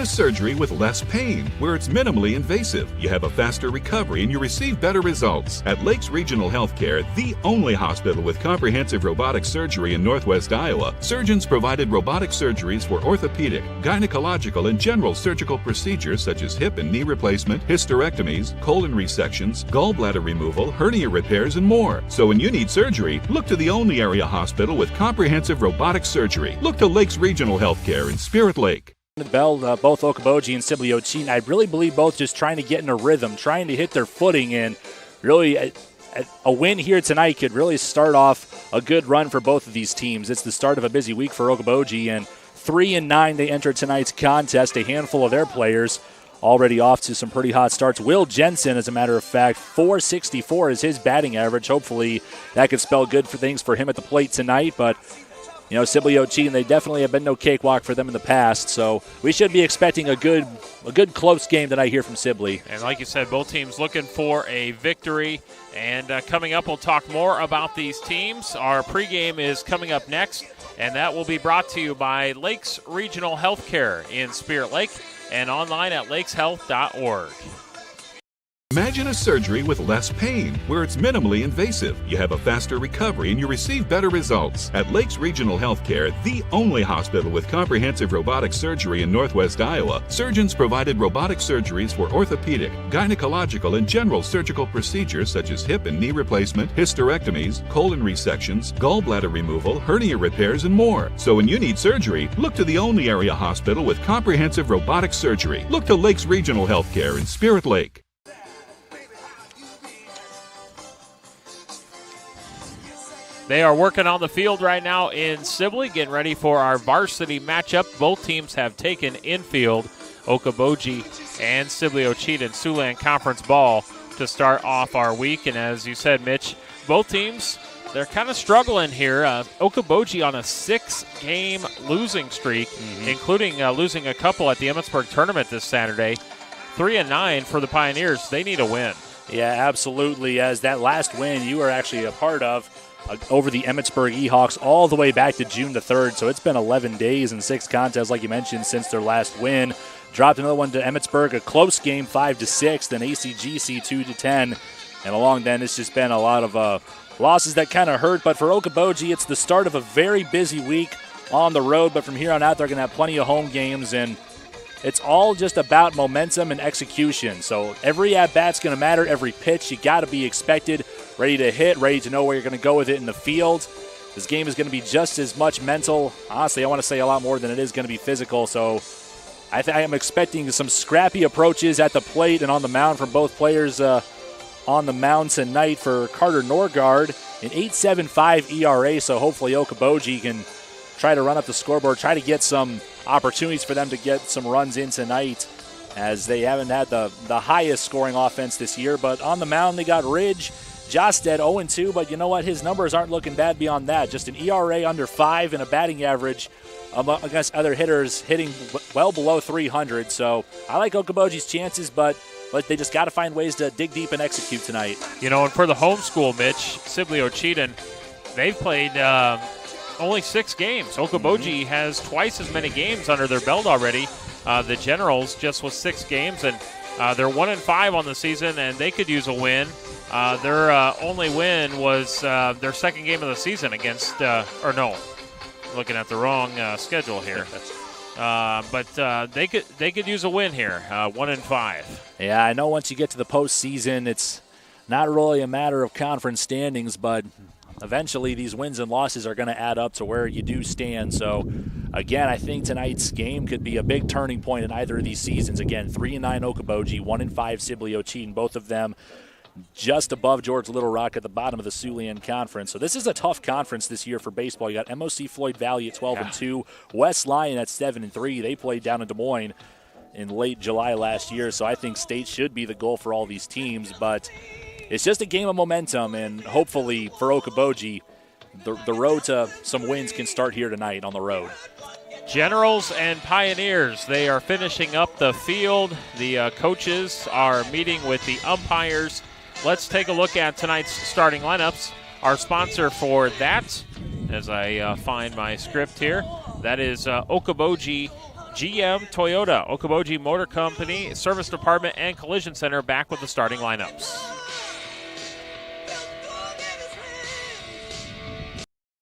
a surgery with less pain, where it's minimally invasive. You have a faster recovery and you receive better results. At Lakes Regional Healthcare, the only hospital with comprehensive robotic surgery in Northwest Iowa, surgeons provided robotic surgeries for orthopedic, gynecological, and general surgical procedures such as hip and knee replacement, hysterectomies, colon resections, gallbladder removal, hernia repairs, and more. So when you need surgery, look to the only area hospital with comprehensive robotic surgery. Look to Lakes Regional Healthcare in Spirit Lake. The bell, both Okoboji and Sibley-Ocheyedan, I really believe both just trying to get in a rhythm, trying to hit their footing, and really a win here tonight could really start off a good run for both of these teams. It's the start of a busy week for Okoboji, and 3-9 they enter tonight's contest. A handful of their players already off to some pretty hot starts. Will Jensen, as a matter of fact, .464 is his batting average. Hopefully that could spell good for things for him at the plate tonight, but you know, Sibley-Ocheyedan, they definitely have been no cakewalk for them in the past, so we should be expecting a good close game tonight here from Sibley. And like you said, both teams looking for a victory. And coming up, we'll talk more about these teams. Our pregame is coming up next, and that will be brought to you by Lakes Regional Healthcare in Spirit Lake and online at lakeshealth.org. Imagine a surgery with less pain, where it's minimally invasive. You have a faster recovery and you receive better results. At Lakes Regional Healthcare, the only hospital with comprehensive robotic surgery in Northwest Iowa, surgeons provided robotic surgeries for orthopedic, gynecological, and general surgical procedures such as hip and knee replacement, hysterectomies, colon resections, gallbladder removal, hernia repairs, and more. So when you need surgery, look to the only area hospital with comprehensive robotic surgery. Look to Lakes Regional Healthcare in Spirit Lake. They are working on the field right now in Sibley, getting ready for our varsity matchup. Both teams have taken infield, Okoboji and Sibley-Ocheyedan Siouxland Conference ball to start off our week. And as you said, Mitch, both teams, they're kind of struggling here. Okoboji on a 6-game losing streak, including losing a couple at the Emmetsburg tournament this Saturday. 3-9 for the Pioneers. They need a win. Yeah, absolutely. As that last win you were actually a part of, over the Emmetsburg Ehawks all the way back to June the 3rd. So it's been 11 days and 6 contests, like you mentioned, since their last win. Dropped another one to Emmetsburg, a close game, 5-6, then ACGC 2-10. And along then, it's just been a lot of losses that kind of hurt. But for Okoboji, it's the start of a very busy week on the road. But from here on out, they're going to have plenty of home games. And it's all just about momentum and execution. So every at-bat's going to matter, every pitch. You got to be expected, ready to hit, ready to know where you're going to go with it in the field. This game is going to be just as much mental. Honestly, I want to say a lot more than it is going to be physical. So I am expecting some scrappy approaches at the plate and on the mound from both players on the mound tonight. For Carter Norgard, an 8.75 ERA. So hopefully Okoboji can try to run up the scoreboard, try to get some opportunities for them to get some runs in tonight, as they haven't had the highest scoring offense this year. But on the mound, they got Ridge Josted 0-2, but you know what? His numbers aren't looking bad beyond that. Just an ERA under 5 and a batting average against other hitters hitting well below 300. So I like Okoboji's chances, but they just got to find ways to dig deep and execute tonight. You know, and for the home school, Mitch, Sibley-Ocheyedan, they've played only 6 games. Okoboji has twice as many games under their belt already. The Generals just with 6 games, and they're 1-5 on the season, and they could use a win. Their only win was their second game of the season against, looking at the wrong schedule here. But they could use a win here, 1-5. Yeah, I know once you get to the postseason, it's not really a matter of conference standings, but eventually these wins and losses are going to add up to where you do stand. So, again, I think tonight's game could be a big turning point in either of these seasons. Again, 3-9 Okoboji, 1-5 Sibley-Ocheyedan, both of them just above George Little Rock at the bottom of the Siouxland Conference. So this is a tough conference this year for baseball. You got MOC Floyd Valley at 12-2, West Lyon at 7-3. They played down in Des Moines in late July last year. So I think state should be the goal for all these teams. But it's just a game of momentum, and hopefully for Okoboji, the road to some wins can start here tonight on the road. Generals and Pioneers, they are finishing up the field. The coaches are meeting with the umpires. Let's take a look at tonight's starting lineups. Our sponsor for that, as I find my script here, that is Okoboji GM, Toyota, Okoboji Motor Company, Service Department, and Collision Center back with the starting lineups.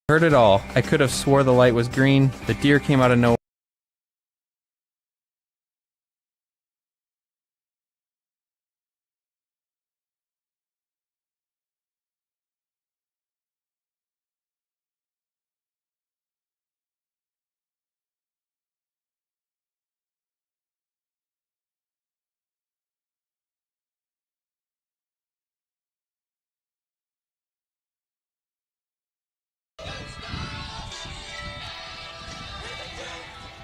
Heard it all. I could have swore the light was green. The deer came out of nowhere.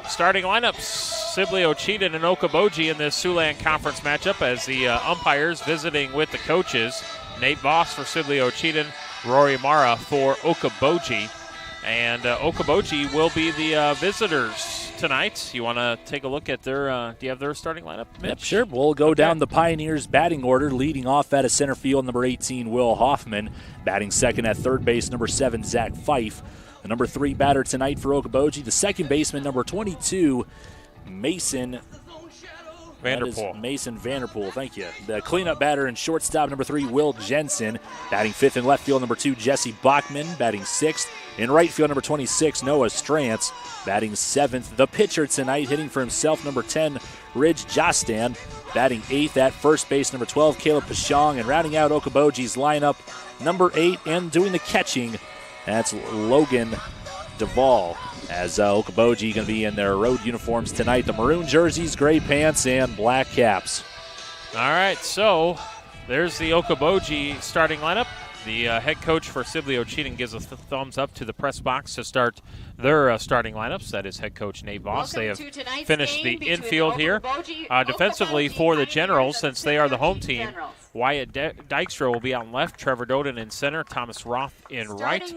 Starting lineups, Sibley-Ocheyedan and Okoboji in this Siouxland Conference matchup as the umpires visiting with the coaches. Nate Voss for Sibley-Ocheyedan, Rory Mara for Okoboji. And Okoboji will be the visitors tonight. You want to take a look at their, do you have their starting lineup, Mitch? Yep, sure. We'll go down the Pioneers batting order. Leading off at a center field, number 18, Will Hoffman. Batting second at third base, number 7, Zach Fife. The number 3 batter tonight for Okoboji, the second baseman, number 22, Mason Vanderpool. Mason Vanderpool, thank you. The cleanup batter and shortstop, number 3, Will Jensen. Batting fifth in left field, number 2, Jesse Bachman. Batting sixth in right field, number 26, Noah Strantz. Batting seventh, the pitcher tonight, hitting for himself, number 10, Ridge Jostan. Batting eighth at first base, number 12, Caleb Pashong. And rounding out Okoboji's lineup, number 8, and doing the catching, that's Logan Duvall, as Okoboji going to be in their road uniforms tonight. The maroon jerseys, gray pants, and black caps. All right, so there's the Okoboji starting lineup. The head coach for Sibley-Ocheyedan gives a thumbs up to the press box to start their starting lineups. That is head coach Nate Voss. They have finished the infield here. Defensively for the Generals, since they are the home team, Wyatt Dykstra will be on left, Trevor Doden in center, Thomas Roth in right,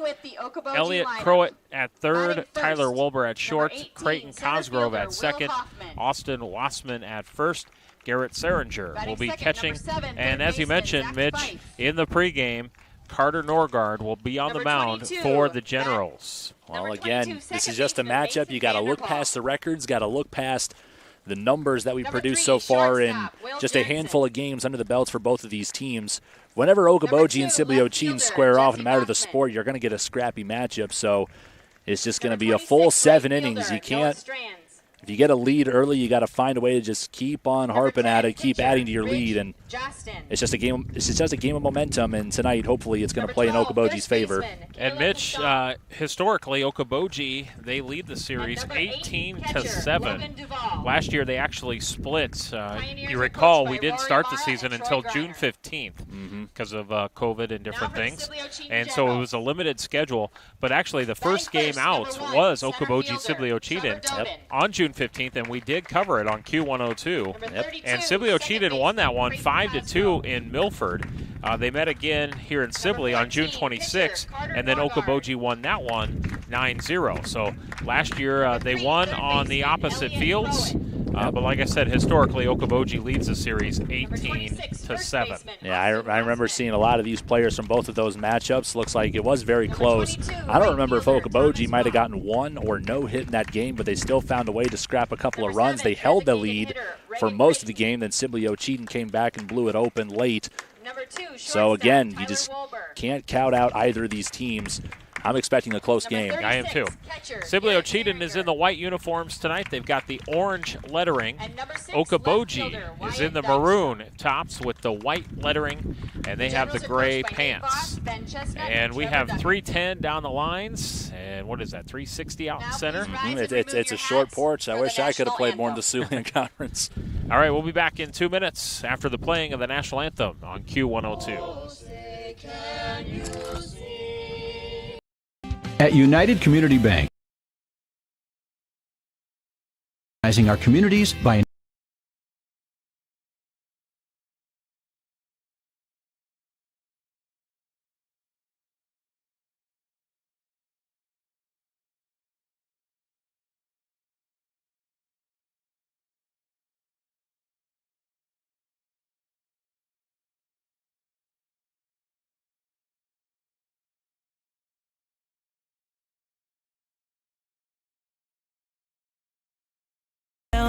Elliot Crowett at third, Tyler Wilbur at short, Creighton Cosgrove at second, Austin Wassman at first, Garrett Seringer will be catching. And as you mentioned, Mitch, in the pregame, Carter Norgard will be on the mound for the Generals. Well, again, this is just a matchup. You got to look past the records, got to look past the numbers that we produced so far in just a handful of games under the belts for both of these teams. Whenever Okoboji and Sibley-Ocheyedan square off, no matter the sport, you're going to get a scrappy matchup. So it's just going to be a full 7 innings. You can't. If you get a lead early, you got to find a way to just keep on harping at it, keep adding to your lead, and it's just a game. It's just a game of momentum. And tonight, hopefully, it's going to play in Okoboji's favor. And Mitch, historically, Okoboji, they lead the series 18-7. Last year, they actually split. You recall, we didn't start the season until June 15th because of COVID and different things, and so it was a limited schedule. But actually, the first game out was Okoboji Sibley-Ocheyedan on June 15th, and we did cover it on Q102. And Sibley-Ocheyedan won that one 5-2 in Milford. They met again here in Sibley on June 26th, and then Okoboji won that one 9-0. So last year they won on the opposite fields. But like I said, historically, Okoboji leads the series 18-7. Yeah, I remember seeing a lot of these players from both of those matchups. Looks like it was very close. I don't remember if Okoboji might have gotten one or no hit in that game, but they still found a way to scrap a couple of runs. They held the lead for most of the game, then Sibley-Ocheyedan came back and blew it open late. So again, you just can't count out either of these teams. I'm expecting a close game. I am too. Sibley-Ocheyedan is in the white uniforms tonight. They've got the orange lettering. Okoboji is in the maroon tops with the white lettering, and they have the gray pants. And we have 310 down the lines, and what is that, 360 out in center? It's a short porch. I wish I could have played more in the Siouxland Conference. All right, we'll be back in 2 minutes after the playing of the national anthem on Q102. At United Community Bank, our communities by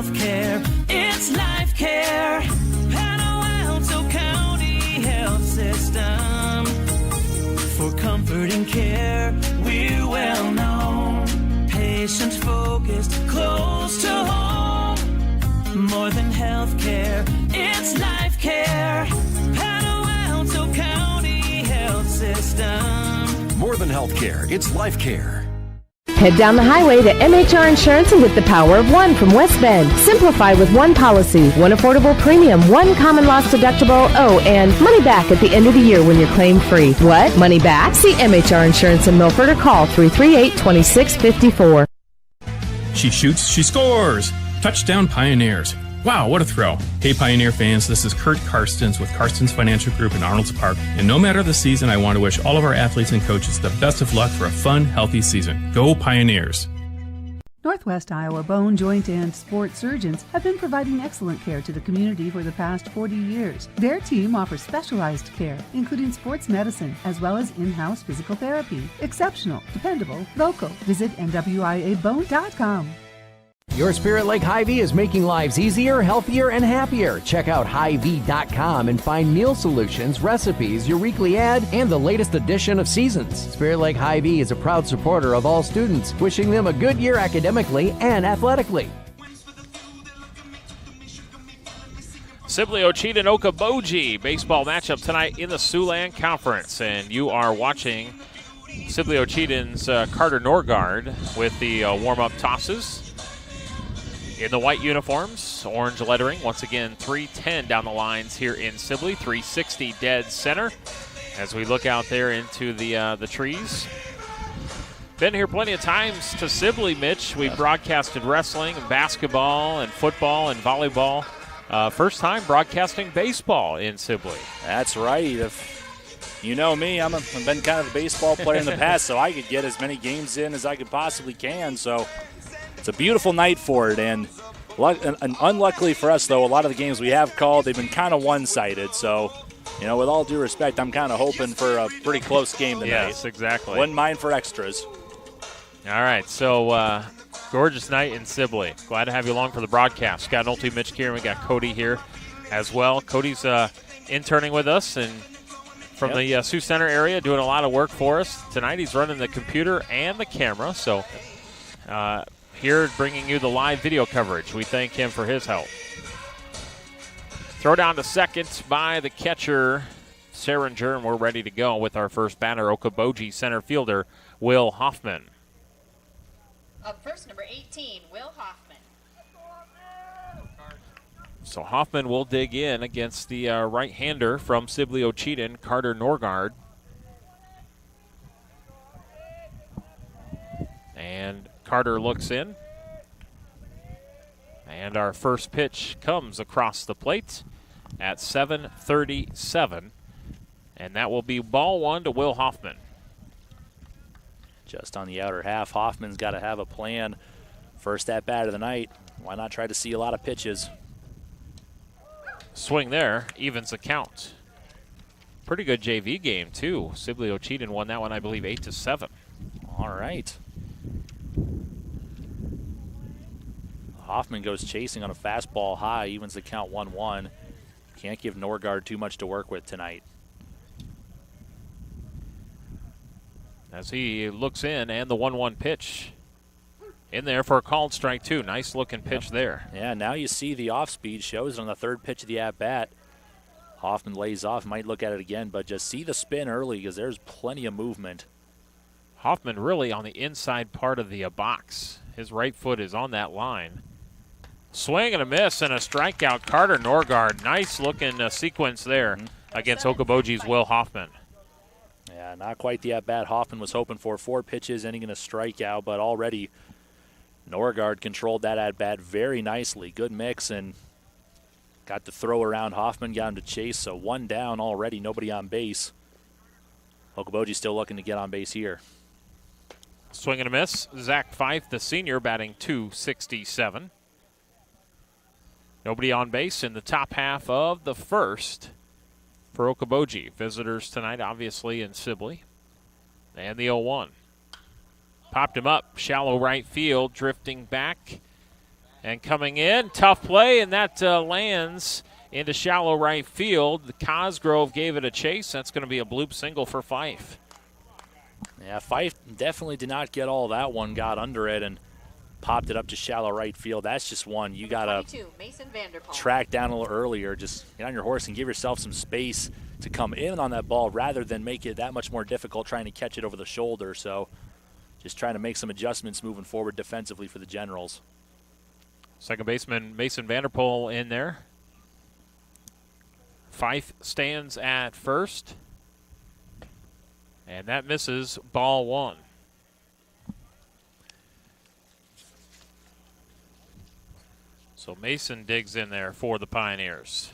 healthcare, it's Life Care. Palo Alto County Health System. For comfort and care, we're well known. Patient focused, close to home. More than healthcare, it's Life Care. Palo Alto County Health System. More than healthcare, it's life care. Head down the highway to MHR Insurance and get the power of one from West Bend. Simplify with one policy, one affordable premium, one common loss deductible, and money back at the end of the year when you're claim free. What? Money back? See MHR Insurance in Milford or call 338-2654. She shoots, she scores! Touchdown Pioneers. Wow, what a throw. Hey Pioneer fans, this is Kurt Karstens with Karstens Financial Group in Arnold's Park. And no matter the season, I want to wish all of our athletes and coaches the best of luck for a fun, healthy season. Go Pioneers! Northwest Iowa bone, joint, and sports surgeons have been providing excellent care to the community for the past 40 years. Their team offers specialized care, including sports medicine, as well as in-house physical therapy. Exceptional, dependable, local. Visit NWIAbone.com. Your Spirit Lake Hy-Vee is making lives easier, healthier, and happier. Check out Hy-Vee.com and find meal solutions, recipes, your weekly ad, and the latest edition of Seasons. Spirit Lake Hy-Vee is a proud supporter of all students, wishing them a good year academically and athletically. Sibley-Ocheyedan Okoboji baseball matchup tonight in the Siouxland Conference, and you are watching Sibley-Ocheyedan's Carter Norgard with the warm-up tosses. In the white uniforms, orange lettering. Once again, 310 down the lines here in Sibley, 360 dead center. As we look out there into the trees. Been here plenty of times to Sibley, Mitch. We broadcasted wrestling and basketball and football and volleyball. First time broadcasting baseball in Sibley. That's right. If you know me, I've been kind of a baseball player in the past, so I could get as many games in as I could possibly can. So it's a beautiful night for it, and unluckily for us, though, a lot of the games we have called, they've been kind of one-sided. So, with all due respect, I'm kind of hoping for a pretty close game tonight. Yes, exactly. Wouldn't mind for extras. All right, so gorgeous night in Sibley. Glad to have you along for the broadcast. Got Nolte, Mitch Kieran, we got Cody here as well. Cody's interning with us and from the Sioux Center area, doing a lot of work for us. Tonight he's running the computer and the camera, so here bringing you the live video coverage. We thank him for his help. Throw down to second by the catcher, Seringer, and we're ready to go with our first batter, Okoboji center fielder, Will Hoffman. Up first, number 18, Will Hoffman. So Hoffman will dig in against the right-hander from Sibley-Ocheyedan, Carter Norgard. And Carter looks in. And our first pitch comes across the plate at 7:37. And that will be ball one to Will Hoffman. Just on the outer half, Hoffman's got to have a plan. First at bat of the night. Why not try to see a lot of pitches? Swing there, evens the count. Pretty good JV game, too. Sibley-Ocheyedan won that one, I believe, 8-7. All right. Hoffman goes chasing on a fastball high, evens the count 1-1. Can't give Norgard too much to work with tonight. As he looks in, and the 1-1 pitch in there for a called strike, too. Nice looking pitch there. Yeah, now you see the off speed shows on the third pitch of the at-bat. Hoffman lays off, might look at it again, but just see the spin early because there's plenty of movement. Hoffman really on the inside part of the box. His right foot is on that line. Swing and a miss and a strikeout. Carter Norgard, nice looking sequence there against Okoboji's Will Hoffman. Yeah, not quite the at-bat Hoffman was hoping for. 4 pitches, ending in a strikeout, but already Norgard controlled that at-bat very nicely. Good mix and got to throw around Hoffman, got him to chase, so 1 down already, nobody on base. Okoboji still looking to get on base here. Swing and a miss. Zach Fife, the senior, batting .267. Nobody on base in the top half of the first for Okoboji. Visitors tonight, obviously, in Sibley. And the 0-1. Popped him up, shallow right field, drifting back. And coming in, tough play, and that lands into shallow right field. The Cosgrove gave it a chase. That's going to be a bloop single for Fife. Yeah, Fife definitely did not get all that one, got under it and popped it up to shallow right field. That's just one you got to track down a little earlier. Just get on your horse and give yourself some space to come in on that ball rather than make it that much more difficult trying to catch it over the shoulder. So just trying to make some adjustments moving forward defensively for the Generals. Second baseman Mason Vanderpool in there. Fife stands at first. And that misses, ball one. So Mason digs in there for the Pioneers.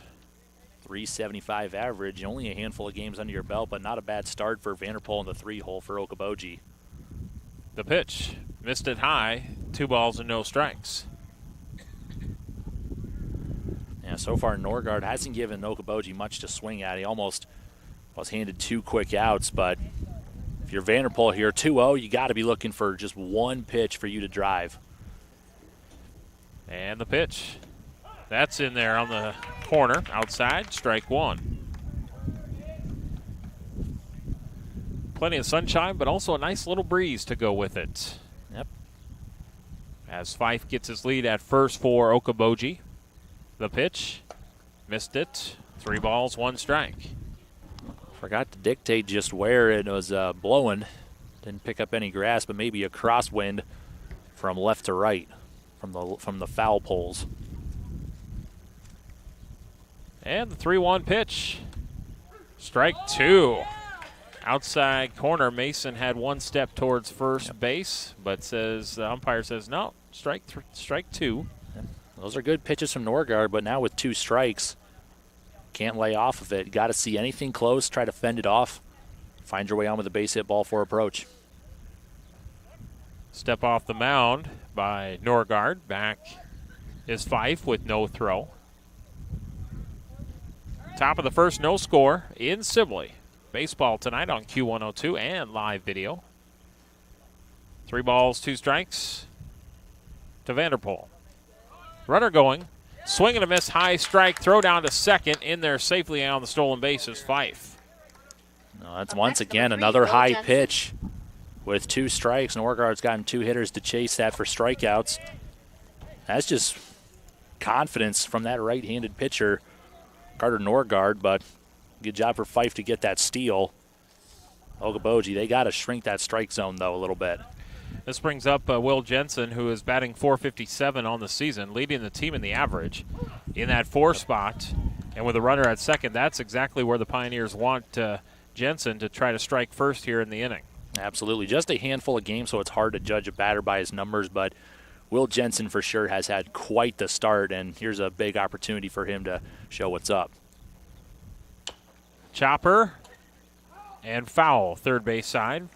375 average, only a handful of games under your belt, but not a bad start for Vanderpool in the 3-hole for Okoboji. The pitch, missed it high, 2 balls and no strikes. Yeah, so far Norgard hasn't given Okoboji much to swing at. He almost was handed 2 quick outs, but if you're Vanderpool here, 2-0, you got to be looking for just one pitch for you to drive. And the pitch, that's in there on the corner, outside, strike one. Plenty of sunshine, but also a nice little breeze to go with it. Yep. As Fife gets his lead at first for Okoboji. The pitch, missed it, 3 balls, 1 strike. Forgot to dictate just where it was blowing. Didn't pick up any grass, but maybe a crosswind from left to right from the foul poles. And the 3-1 pitch, strike 2. Outside corner, Mason had 1 step towards first base, but the umpire says no, strike 2. Those are good pitches from Norgard, but now with 2 strikes, can't lay off of it. Got to see anything close, try to fend it off, find your way on with a base hit ball for approach. Step off the mound by Norgard. Back is Fife with no throw. Top of the first, no score in Sibley. Baseball tonight on Q102 and live video. 3 balls, 2 strikes to Vanderpool. Runner going. Swing and a miss, high strike, throw down to second. In there safely on the stolen base is Fife. No, that's once again another high pitch with 2 strikes. Norgard's gotten 2 hitters to chase that for strikeouts. That's just confidence from that right-handed pitcher, Carter Norgard, but good job for Fife to get that steal. Okoboji, they got to shrink that strike zone, though, a little bit. This brings up Will Jensen, who is batting .457 on the season, leading the team in the average in that 4 spot. And with a runner at second, that's exactly where the Pioneers want Jensen to try to strike first here in the inning. Absolutely. Just a handful of games, so it's hard to judge a batter by his numbers, but Will Jensen for sure has had quite the start, and here's a big opportunity for him to show what's up. Chopper and foul, third base side.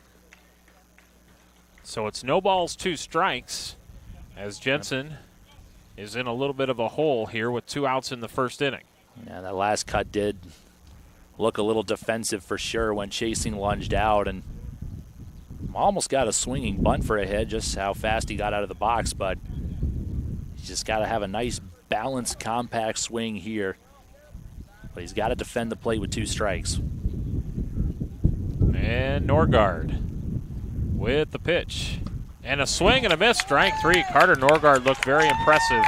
So it's no balls, 2 strikes, as Jensen is in a little bit of a hole here with 2 outs in the first inning. Yeah, that last cut did look a little defensive for sure when Chasing lunged out, and almost got a swinging bunt for a hit, just how fast he got out of the box, but he's just got to have a nice balanced, compact swing here. But he's got to defend the plate with 2 strikes. And Norgard with the pitch. And a swing and a miss, strike 3. Carter Norgard looked very impressive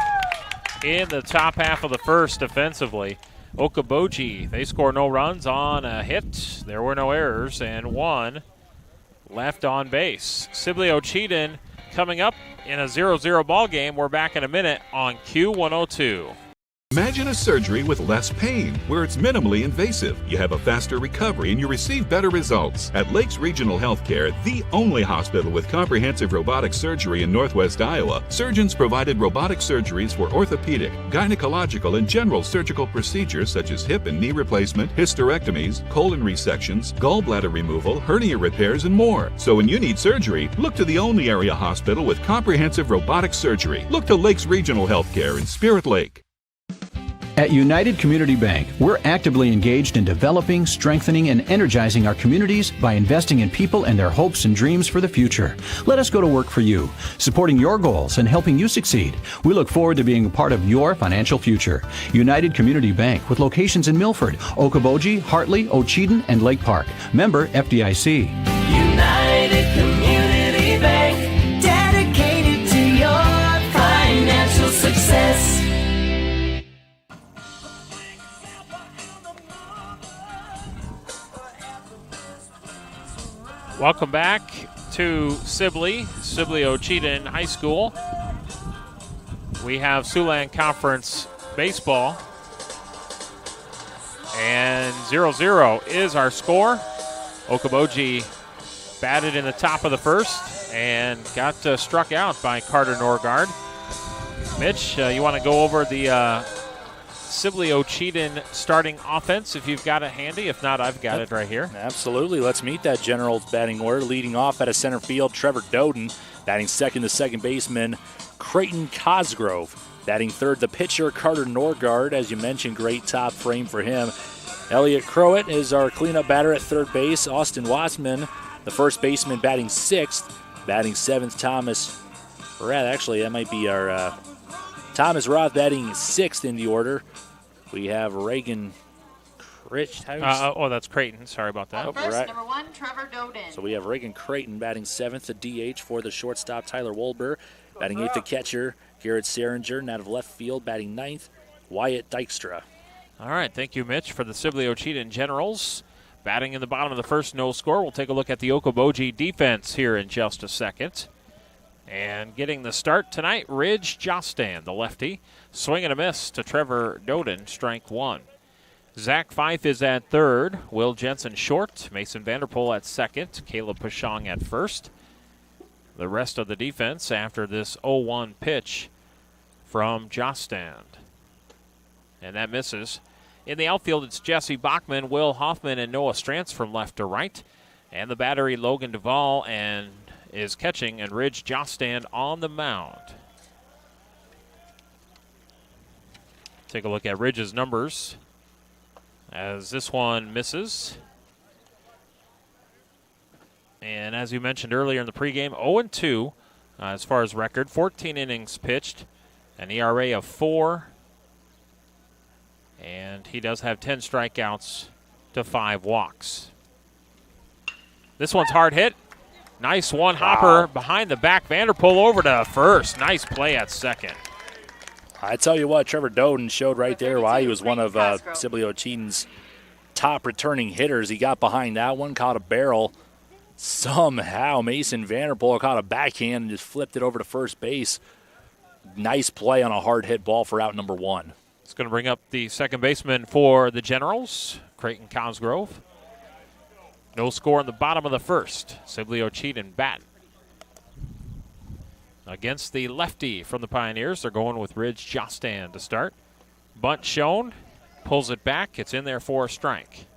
in the top half of the first defensively. Okoboji, they score no runs on a hit. There were no errors, and 1 left on base. Sibley-Ocheyedan coming up in a 0-0 ball game. We're back in a minute on Q102. Imagine a surgery with less pain, where it's minimally invasive. You have a faster recovery and you receive better results. At Lakes Regional Healthcare, the only hospital with comprehensive robotic surgery in Northwest Iowa, surgeons provided robotic surgeries for orthopedic, gynecological, and general surgical procedures such as hip and knee replacement, hysterectomies, colon resections, gallbladder removal, hernia repairs, and more. So when you need surgery, look to the only area hospital with comprehensive robotic surgery. Look to Lakes Regional Healthcare in Spirit Lake. At United Community Bank, we're actively engaged in developing, strengthening, and energizing our communities by investing in people and their hopes and dreams for the future. Let us go to work for you, supporting your goals and helping you succeed. We look forward to being a part of your financial future. United Community Bank, with locations in Milford, Okoboji, Hartley, Ocheyedan, and Lake Park. Member FDIC. United Community Bank, dedicated to your financial success. Welcome back to Sibley-Ocheyedan High School. We have Siouxland Conference baseball. And 0-0 is our score. Okoboji batted in the top of the first and got struck out by Carter Norgard. Mitch, you want to go over the Sibley-Ocheyedan starting offense if you've got it handy? If not, I've got it right here. Absolutely. Let's meet that Generals batting order. Leading off at a center field, Trevor Doden. Batting second, the second baseman, Creighton Cosgrove. Batting third, the pitcher, Carter Norgard. As you mentioned, great top frame for him. Elliot Crowett is our cleanup batter at third base. Austin Wassman, the first baseman, batting sixth. Batting seventh, Thomas Rath. Actually, that might be our Thomas Roth batting sixth in the order. We have Reagan Creighton. That's Creighton. Sorry about that. First, number 1, Trevor Doden. So we have Reagan Creighton batting seventh, the DH for the shortstop, Tyler Wolber. Batting eighth, the catcher, Garrett Seringer. And out of left field, batting ninth, Wyatt Dykstra. All right, thank you, Mitch, for the Sibley-Ocheyedan Generals. Batting in the bottom of the first, no score. We'll take a look at the Okoboji defense here in just a second. And getting the start tonight, Ridge Jostan, the lefty. Swing and a miss to Trevor Doden, strike one. Zach Fife is at third. Will Jensen short. Mason Vanderpool at second. Caleb Pashong at first. The rest of the defense after this 0-1 pitch from Jostan. And that misses. In the outfield, it's Jesse Bachman, Will Hoffman, and Noah Strantz from left to right. And the battery, Logan Duvall, and is catching, and Ridge Jostan on the mound. Take a look at Ridge's numbers as this one misses. And as you mentioned earlier in the pregame, 0-2 as far as record. 14 innings pitched, an ERA of 4. And he does have 10 strikeouts to 5 walks. This one's hard hit. Nice one-hopper behind the back. Vanderpool over to first. Nice play at second. I tell you what, Trevor Doden showed right there why he was one of Sibley-Ocheyedan's top returning hitters. He got behind that one, caught a barrel. Somehow Mason Vanderpool caught a backhand and just flipped it over to first base. Nice play on a hard hit ball for out number 1. It's going to bring up the second baseman for the Generals, Creighton Cosgrove. No score in the bottom of the first. Sibley-Ocheyedan batting. Against the lefty from the Pioneers, they're going with Ridge Jostan to start. Bunt shown, pulls it back. It's in there for a strike.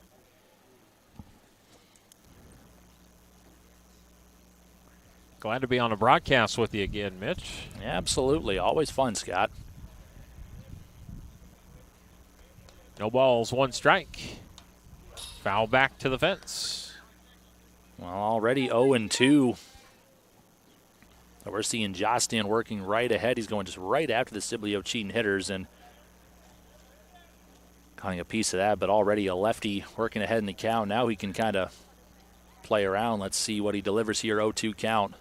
Glad to be on a broadcast with you again, Mitch. Absolutely. Always fun, Scott. No balls, one strike. Foul back to the fence. Well, already 0-2. We're seeing Jostan working right ahead. He's going just right after the Sibley-Ocheyedan hitters and cutting a piece of that, but already a lefty working ahead in the count. Now he can kind of play around. Let's see what he delivers here, 0-2 count.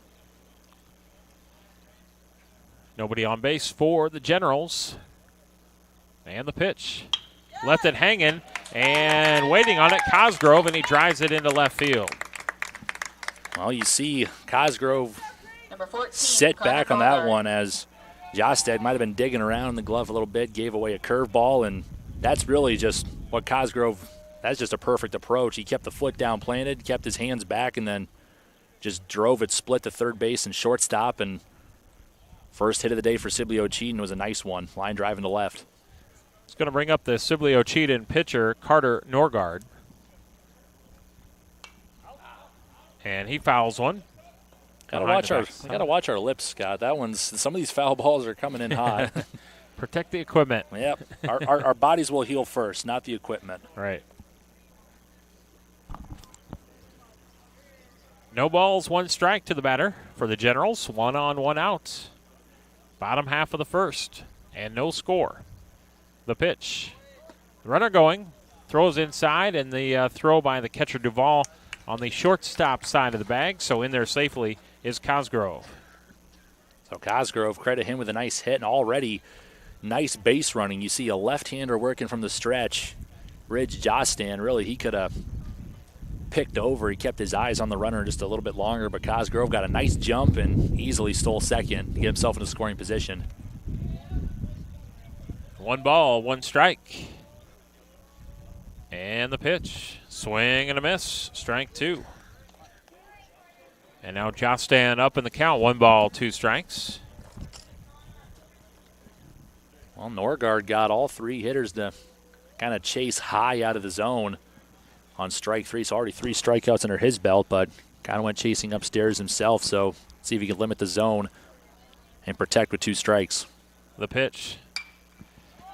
Nobody on base for the Generals. And the pitch. Left it hanging and waiting on it, Cosgrove, and he drives it into left field. Well, you see Cosgrove Number 14, sit back on that one as Josted might have been digging around in the glove a little bit, gave away a curveball, and that's really just what Cosgrove, that's just a perfect approach. He kept the foot down planted, kept his hands back, and then just drove it split to third base and shortstop, and first hit of the day for Sibley-Ocheyedan was a nice one, line driving to left. It's going to bring up the Sibley-Ocheyedan pitcher, Carter Norgard. And he fouls one. Gotta watch our lips, Scott. That one's, some of these foul balls are coming in hot. Protect the equipment. Yep. Our bodies will heal first, not the equipment. Right. No balls, 1 strike to the batter for the Generals. 1 on, 1 out. Bottom half of the first, and no score. The pitch. The runner going. Throws inside, and the throw by the catcher Duvall on the shortstop side of the bag. So in there safely is Cosgrove. So Cosgrove, credit him with a nice hit, and already nice base running. You see a left-hander working from the stretch. Ridge Jostan, really, he could have picked over. He kept his eyes on the runner just a little bit longer, but Cosgrove got a nice jump and easily stole second to get himself in a scoring position. 1 ball, 1 strike. And the pitch. Swing and a miss. Strike 2. And now Jostan up in the count. 1 ball, 2 strikes. Well, Norgard got all 3 hitters to kind of chase high out of the zone on strike 3. So already 3 strikeouts under his belt, but kind of went chasing upstairs himself. So see if he can limit the zone and protect with 2 strikes. The pitch.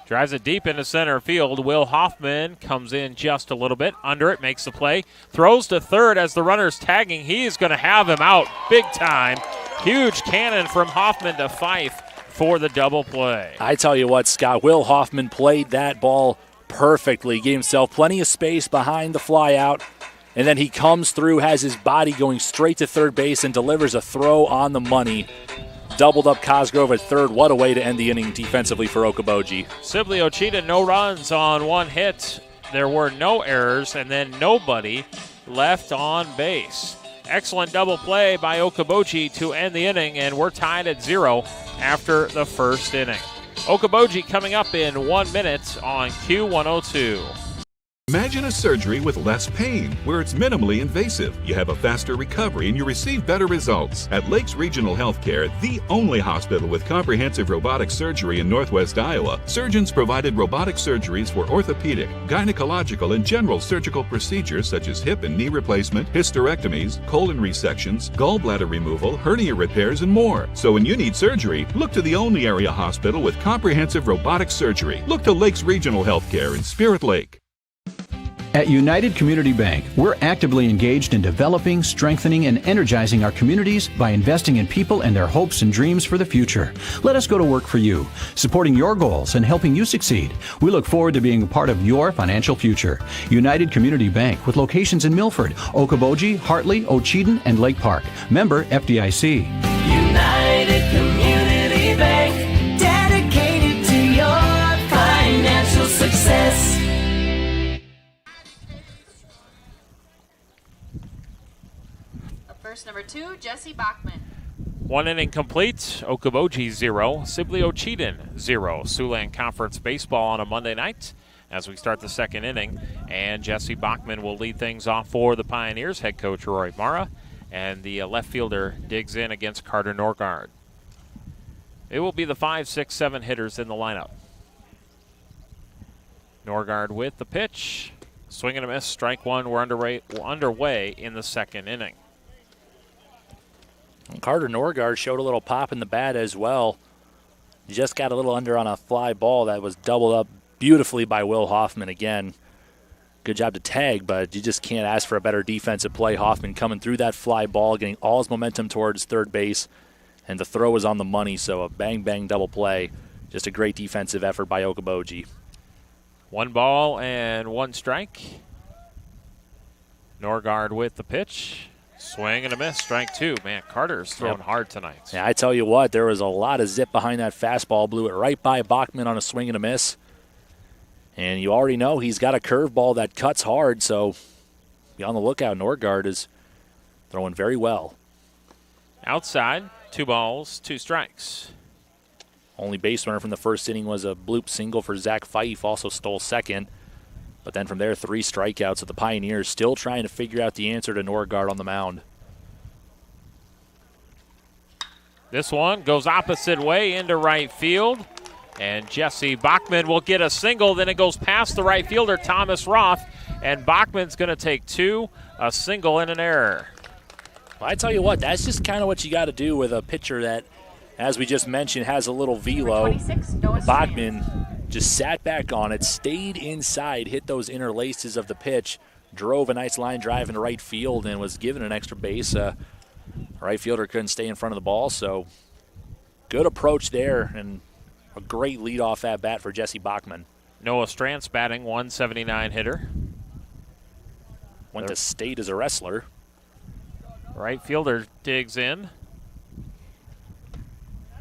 Drives it deep into center field. Will Hoffman comes in just a little bit. Under it, makes the play. Throws to third as the runner's tagging. He's going to have him out big time. Huge cannon from Hoffman to Fife for the double play. I tell you what, Scott, Will Hoffman played that ball perfectly. Gave himself plenty of space behind the fly out. And then he comes through, has his body going straight to third base, and delivers a throw on the money. Doubled up Cosgrove at third. What a way to end the inning defensively for Okoboji. Sibley-Ocheyedan, no runs on 1 hit. There were no errors, and then nobody left on base. Excellent double play by Okoboji to end the inning, and we're tied at 0 after the first inning. Okoboji coming up in 1 minute on Q102. Imagine a surgery with less pain, where it's minimally invasive. You have a faster recovery and you receive better results. At Lakes Regional Healthcare, the only hospital with comprehensive robotic surgery in Northwest Iowa, surgeons provided robotic surgeries for orthopedic, gynecological, and general surgical procedures such as hip and knee replacement, hysterectomies, colon resections, gallbladder removal, hernia repairs, and more. So when you need surgery, look to the only area hospital with comprehensive robotic surgery. Look to Lakes Regional Healthcare in Spirit Lake. At United Community Bank, we're actively engaged in developing, strengthening, and energizing our communities by investing in people and their hopes and dreams for the future. Let us go to work for you, supporting your goals and helping you succeed. We look forward to being a part of your financial future. United Community Bank, with locations in Milford, Okoboji, Hartley, Ocheyedan, and Lake Park. Member FDIC. United Community Bank, dedicated to your financial success. First, number 2, Jesse Bachman. 1 inning complete. Okoboji 0, Sibley-Ocheyedan 0. Siouxland Conference baseball on a Monday night as we start the second inning. And Jesse Bachman will lead things off for the Pioneers. Head coach Roy Mara. And the left fielder digs in against Carter Norgard. It will be the 5, 6, 7 hitters in the lineup. Norgard with the pitch. Swing and a miss. Strike 1. We're underway in the second inning. Carter Norgard showed a little pop in the bat as well. He just got a little under on a fly ball that was doubled up beautifully by Will Hoffman again. Good job to tag, but you just can't ask for a better defensive play. Hoffman coming through that fly ball, getting all his momentum towards third base, and the throw was on the money, so a bang-bang double play. Just a great defensive effort by Okoboji. 1 ball and 1 strike. Norgard with the pitch. Swing and a miss, strike 2. Man, Carter's throwing hard tonight. Yeah, I tell you what, there was a lot of zip behind that fastball. Blew it right by Bachman on a swing and a miss. And you already know he's got a curveball that cuts hard, so be on the lookout. Norgard is throwing very well. Outside, 2 balls, 2 strikes. Only base runner from the first inning was a bloop single for Zach Fife, also stole second. But then from there, 3 strikeouts. So the Pioneers still trying to figure out the answer to Norgard on the mound. This one goes opposite way into right field. And Jesse Bachman will get a single. Then it goes past the right fielder, Thomas Roth. And Bachman's going to take 2, a single and an error. Well, I tell you what, that's just kind of what you got to do with a pitcher that as we just mentioned, has a little velo. Bachman just sat back on it, stayed inside, hit those inner laces of the pitch, drove a nice line drive into right field, and was given an extra base. Right fielder couldn't stay in front of the ball, so good approach there, and a great leadoff at bat for Jesse Bachman. Noah Strantz batting, 179 hitter. Went to state as a wrestler. Right fielder digs in.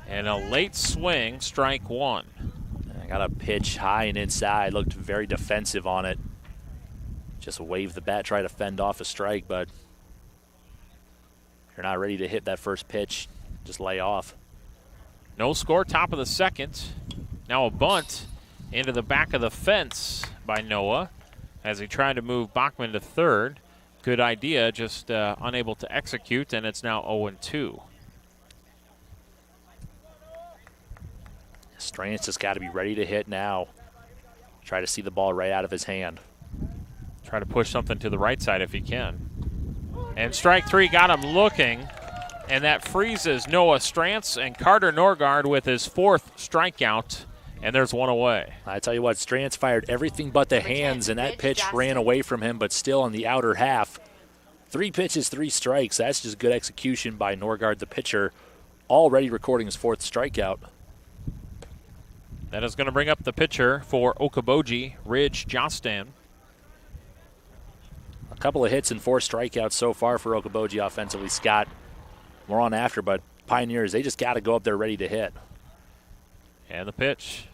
And a late swing, strike one. I got a pitch high and inside, looked very defensive on it. Just waved the bat, try to fend off a strike, but if you're not ready to hit that first pitch, just lay off. No score, top of the second. Now a bunt into the back of the fence by Noah as he tried to move Bachman to third. Good idea, just unable to execute, and it's now 0-2. Strantz just got to be ready to hit now. Try to see the ball right out of his hand. Try to push something to the right side if he can. And strike three got him looking, and that freezes Noah Strantz and Carter Norgard with his fourth strikeout, and there's one away. I tell you what, Strantz fired everything but the hands, and that pitch ran away from him, but still on the outer half. 3 pitches, 3 strikes. That's just good execution by Norgard, the pitcher, already recording his 4th strikeout. That is going to bring up the pitcher for Okoboji, Ridge Jostan. A couple of hits and 4 strikeouts so far for Okoboji offensively. Scott, more on after, but Pioneers, they just got to go up there ready to hit. And the pitch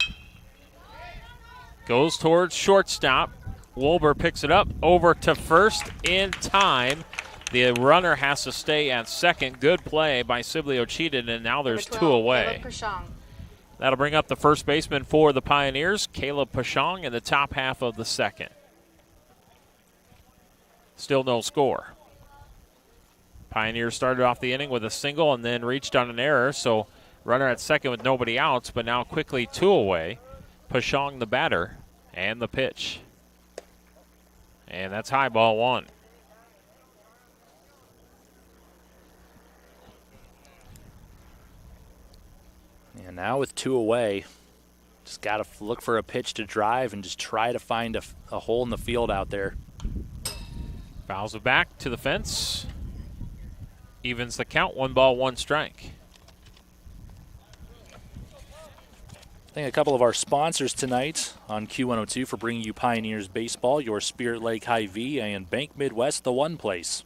goes towards shortstop. Wolber picks it up over to first in time. The runner has to stay at second. Good play by Sibley-Ocheyedan, and now there's 2 away. That'll bring up the first baseman for the Pioneers, Caleb Pashong, in the top half of the second. Still no score. Pioneers started off the inning with a single and then reached on an error, so runner at second with nobody outs, but now quickly 2 away. Pashong the batter, and the pitch. And that's high, ball 1. And now with 2 away, just got to look for a pitch to drive and just try to find a hole in the field out there. Fouls it back to the fence. Evens the count, 1 ball, 1 strike. Thank a couple of our sponsors tonight on Q102 for bringing you Pioneers Baseball, your Spirit Lake Hy-Vee, and Bank Midwest, the one place.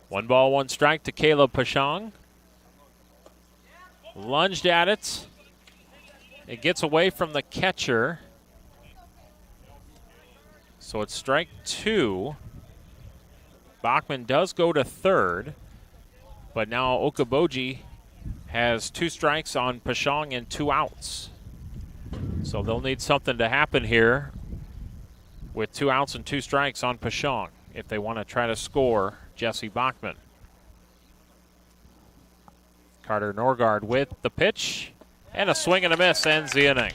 1 ball, 1 strike to Caleb Pashong. Lunged at it. It gets away from the catcher. So it's strike 2. Bachman does go to third, but now Okoboji has 2 strikes on Pashong and 2 outs. So they'll need something to happen here with 2 outs and 2 strikes on Pashong if they want to try to score Jesse Bachman. Carter Norgard with the pitch, and a swing and a miss ends the inning.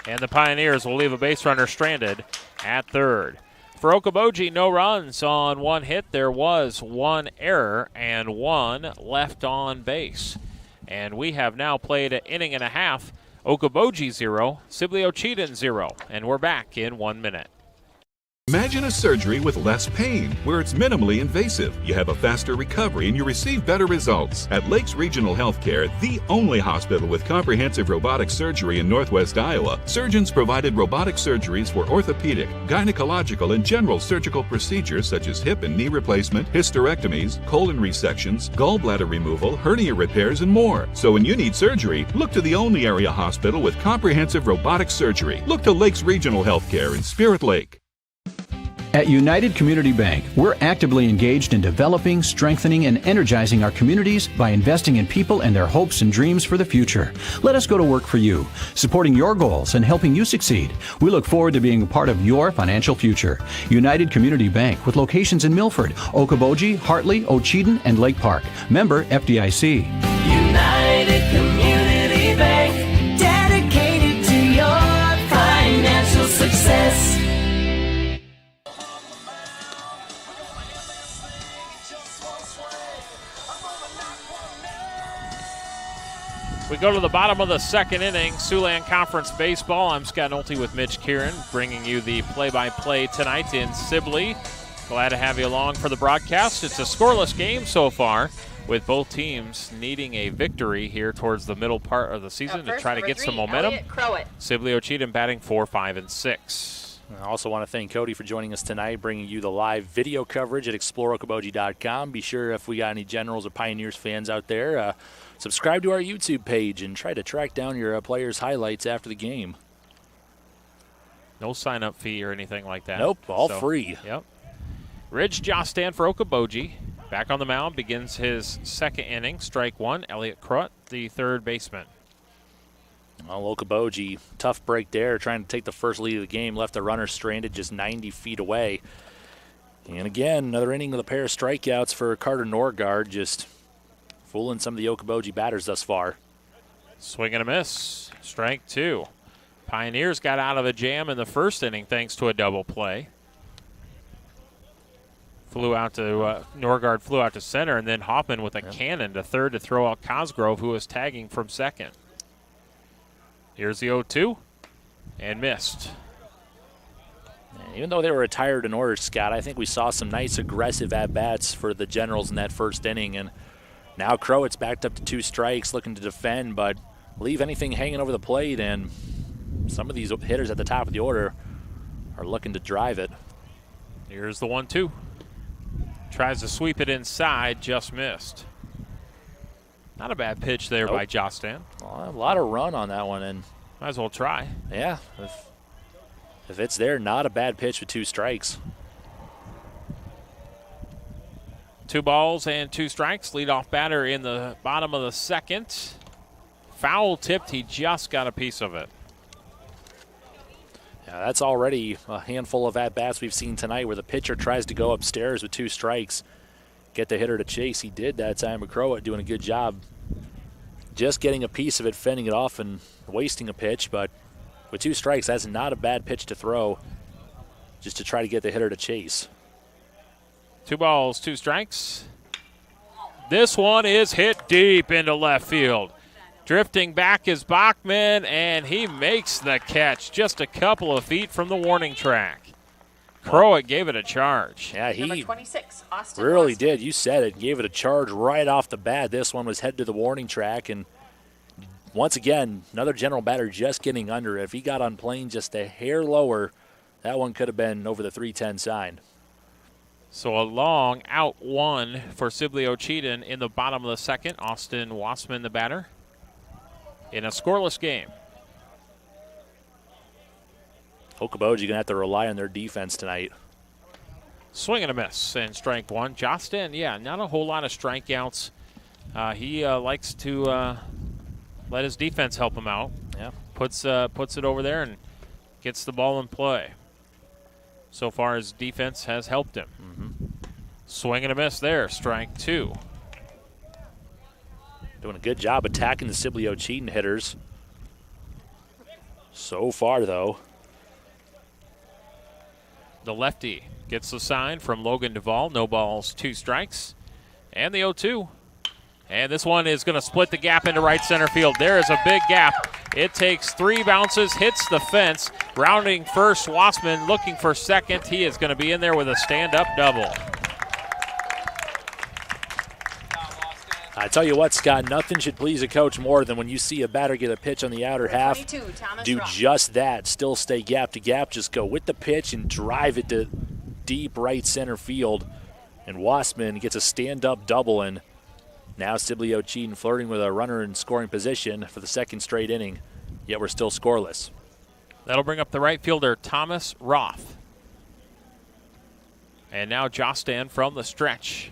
And the Pioneers will leave a base runner stranded at third. For Okoboji, no runs on 1 hit. There was 1 error and 1 left on base. And we have now played an inning and a half. Okoboji 0, Sibley-Ocheyedan 0. And we're back in 1 minute. Imagine a surgery with less pain, where it's minimally invasive. You have a faster recovery and you receive better results. At Lakes Regional Healthcare, the only hospital with comprehensive robotic surgery in Northwest Iowa, surgeons provided robotic surgeries for orthopedic, gynecological, and general surgical procedures such as hip and knee replacement, hysterectomies, colon resections, gallbladder removal, hernia repairs, and more. So when you need surgery, look to the only area hospital with comprehensive robotic surgery. Look to Lakes Regional Healthcare in Spirit Lake. At United Community Bank, we're actively engaged in developing, strengthening, and energizing our communities by investing in people and their hopes and dreams for the future. Let us go to work for you, supporting your goals and helping you succeed. We look forward to being a part of your financial future. United Community Bank, with locations in Milford, Okoboji, Hartley, Ocheyedan, and Lake Park. Member FDIC. United Community Bank, dedicated to your financial success. go to the bottom of the second inning. Siouxland Conference Baseball. I'm Scott Nolte with Mitch Kieran, bringing you the play-by-play tonight in Sibley. Glad to have you along for the broadcast. It's a scoreless game so far, with both teams needing a victory here towards the middle part of the season to try to get some momentum. Sibley-Ocheyedan batting 4, 5, and 6. I also want to thank Cody for joining us tonight, bringing you the live video coverage at exploreokoboji.com. Be sure, if we got any Generals or Pioneers fans out there, subscribe to our YouTube page and try to track down your players' highlights after the game. No sign-up fee or anything like that. Nope, all free. Yep. Ridge Jostan for Okoboji. Back on the mound, begins his second inning. Strike one, Elliot Crut, the third baseman. Well, Okoboji, tough break there, trying to take the first lead of the game. Left the runner stranded just 90 feet away. And again, another inning with a pair of strikeouts for Carter Norgard, just fooling some of the Okoboji batters thus far. Swing and a miss. Strike two. Pioneers got out of a jam in the first inning thanks to a double play. Norgard flew out to center, and then Hoffman with a cannon to third to throw out Cosgrove, who was tagging from second. Here's the 0-2, and missed. And even though they were retired in order, Scott, I think we saw some nice aggressive at-bats for the Generals in that first inning, and now Crowett's backed up to 2 strikes, looking to defend, but leave anything hanging over the plate, and some of these hitters at the top of the order are looking to drive it. Here's the 1-2. Tries to sweep it inside, just missed. Not a bad pitch there by Jostan. Well, a lot of run on that one, and might as well try. Yeah, if it's there, not a bad pitch with 2 strikes. 2 balls and 2 strikes. Leadoff batter in the bottom of the second. Foul tipped. He just got a piece of it. Yeah, that's already a handful of at-bats we've seen tonight where the pitcher tries to go upstairs with 2 strikes, get the hitter to chase. He did that time. McCrow doing a good job just getting a piece of it, fending it off, and wasting a pitch. But with 2 strikes, that's not a bad pitch to throw just to try to get the hitter to chase. 2 balls, 2 strikes. This one is hit deep into left field. Drifting back is Bachman, and he makes the catch just a couple of feet from the warning track. Crowett gave it a charge. Yeah, he Number 26, Austin really Watson. did. You said it. Gave it a charge right off the bat. This one was headed to the warning track, and once again, another General batter just getting under it. If he got on plane just a hair lower, that one could have been over the 310 sign. So a long out one for Sibley-Ocheyedan in the bottom of the second. Austin Wassman, the batter, in a scoreless game. Okoboji going to have to rely on their defense tonight. Swing and a miss, and strike one. Jostan, not a whole lot of strikeouts. He likes to let his defense help him out. Yeah, puts it over there and gets the ball in play. So far, his defense has helped him. Mm-hmm. Swing and a miss there, strike two. Doing a good job attacking the Sibley-Ocheyedan hitters. So far, though. The lefty gets the sign from Logan Duvall. No balls, 2 strikes. And the 0-2. And this one is going to split the gap into right center field. There is a big gap. It takes 3 bounces, hits the fence. Rounding first, Wassman looking for second. He is going to be in there with a stand-up double. I tell you what, Scott, nothing should please a coach more than when you see a batter get a pitch on the outer half. Do just that. Still stay gap to gap. Just go with the pitch and drive it to deep right center field. And Wassman gets a stand-up double, and now Sibley-Ocheyedan flirting with a runner in scoring position for the second straight inning, yet we're still scoreless. That'll bring up the right fielder, Thomas Roth. And now Jostan from the stretch.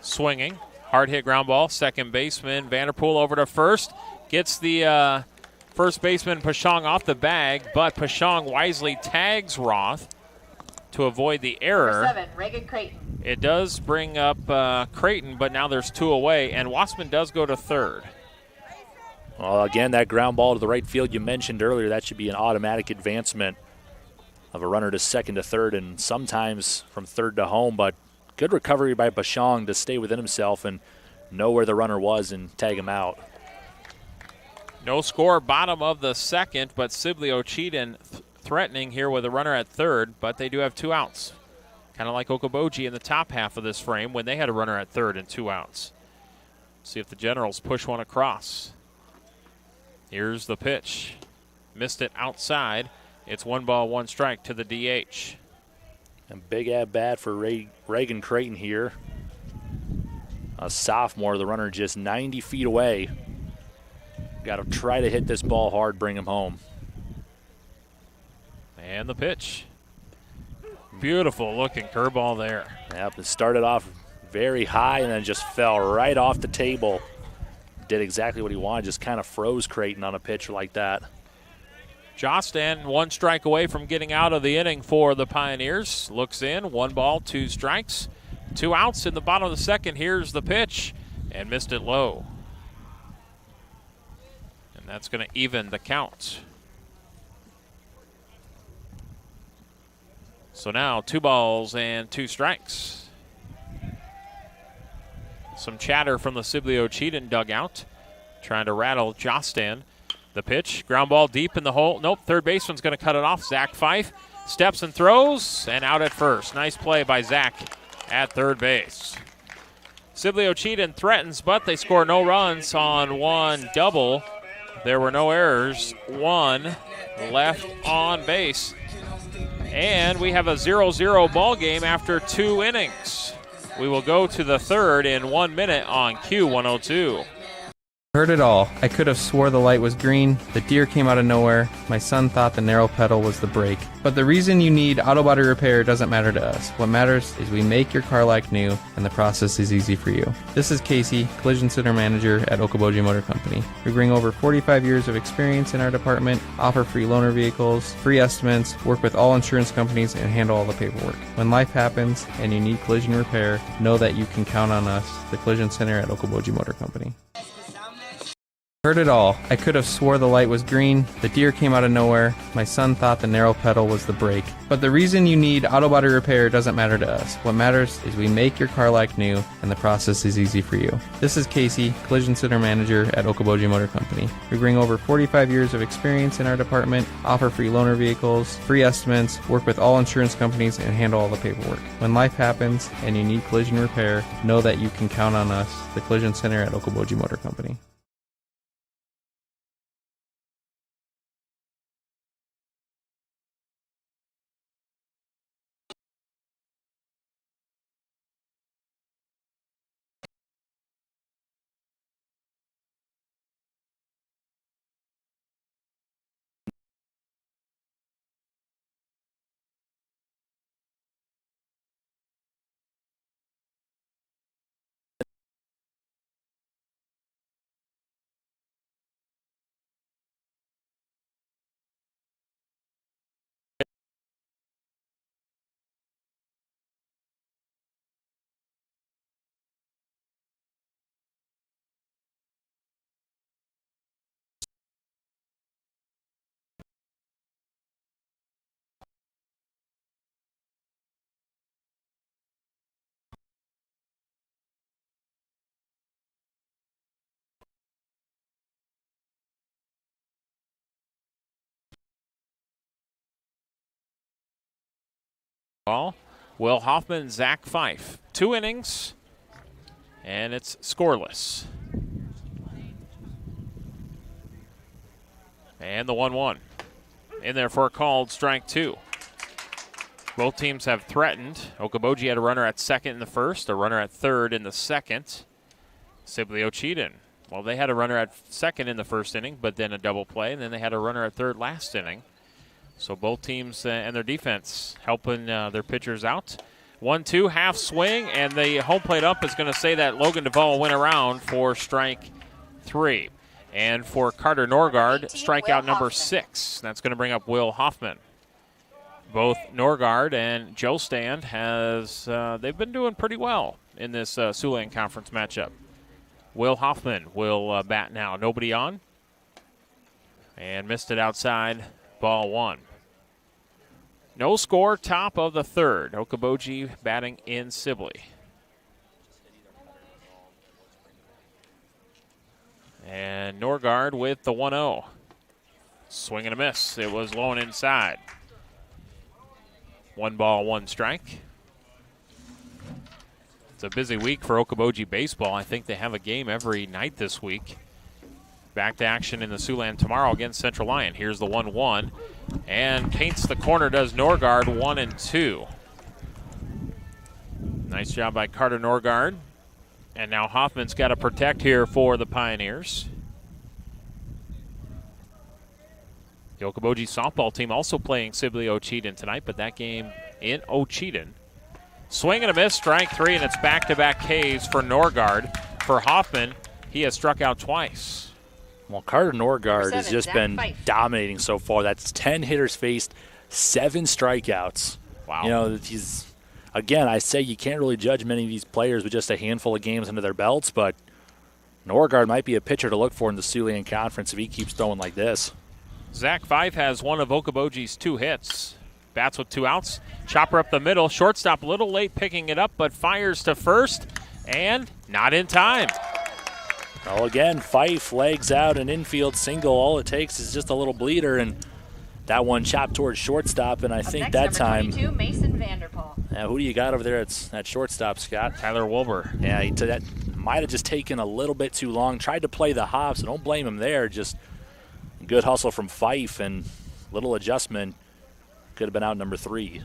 Swinging. Hard hit ground ball. Second baseman Vanderpool over to first. Gets the first baseman Pashong off the bag, but Pashong wisely tags Roth to avoid the error. Number 7, Reagan Creighton. It does bring up Creighton, but now there's 2 away, and Wassman does go to third. Well, again, that ground ball to the right field you mentioned earlier, that should be an automatic advancement of a runner to second to third, and sometimes from third to home, but good recovery by Pashong to stay within himself and know where the runner was and tag him out. No score, bottom of the second, but Sibley-Ocheyedan threatening here with a runner at third, but they do have 2 outs. Kind of like Okoboji in the top half of this frame when they had a runner at third and 2 outs. See if the Generals push one across. Here's the pitch. Missed it outside. It's 1 ball, 1 strike to the DH. And big at bat for Reagan Creighton here. A sophomore, the runner just 90 feet away. Got to try to hit this ball hard, bring him home. And the pitch. Beautiful looking curveball there. Yep, it started off very high and then just fell right off the table. Did exactly what he wanted, just kind of froze Creighton on a pitch like that. Jostan 1 strike away from getting out of the inning for the Pioneers. Looks in, 1 ball, 2 strikes. 2 outs in the bottom of the second. Here's the pitch, and missed it low. And that's going to even the count. So now 2 balls and 2 strikes. Some chatter from the Sibley-Ocheyedan dugout, trying to rattle Jostan. The pitch, ground ball deep in the hole. Nope, third baseman's going to cut it off. Zach Fife steps and throws, and out at first. Nice play by Zach at third base. Sibley-Ocheyedan threatens, but they score no runs on 1 double. There were no errors. 1 left on base. And we have a 0-0 ball game after 2 innings. We will go to the third in 1 minute on Q102. Heard it all. I could have swore the light was green. The deer came out of nowhere. My son thought the narrow pedal was the brake. But the reason you need auto body repair doesn't matter to us. What matters is we make your car like new, and the process is easy for you. This is Casey, Collision Center Manager at Okoboji Motor Company. We bring over 45 years of experience in our department, offer free loaner vehicles, free estimates, work with all insurance companies, and handle all the paperwork. When life happens and you need collision repair, know that you can count on us, the Collision Center at Okoboji Motor Company. Heard it all. I could have swore the light was green. The deer came out of nowhere. My son thought the narrow pedal was the brake. But the reason you need auto body repair doesn't matter to us. What matters is we make your car like new, and the process is easy for you. This is Casey, Collision Center Manager at Okoboji Motor Company. We bring over 45 years of experience in our department, offer free loaner vehicles, free estimates, work with all insurance companies, and handle all the paperwork. When life happens and you need collision repair, know that you can count on us, the Collision Center at Okoboji Motor Company. Will Hoffman, Zach Fife. 2 innings, and it's scoreless. And the 1-1. In there for a called strike 2. Both teams have threatened. Okoboji had a runner at second in the first, a runner at third in the second. Sibley-Ocheyedan, well, they had a runner at second in the first inning, but then a double play, and then they had a runner at third last inning. So both teams and their defense helping their pitchers out. 1-2, half swing, and the home plate ump is going to say that Logan Duvall went around for strike 3. And for Carter Norgard, strikeout number 6. That's going to bring up Will Hoffman. Both Norgard and Joe Stand they've been doing pretty well in this Siouxland Conference matchup. Will Hoffman will bat now. Nobody on. And missed it outside. Ball 1. No score, top of the third. Okoboji batting in Sibley. And And Norgard with the 1-0. Swing and a miss. It was low and inside. 1 ball, 1 strike. It's a busy week for Okoboji baseball. I think they have a game every night this week. Back to action in the Siouxland tomorrow against Central Lyon. Here's the 1-1. And paints the corner, does Norgard, 1-2. Nice job by Carter Norgard. And now Hoffman's got to protect here for the Pioneers. The Okoboji softball team also playing Sibley-Ocheyedan tonight, but that game in Ocheyedan. Swing and a miss, strike 3, and it's back-to-back Ks for Norgard. For Hoffman, he has struck out twice. Well, Carter Norgard has just been dominating so far. That's 10 hitters faced, 7 strikeouts. Wow. You know, he's, again, I say you can't really judge many of these players with just a handful of games under their belts, but Norgard might be a pitcher to look for in the Siouxland Conference if he keeps throwing like this. Zach Fife has one of Okoboji's 2 hits. Bats with 2 outs. Chopper up the middle. Shortstop a little late picking it up, but fires to first, and not in time. Well, again, Fife legs out an infield single. All it takes is just a little bleeder, and that one chopped towards shortstop, and I think that time. 22, Mason Vanderpool. Who do you got over there at shortstop, Scott? Tyler Wilbur. Yeah, that might have just taken a little bit too long. Tried to play the hop, so don't blame him there. Just good hustle from Fife and little adjustment. Could have been out number 3.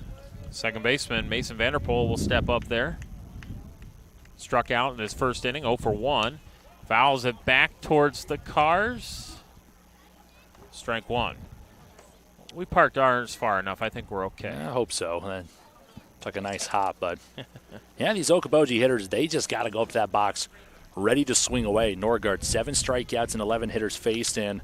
Second baseman Mason Vanderpool will step up there. Struck out in his first inning, 0 for 1. Fouls it back towards the cars. Strike 1. We parked ours far enough. I think we're okay. I hope so. Took a nice hop, but yeah, these Okoboji hitters, they just got to go up to that box ready to swing away. Norgard, 7 strikeouts and 11 hitters faced, and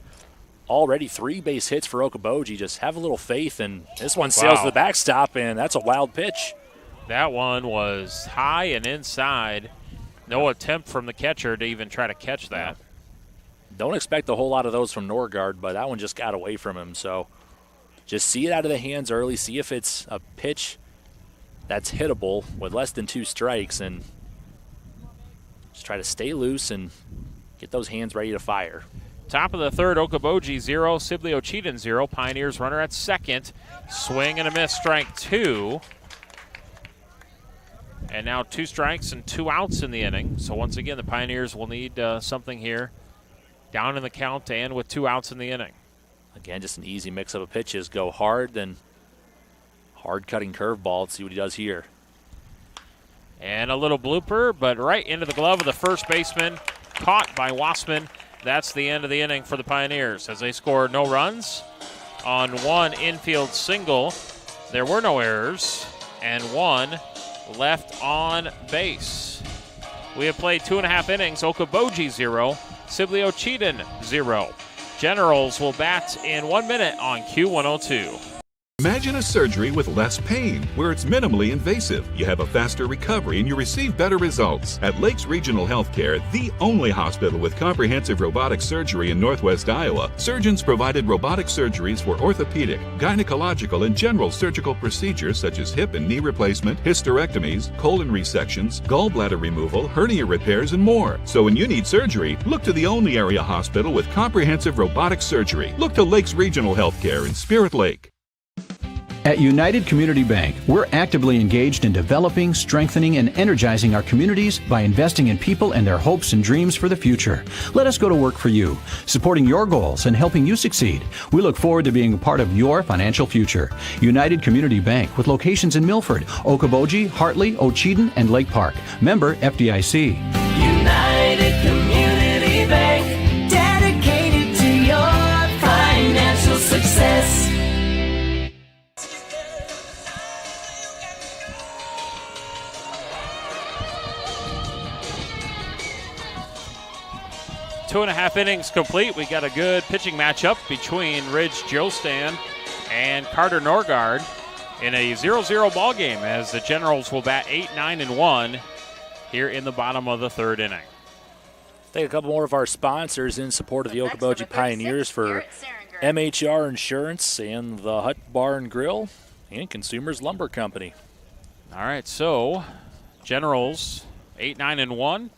already 3 base hits for Okoboji. Just have a little faith, and this one sails to the backstop, and that's a wild pitch. That one was high and inside. No attempt from the catcher to even try to catch that. Don't expect a whole lot of those from Norgard, but that one just got away from him. So just see it out of the hands early. See if it's a pitch that's hittable with less than 2 strikes, and just try to stay loose and get those hands ready to fire. Top of the third, Okoboji 0, Sibley-Ocheyedan 0. Pioneers runner at second. Swing and a miss, strike 2. And now 2 strikes and 2 outs in the inning. So once again, the Pioneers will need something here. Down in the count and with 2 outs in the inning. Again, just an easy mix-up of pitches. Go hard, then hard-cutting curveball. Let's see what he does here. And a little blooper, but right into the glove of the first baseman. Caught by Wassman. That's the end of the inning for the Pioneers as they score no runs on 1 infield single. There were no errors and 1 left on base. We have played 2.5 innings. Okoboji 0, Sibley-Ocheyedan 0. Generals will bat in 1 minute on Q102. Imagine a surgery with less pain, where it's minimally invasive. You have a faster recovery and you receive better results. At Lakes Regional Healthcare, the only hospital with comprehensive robotic surgery in Northwest Iowa, surgeons provided robotic surgeries for orthopedic, gynecological, and general surgical procedures such as hip and knee replacement, hysterectomies, colon resections, gallbladder removal, hernia repairs, and more. So when you need surgery, look to the only area hospital with comprehensive robotic surgery. Look to Lakes Regional Healthcare in Spirit Lake. At United Community Bank, we're actively engaged in developing, strengthening, and energizing our communities by investing in people and their hopes and dreams for the future. Let us go to work for you, supporting your goals and helping you succeed. We look forward to being a part of your financial future. United Community Bank, with locations in Milford, Okoboji, Hartley, Ocheyedan, and Lake Park. Member FDIC. United Community Bank, dedicated to your financial success. Two and a half innings complete. We got a good pitching matchup between Ridge Joestan and Carter Norgard in a 0-0 ball game as the Generals will bat 8, 9, and 1 here in the bottom of the 3rd inning. Take a couple more of our sponsors in support of the Okoboji Pioneers for MHR Insurance and the Hut Bar and Grill and Consumers Lumber Company. All right, so Generals 8, 9, and 1.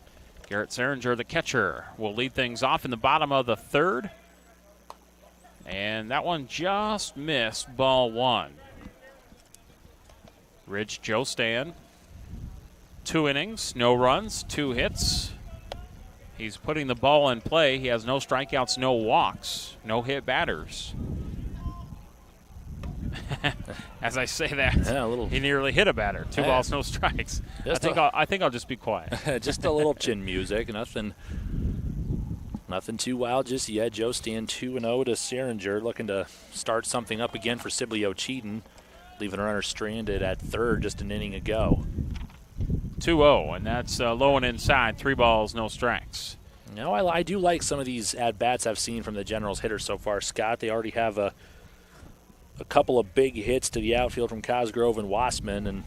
Garrett Seringer, the catcher, will lead things off in the bottom of the third. And that one just missed, ball one. Ridge Joe Stan, 2 innings, no runs, 2 hits. He's putting the ball in play. He has no strikeouts, no walks, no hit batters. As I say that, he nearly hit a batter. 2 balls, no strikes. I think I'll just be quiet. Just a little chin music. Nothing too wild just yet. Joe Stan 2-0 to Seringer, looking to start something up again for Sibley-Ocheyedan, leaving a runner stranded at third just an inning ago. 2-0, and that's low and inside. 3 balls, no strikes. No, I do like some of these at-bats I've seen from the Generals hitters so far, Scott. They already have a couple of big hits to the outfield from Cosgrove and Wassman, and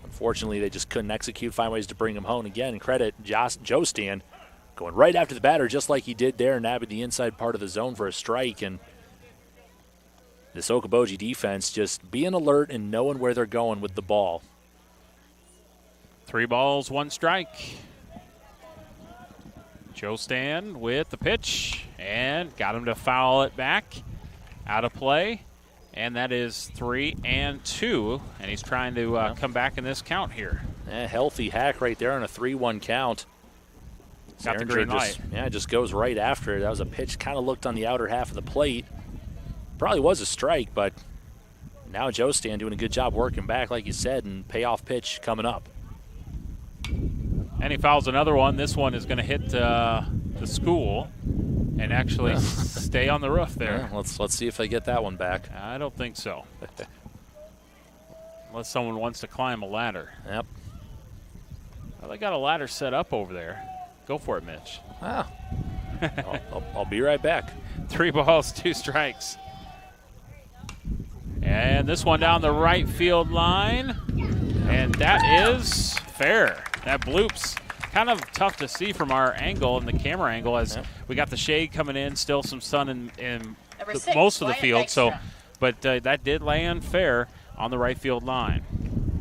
unfortunately they just couldn't execute, find ways to bring him home. Again, and credit Joe Stan going right after the batter just like he did there, nabbing the inside part of the zone for a strike. And this Okoboji defense just being alert and knowing where they're going with the ball. 3 balls, 1 strike. Joe Stan with the pitch and got him to foul it back. Out of play. And that is 3-2, and he's trying to come back in this count here. Healthy hack right there on a 3-1 count. Got the green light. Just goes right after it. That was a pitch, kind of looked on the outer half of the plate. Probably was a strike, but now Joe Stan doing a good job working back, like you said, and payoff pitch coming up. And he fouls another one. This one is going to hit the school and actually stay on the roof there. Yeah, let's see if they get that one back. I don't think so. Unless someone wants to climb a ladder. Yep. Well, they got a ladder set up over there. Go for it, Mitch. Wow. I'll be right back. 3 balls, 2 strikes. And this one down the right field line. And that is fair. That bloops. Kind of tough to see from our angle and the camera angle as we got the shade coming in, still some sun in most of the field. But that did land fair on the right field line.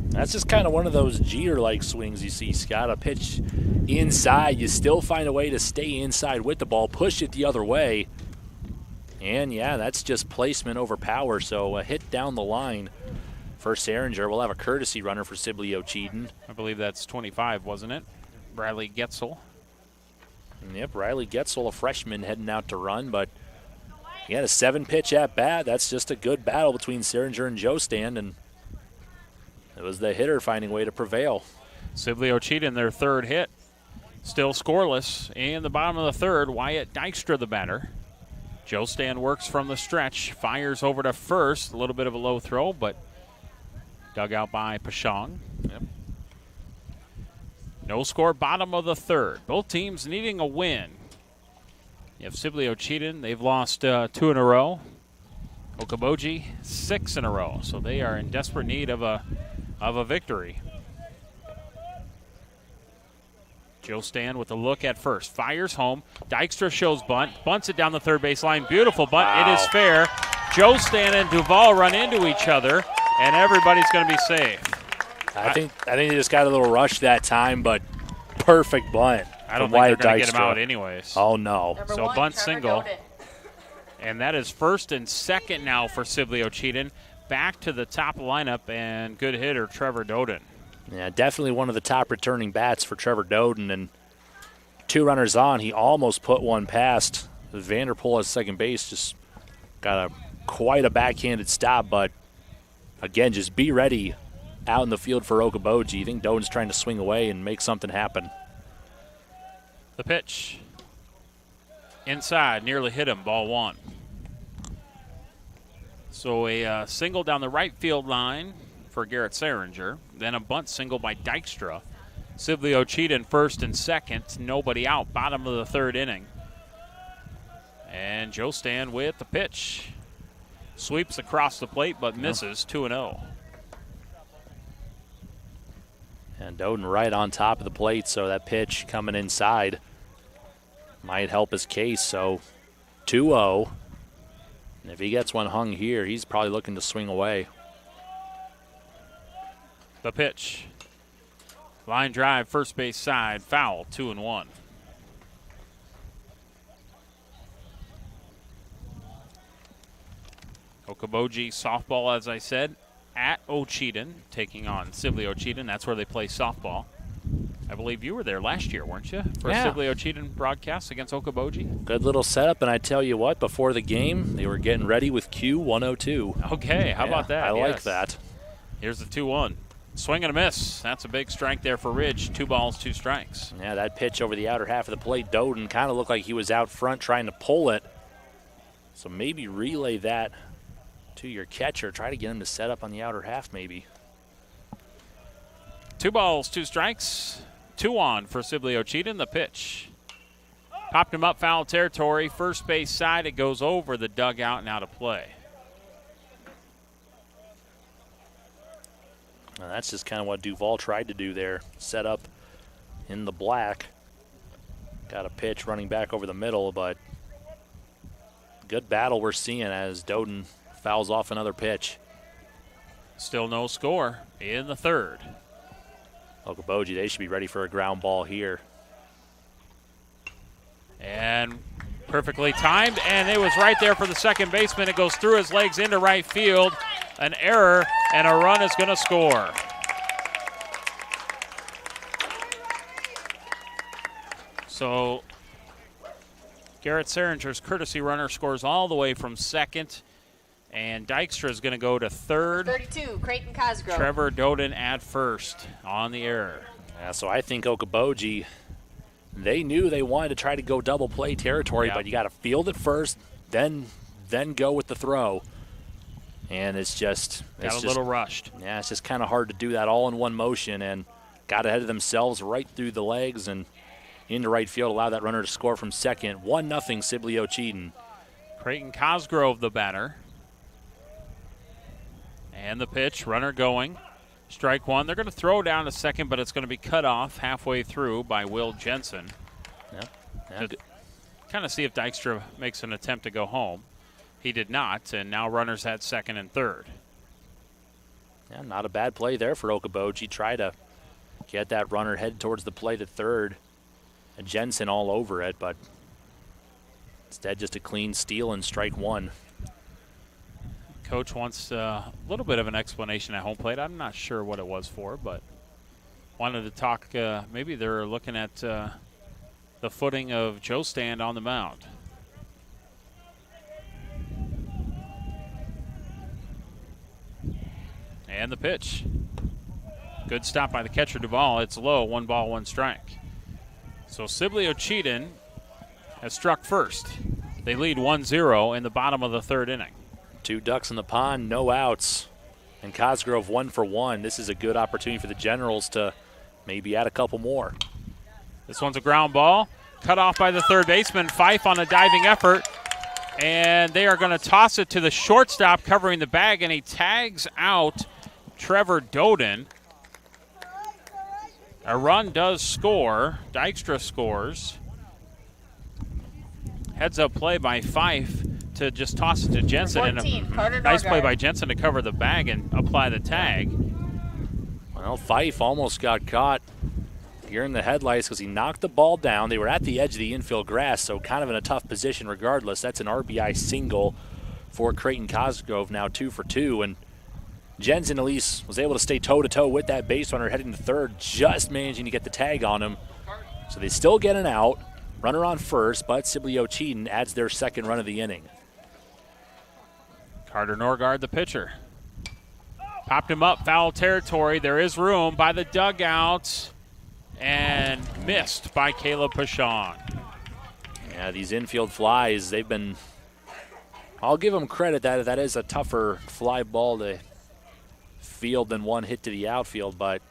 That's just kind of one of those Jeter-like swings you see, Scott. A pitch inside, you still find a way to stay inside with the ball, push it the other way. And, yeah, that's just placement over power. So a hit down the line for Seringer. We'll have a courtesy runner for Sibley-Ocheyedan. I believe that's 25, wasn't it? Riley Getzel. Yep, Riley Getzel, a freshman, heading out to run, but he had a 7-pitch at bat. That's just a good battle between Seringer and Joe Stan, and it was the hitter finding a way to prevail. Sibley-Ocheyedan, their 3rd hit, still scoreless. In the bottom of the 3rd, Wyatt Dykstra, the batter. Joe Stan works from the stretch, fires over to first. A little bit of a low throw, but dug out by Pashong. Yep. No score, bottom of the 3rd. Both teams needing a win. You have Sibley-Ocheyedan. They've lost 2 in a row. Okoboji, 6 in a row. So they are in desperate need of a victory. Joe Stan with a look at first. Fires home. Dykstra shows bunt. Bunts it down the 3rd base line. Beautiful bunt. Wow. It is fair. Joe Stan and Duvall run into each other, and everybody's going to be safe. I think they just got a little rush that time, but perfect bunt. I don't think they're going to get him out anyways. Oh, no. So bunt single. And that is 1st and 2nd now for Sibley-Ocheyedan. Back to the top of the lineup, and good hitter Trevor Doden. Yeah, definitely one of the top returning bats for Trevor Doden. And 2 runners on, he almost put one past. Vanderpool at second base just got quite a backhanded stop, but again, just be ready out in the field for Okoboji. I think Doden's trying to swing away and make something happen. The pitch. Inside, nearly hit him, ball 1. So a single down the right field line for Garrett Seringer. Then a bunt single by Dykstra. Sibley-Ocheyedan 1st and 2nd. Nobody out, bottom of the 3rd inning. And Joe Stan with the pitch. Sweeps across the plate but misses, 2-0. And Doden right on top of the plate, so that pitch coming inside might help his case. So 2-0. And if he gets one hung here, he's probably looking to swing away. The pitch. Line drive, first base side, foul, 2-1. Okoboji softball, as I said, at Ocheyedan, taking on Sibley-Ocheyedan. That's where they play softball. I believe you were there last year, weren't you? For Yeah. Sibley-Ocheyedan broadcast against Okoboji. Good little setup, and I tell you what, before the game, they were getting ready with Q102. Okay, how about that? I like Yes. that. Here's the 2-1. Swing and a miss. That's a big strike there for Ridge. 2 balls, 2 strikes. Yeah, that pitch over the outer half of the plate, Doden kind of looked like he was out front trying to pull it. So maybe relay that to your catcher. Try to get him to set up on the outer half maybe. 2 balls, 2 strikes. 2 on for Sibley-Ocheyedan. The pitch. Popped him up foul territory. First base side. It goes over the dugout and out of play. Now that's just kind of what Duval tried to do there. Set up in the black. Got a pitch running back over the middle, but good battle we're seeing as Doden fouls off another pitch. Still no score in the third. Okoboji, they should be ready for a ground ball here. And perfectly timed, and it was right there for the second baseman. It goes through his legs into right field. An error, and a run is going to score. So Garrett Seringer's courtesy runner scores all the way from second, and Dykstra is going to go to third. 32, Creighton Cosgrove. Trevor Doden at first on the error. Yeah, so I think Okoboji, they knew they wanted to try to go double play territory, Yeah. but you got to field it first, then go with the throw. And it's just Got a little rushed. Yeah, it's just kind of hard to do that all in one motion, and got ahead of themselves right through the legs and into right field, allow that runner to score from second. 1-0 Sibley-Ocheyedan. Creighton Cosgrove, the batter. And the pitch, runner going. Strike one. They're going to throw down to second, but it's going to be cut off halfway through by Will Jensen. Yeah. Kind of see if Dykstra makes an attempt to go home. He did not, and now runners at second and third. Yeah, not a bad play there for Okoboji. Try to get that runner head towards the plate at third. And Jensen all over it, but instead just a clean steal and strike one. Coach wants a little bit of an explanation at home plate. I'm not sure what it was for, but wanted to talk. Maybe they're looking at the footing of Joe Stand on the mound. And the pitch. Good stop by the catcher, Duval. It's low, 1 ball, 1 strike. So Sibley-Ocheyedan has struck first. They lead 1-0 in the bottom of the third inning. 2 ducks in the pond, no outs. And Cosgrove 1 for 1. This is a good opportunity for the Generals to maybe add a couple more. This one's a ground ball. Cut off by the third baseman. Fife on a diving effort. And they are going to toss it to the shortstop covering the bag, and he tags out Trevor Doden. A run does score. Dykstra scores. Heads up play by Fife to just toss it to Jensen. 14, and Carter nice play Norgard. by Jensen to cover the bag and apply the tag. Well, Fife almost got caught here in the headlights because he knocked the ball down. They were at the edge of the infield grass, so kind of in a tough position regardless. That's an RBI single for Creighton Cosgrove, now 2 for 2. And Jensen at least was able to stay toe-to-toe with that base runner heading to third, just managing to get the tag on him. So they still get an out. Runner on first, but Sibley-Ocheyedan adds their second run of the inning. Carter Norgard, the pitcher. Popped him up, foul territory. There is room by the dugout. And missed by Caleb Pashon. Yeah, these infield flies, they've been, I'll give them credit that is a tougher fly ball to field than one hit to the outfield, but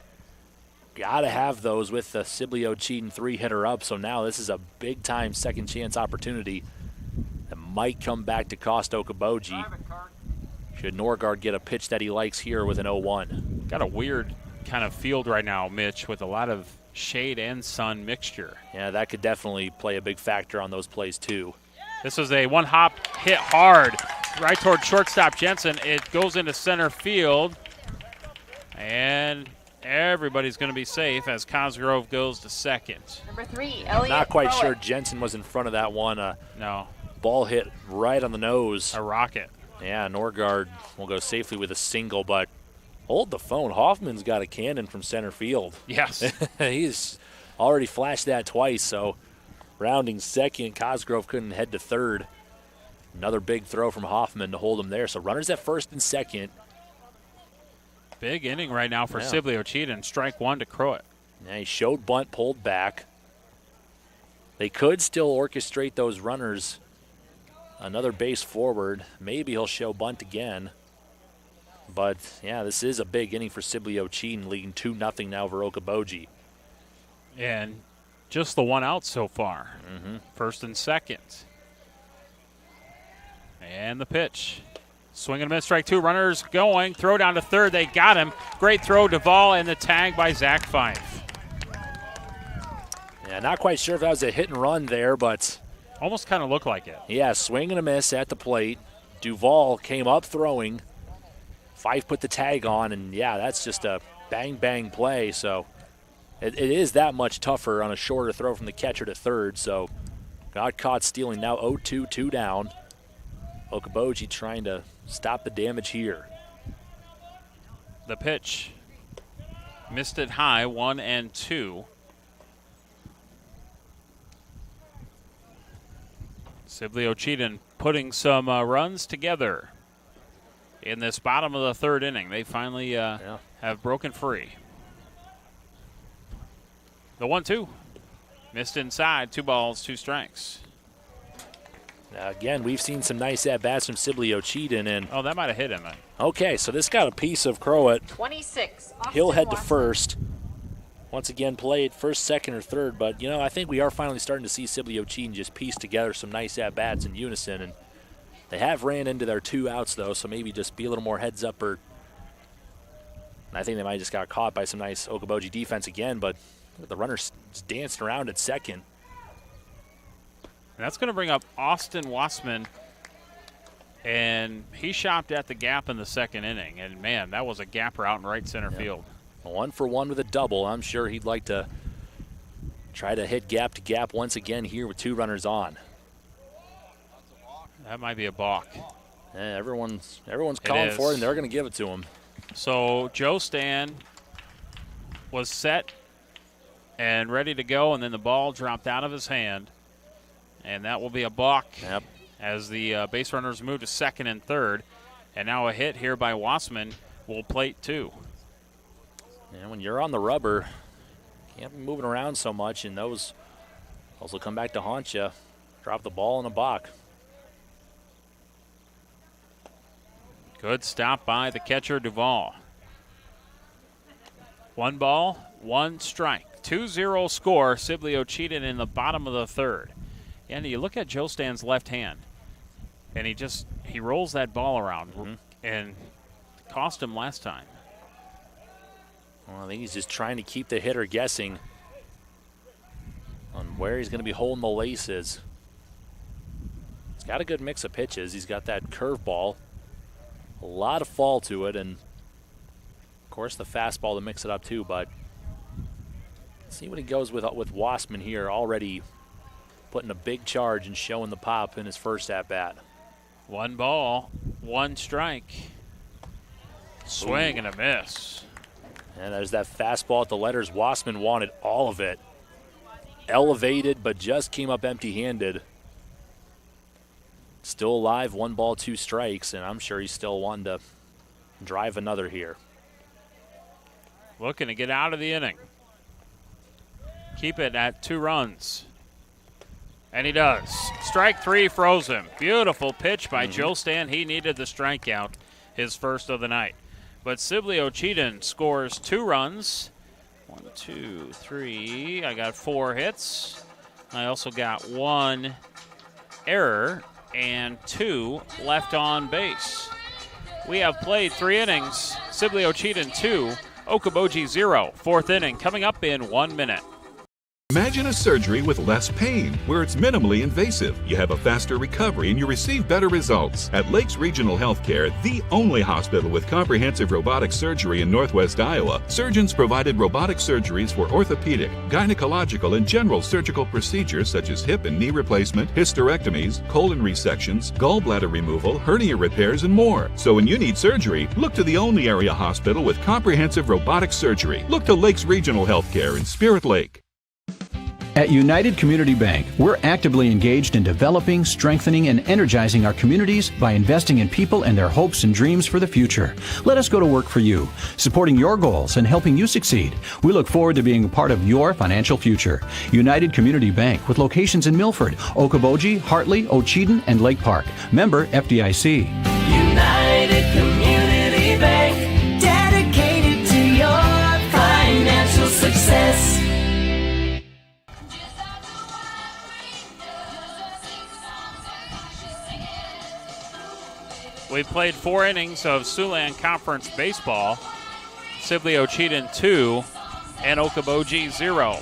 got to have those with the Sibley-Ocheyedan 3-hitter up. So now this is a big-time second chance opportunity that might come back to cost Okoboji. Should Norgard get a pitch that he likes here with an 0-1. Got a weird kind of field right now, Mitch, with a lot of shade and sun mixture. Yeah, that could definitely play a big factor on those plays too. This is a one-hop hit hard right toward shortstop Jensen. It goes into center field, and everybody's going to be safe as Cosgrove goes to second. Number 3, Elliott. Not quite Crowett. sure Jensen was in front of that one. No. Ball hit right on the nose. A rocket. Yeah, Norgard will go safely with a single, but hold the phone. Hoffman's got a cannon from center field. Yes. He's already flashed that twice, so rounding second, Cosgrove couldn't head to third. Another big throw from Hoffman to hold him there. So runners at first and second. Big inning right now for Sibley-Ocheyedan. Strike one to Crowett. Yeah, he showed bunt, pulled back. They could still orchestrate those runners. Another base forward. Maybe he'll show bunt again. But, yeah, this is a big inning for Sibley-Ocheyedan, leading 2-0 now over Okoboji. And just the one out so far. First and second. And the pitch. Swing and a miss, strike two. Runners going. Throw down to third. They got him. Great throw, Duvall, and the tag by Zach Fife. Yeah, not quite sure if that was a hit and run there, but almost kind of looked like it. Yeah, swing and a miss at the plate. Duvall came up throwing. Fife put the tag on, and yeah, that's just a bang play. So it is that much tougher on a shorter throw from the catcher to third. So got caught stealing. Now 0-2, 2 down. Okoboji trying to stop the damage here. The pitch. Missed it high, 1-2. Sibley-Ocheyedan putting some runs together in this bottom of the third inning. They finally have broken free. The 1-2. Missed inside, 2 balls, 2 strikes. Again, we've seen some nice at-bats from Sibley-Ocheyedan. And oh, that might have hit him. Okay, so this got a piece of Crowett. 26. He'll head to first. Once again, played first, second, or third. But, you know, I think we are finally starting to see Sibley-Ocheyedan just piece together some nice at-bats in unison. And they have ran into their 2 outs, though, so maybe just be a little more heads-up. And I think they might have just got caught by some nice Okoboji defense again. But the runner's dancing around at second. And that's going to bring up Austin Wassman, and he shopped at the gap in the second inning. And, man, that was a gapper out in right center field. 1 for 1 with a double. I'm sure he'd like to try to hit gap to gap once again here with 2 runners on. That might be a balk. Yeah, everyone's calling for it, and they're going to give it to him. So Joe Stan was set and ready to go, and then the ball dropped out of his hand. And that will be a balk as the base runners move to second and third. And now a hit here by Wassman will plate 2. And when you're on the rubber, you can't be moving around so much, and those also come back to haunt you. Drop the ball in a balk. Good stop by the catcher, Duvall. 1 ball, 1 strike. 2-0 score, Sibley-Ocheyedan in the bottom of the third. And you look at Joe Stan's left hand, and he rolls that ball around and cost him last time. Well, I think he's just trying to keep the hitter guessing on where he's going to be holding the laces. He's got a good mix of pitches. He's got that curveball, a lot of fall to it, and of course the fastball to mix it up too. But let's see what he goes with Wassman here, already putting a big charge and showing the pop in his first at-bat. 1 ball, 1 strike. Swing and a miss. And there's that fastball at the letters. Wassman wanted all of it. Elevated, but just came up empty-handed. Still alive, 1 ball, 2 strikes, and I'm sure he's still wanting to drive another here. Looking to get out of the inning. Keep it at 2 runs. And he does. Strike 3 froze him. Beautiful pitch by Joe Stan. He needed the strikeout, his first of the night. But Sibley-Ocheyedan scores 2 runs. 1, 2, 3. I got 4 hits. I also got 1 error and 2 left on base. We have played 3 innings. Sibley-Ocheyedan 2, Okoboji 0. 4th inning coming up in 1 minute. Imagine a surgery with less pain, where it's minimally invasive. You have a faster recovery and you receive better results. At Lakes Regional Healthcare, the only hospital with comprehensive robotic surgery in Northwest Iowa, surgeons provided robotic surgeries for orthopedic, gynecological, and general surgical procedures such as hip and knee replacement, hysterectomies, colon resections, gallbladder removal, hernia repairs, and more. So when you need surgery, look to the only area hospital with comprehensive robotic surgery. Look to Lakes Regional Healthcare in Spirit Lake. At United Community Bank, we're actively engaged in developing, strengthening, and energizing our communities by investing in people and their hopes and dreams for the future. Let us go to work for you, supporting your goals and helping you succeed. We look forward to being a part of your financial future. United Community Bank, with locations in Milford, Okoboji, Hartley, Ocheyedan, and Lake Park. Member FDIC. United Community Bank, dedicated to your financial success. We played 4 innings of Siouxland Conference baseball. Sibley-Ocheyedan 2 and Okoboji 0.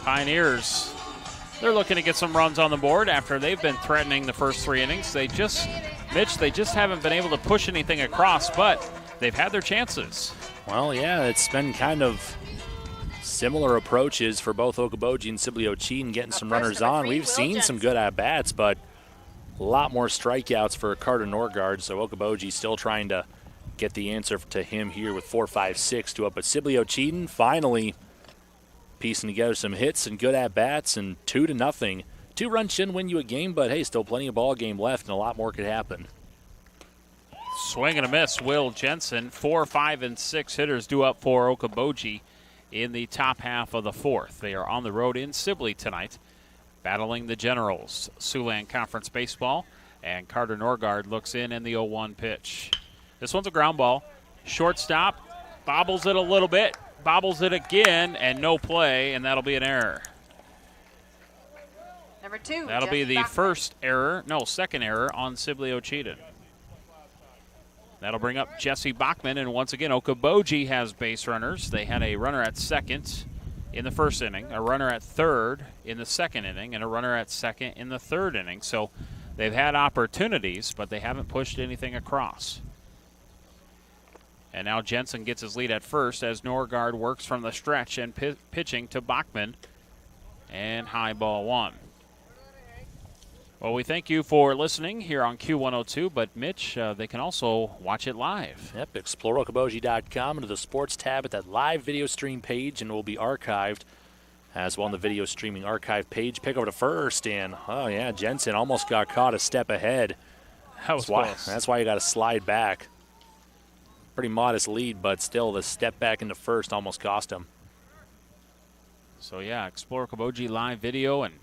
Pioneers, they're looking to get some runs on the board after they've been threatening the first 3 innings. They just haven't been able to push anything across, but they've had their chances. Well, yeah, it's been kind of similar approaches for both Okoboji and Sibley-Ocheyedan getting some runners on. We've seen some good at-bats, but a lot more strikeouts for Carter Norgard, so Okoboji still trying to get the answer to him here with 4-5-6 to up. But Sibley-Ocheyedan finally piecing together some hits and good at-bats, and 2-0. 2 runs shouldn't win you a game, but hey, still plenty of ball game left, and a lot more could happen. Swing and a miss, Will Jensen. 4, 5, and 6 hitters due up for Okoboji in the top half of the 4th. They are on the road in Sibley tonight, battling the Generals. Siouxland Conference baseball, and Carter Norgard looks in the 0-1 pitch. This one's a ground ball. Shortstop bobbles it a little bit, bobbles it again, and no play, and that'll be an error. Number 2. That'll be the second error on Sibley-Ocheyedan. That'll bring up Jesse Bachman, and once again, Okoboji has base runners. They had a runner at second in the first inning, a runner at third in the second inning, and a runner at second in the third inning. So they've had opportunities, but they haven't pushed anything across. And now Jensen gets his lead at first as Norgard works from the stretch and pitching to Bachman. And high ball 1. Well, we thank you for listening here on Q102, but Mitch, they can also watch it live. Yep, explore Okoboji.com into the sports tab at that live video stream page, and it will be archived as well on the video streaming archive page. Pick over to first, and oh yeah, Jensen almost got caught a step ahead. That's why you got to slide back. Pretty modest lead, but still the step back into first almost cost him. So yeah, explore Okoboji live video and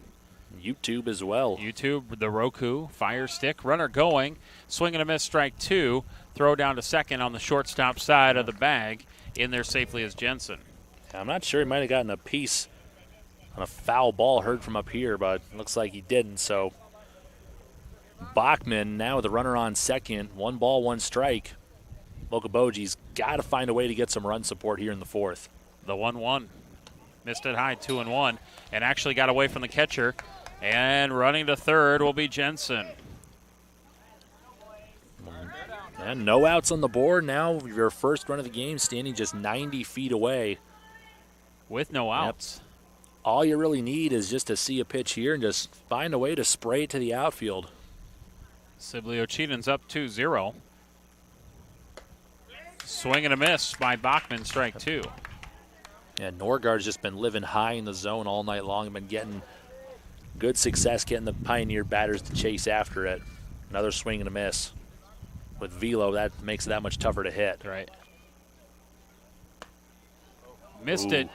YouTube as well. YouTube, the Roku, Fire Stick. Runner going. Swing and a miss, strike 2. Throw down to second on the shortstop side of the bag. In there safely is Jensen. I'm not sure. He might have gotten a piece on a foul ball heard from up here, but looks like he didn't. So Bachman now with the runner on second. 1 ball, 1 strike. Okoboji's got to find a way to get some run support here in the 4th. The 1-1. Missed it high, 2-1, and actually got away from the catcher. And running to third will be Jensen. And no outs on the board. Now your first run of the game, standing just 90 feet away. With no outs. Yep. All you really need is just to see a pitch here and just find a way to spray it to the outfield. Sibley-Ocheyedan's up 2-0. Swing and a miss by Bachman, strike 2. Yeah, Norgard's just been living high in the zone all night long and been getting good success getting the Pioneer batters to chase after it. Another swing and a miss. With velo, that makes it that much tougher to hit. Right. Missed it,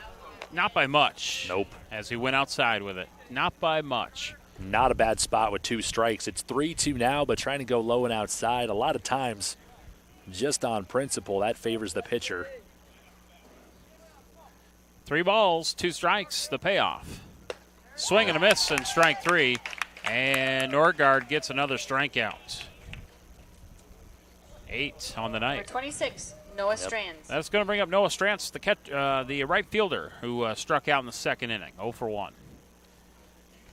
not by much. Nope. As he went outside with it. Not by much. Not a bad spot with 2 strikes. It's 3-2 now, but trying to go low and outside. A lot of times, just on principle, that favors the pitcher. 3 balls, 2 strikes, the payoff. Swing and a miss and strike 3. And Norgard gets another strikeout. 8 on the night. Number 26, Noah Strands. That's going to bring up Noah Strands, the right fielder, who struck out in the second inning, 0 for 1.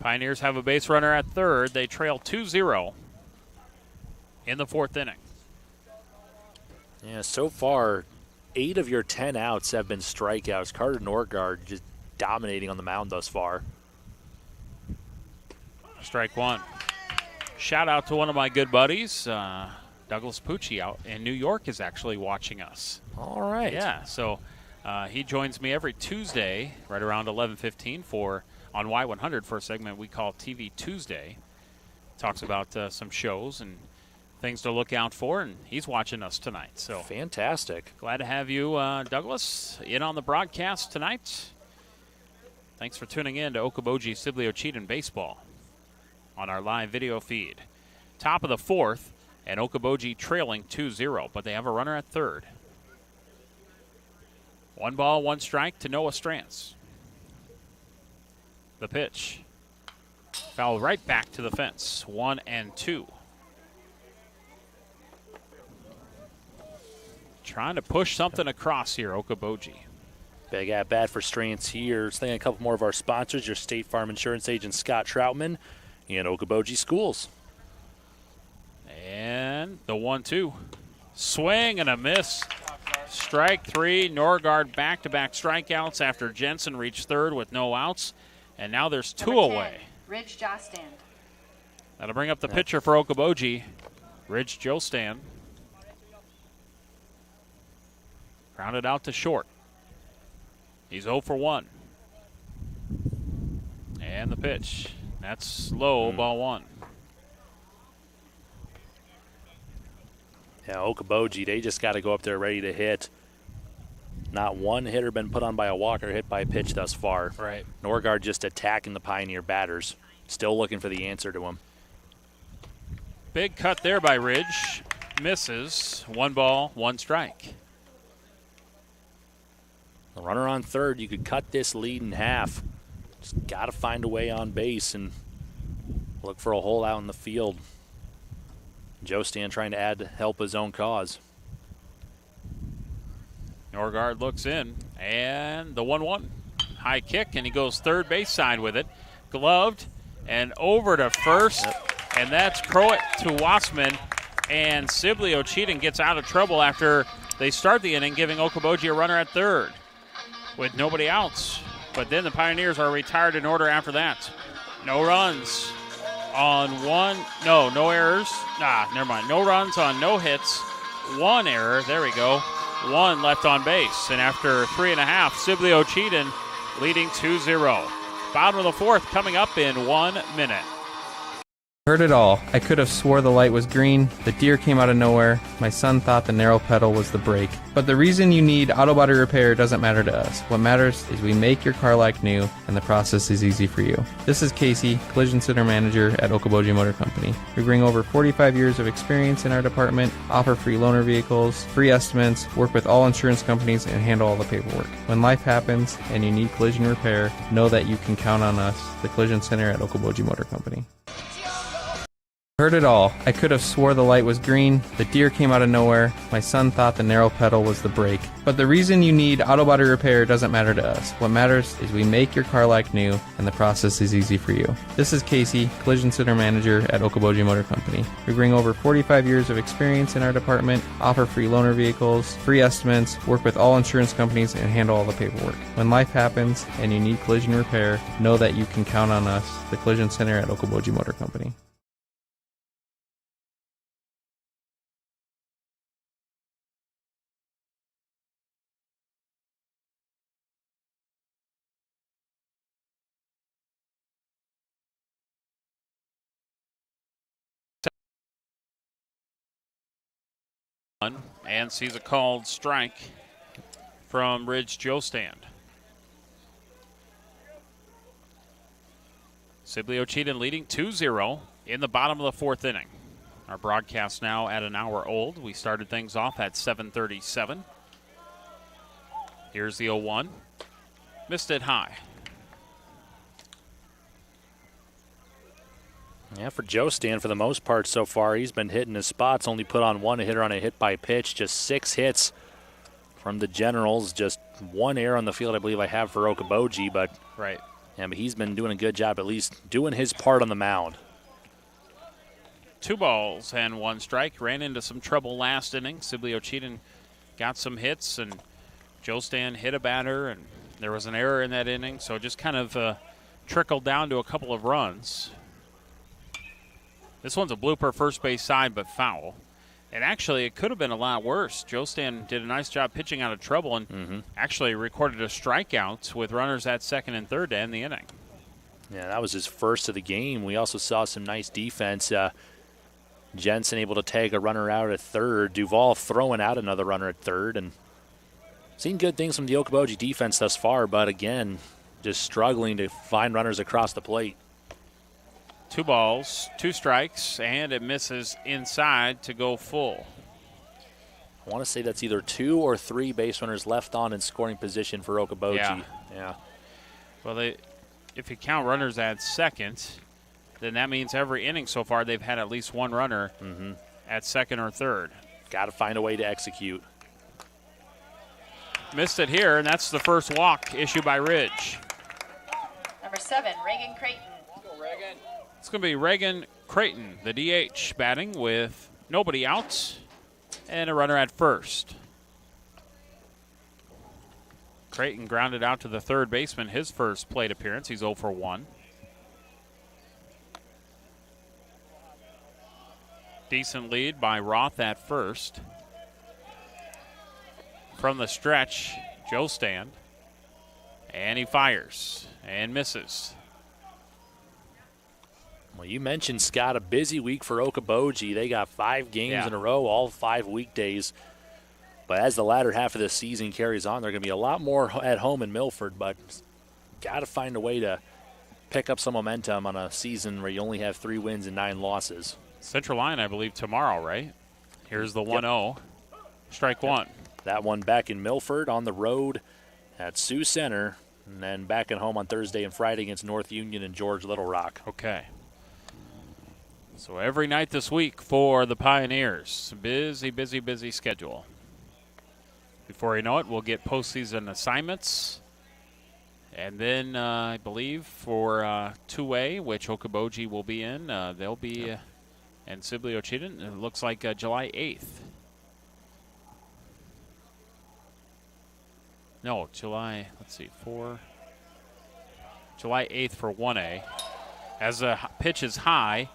Pioneers have a base runner at third. They trail 2-0 in the fourth inning. Yeah, so far, 8 of your 10 outs have been strikeouts. Carter Norgard just dominating on the mound thus far. Strike one. Shout out to one of my good buddies, Douglas Pucci out in New York is actually watching us. All right. Yeah, so he joins me every Tuesday right around 11:15 on Y100 for a segment we call TV Tuesday. Talks about some shows and things to look out for, and he's watching us tonight. So fantastic. Glad to have you, Douglas, in on the broadcast tonight. Thanks for tuning in to Okoboji Sibley-Ocheyedan baseball on our live video feed. Top of the fourth, and Okoboji trailing 2-0, but they have a runner at third. 1 ball, 1 strike to Noah Strands. The pitch. Foul right back to the fence. 1-2. Trying to push something across here, Okoboji. Big at bat for Strands here. Let's thank a couple more of our sponsors, your State Farm Insurance agent Scott Troutman and Okoboji Schools. And the 1-2. Swing and a miss. Strike 3. Norgard back-to-back strikeouts after Jensen reached third with no outs. And now there's 2 away. Ridge Jostand. That'll bring up the pitcher for Okoboji, Ridge Jostand. Grounded out to short. He's 0 for 1. And the pitch. That's low, ball 1. Yeah, Okoboji, they just got to go up there ready to hit. Not one hitter been put on by a walk or hit by a pitch thus far. Right. Norgard just attacking the Pioneer batters. Still looking for the answer to him. Big cut there by Ridge. Misses. 1 ball, 1 strike. The runner on third, you could cut this lead in half. Just got to find a way on base and look for a hole out in the field. Jostand trying to add to help his own cause. Norgard looks in, and the 1-1. High kick, and he goes third base side with it. Gloved, and over to first, and that's Crowett to Wassman. And Sibley-Ocheyedan gets out of trouble after they start the inning, giving Okoboji a runner at third with nobody outs. But then the Pioneers are retired in order after that. No runs on no errors. Never mind. No runs on no hits. 1 error. There we go. 1 left on base. And after 3.5, Sibley-Ocheyedan leading 2-0. Bottom of the fourth coming up in 1 minute. Heard it all. I could have swore the light was green. The deer came out of nowhere. My son thought the narrow pedal was the brake. But the reason you need auto body repair doesn't matter to us. What matters is we make your car like new, and the process is easy for you. This is Casey, Collision Center Manager at Okoboji Motor Company. We bring over 45 years of experience in our department, offer free loaner vehicles, free estimates, work with all insurance companies, and handle all the paperwork. When life happens and you need collision repair, know that you can count on us, the Collision Center at Okoboji Motor Company. Heard it all. I could have swore the light was green. The deer came out of nowhere. My son thought the narrow pedal was the brake. But the reason you need auto body repair doesn't matter to us. What matters is we make your car like new, and the process is easy for you. This is Casey, Collision Center Manager at Okoboji Motor Company. We bring over 45 years of experience in our department, offer free loaner vehicles, free estimates, work with all insurance companies, and handle all the paperwork. When life happens and you need collision repair, know that you can count on us, the Collision Center at Okoboji Motor Company. And sees a called strike from Ridge Jostand. Sibley-Ocheyedan leading 2-0 in the bottom of the fourth inning. Our broadcast now at an hour old. We started things off at 7:37. Here's the 0-1. Missed it high. Yeah, for Jostand, for the most part so far, he's been hitting his spots, only put on 1 hitter on a hit by pitch, just 6 hits from the Generals. Just one error on the field, I believe I have for Okoboji, but right. Yeah, but he's been doing a good job, at least doing his part on the mound. 2 balls and 1 strike. Ran into some trouble last inning. Sibley-Ocheyedan got some hits, and Joe Stan hit a batter, and there was an error in that inning, so it just kind of trickled down to a couple of runs. This one's a blooper first base side, but foul. And actually, it could have been a lot worse. Joe Stan did a nice job pitching out of trouble and actually recorded a strikeout with runners at second and third to end the inning. Yeah, that was his first of the game. We also saw some nice defense. Jensen able to tag a runner out at third. Duvall throwing out another runner at third. And seen good things from the Okoboji defense thus far, but again, just struggling to find runners across the plate. 2 balls, 2 strikes, and it misses inside to go full. I want to say that's either 2 or 3 base runners left on in scoring position for Okoboji. Yeah. Well, if you count runners at second, then that means every inning so far they've had at least 1 runner at second or third. Got to find a way to execute. Missed it here, and that's the first walk issued by Ridge. Number 7, Reagan Creighton. It's going to be Reagan Creighton, the DH, batting with nobody out and a runner at first. Creighton grounded out to the third baseman, his first plate appearance. He's 0 for 1. Decent lead by Roth at first. From the stretch, Joe Stand. And he fires and misses. Well, you mentioned, Scott, a busy week for Okoboji. They got 5 games in a row, all 5 weekdays. But as the latter half of the season carries on, they're going to be a lot more at home in Milford, but got to find a way to pick up some momentum on a season where you only have 3 wins and 9 losses. Central Line, I believe, tomorrow, right? Here's the 1-0. Strike 1. That one back in Milford on the road at Sioux Center, and then back at home on Thursday and Friday against North Union and George Little Rock. Okay. So every night this week for the Pioneers. Busy, busy, busy schedule. Before you know it, we'll get postseason assignments. And then I believe for 2A, which Okoboji will be in, they'll be, and Sibley-Ocheyedan, it looks like July 8th. No, July 8th for 1A. As the pitch is high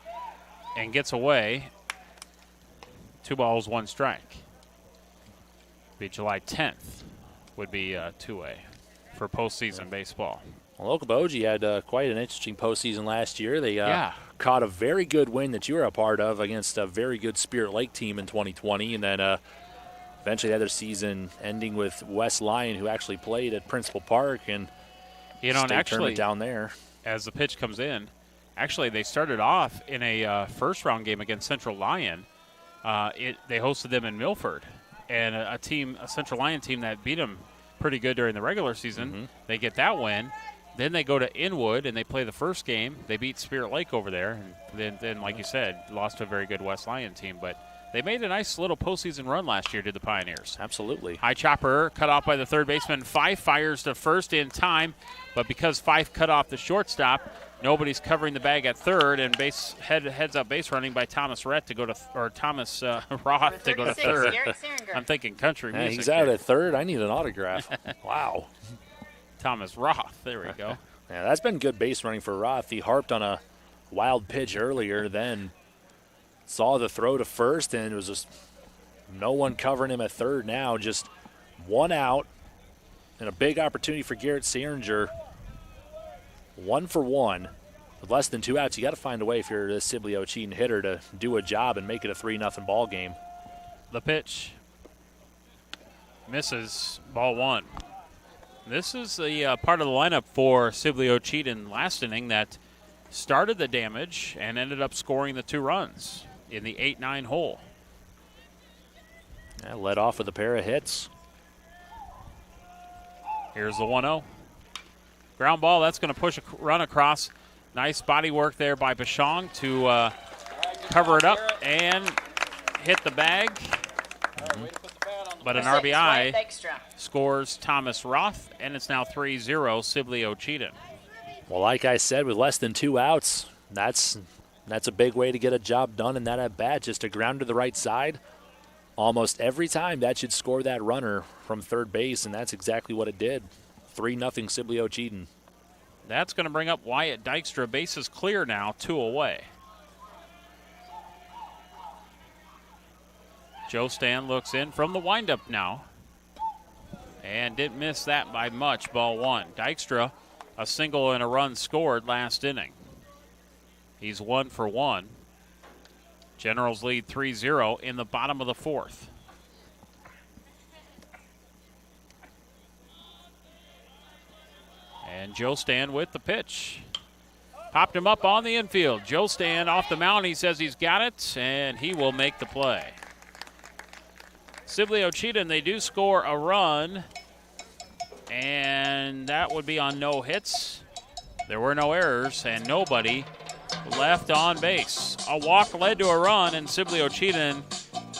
and gets away, 2 balls, 1 strike. Be July 10th would be 2A for postseason baseball. Well, Okoboji had quite an interesting postseason last year. They caught a very good win that you were a part of against a very good Spirit Lake team in 2020, and then eventually had their season ending with West Lyon, who actually played at Principal Park and state tournament down there. As the pitch comes in, actually they started off in a first-round game against Central Lyon. They hosted them in Milford, and a Central Lyon team that beat them pretty good during the regular season. They get that win. Then they go to Inwood, and they play the first game. They beat Spirit Lake over there, and then like you said, lost to a very good West Lyon team. But they made a nice little postseason run last year, did the Pioneers. Absolutely. High chopper cut off by the third baseman. Fife fires to first in time, but because Fife cut off the shortstop, nobody's covering the bag at third, and heads up base running by Thomas Roth to go to third. I'm thinking country music. He's out at third. I need an autograph. Wow. Thomas Roth. There we go. Yeah, that's been good base running for Roth. He harped on a wild pitch earlier, then saw the throw to first, and it was just no one covering him at third now. Just 1 out and a big opportunity for Garrett Seringer. 1 for 1. With less than 2 outs, you got to find a way if you're a Sibley-Ocheyedan hitter to do a job and make it a 3-0 ball game. The pitch misses, ball 1. This is the part of the lineup for Sibley-Ocheyedan last inning that started the damage and ended up scoring the 2 runs in the 8-9 hole. Yeah, led off with a pair of hits. Here's the 1-0. Ground ball, that's going to push a run across. Nice body work there by Bashong to cover it up and hit the bag. But an For six, Ryan RBI Dykstra. scores Thomas Roth, and it's now 3-0 Sibley-Ocheyedan. Well, like I said, with less than 2 outs, that's a big way to get a job done in that at-bat, just a ground to the right side. Almost every time that should score that runner from third base, and that's exactly what it did. 3-0 Sibley-Ocheyedan. That's going to bring up Wyatt Dykstra. Bases clear now, 2 away. Joe Stan looks in from the windup now. And didn't miss that by much, ball 1. Dykstra, a single and a run scored last inning. He's 1 for 1. Generals lead 3-0 in the bottom of the 4th. And Joe Stan with the pitch. Popped him up on the infield. Joe Stan off the mound. He says he's got it, and he will make the play. Sibley-Ocheyedan, they do score a run, and that would be on no hits. There were no errors, and nobody left on base. A walk led to a run, and Sibley-Ocheyedan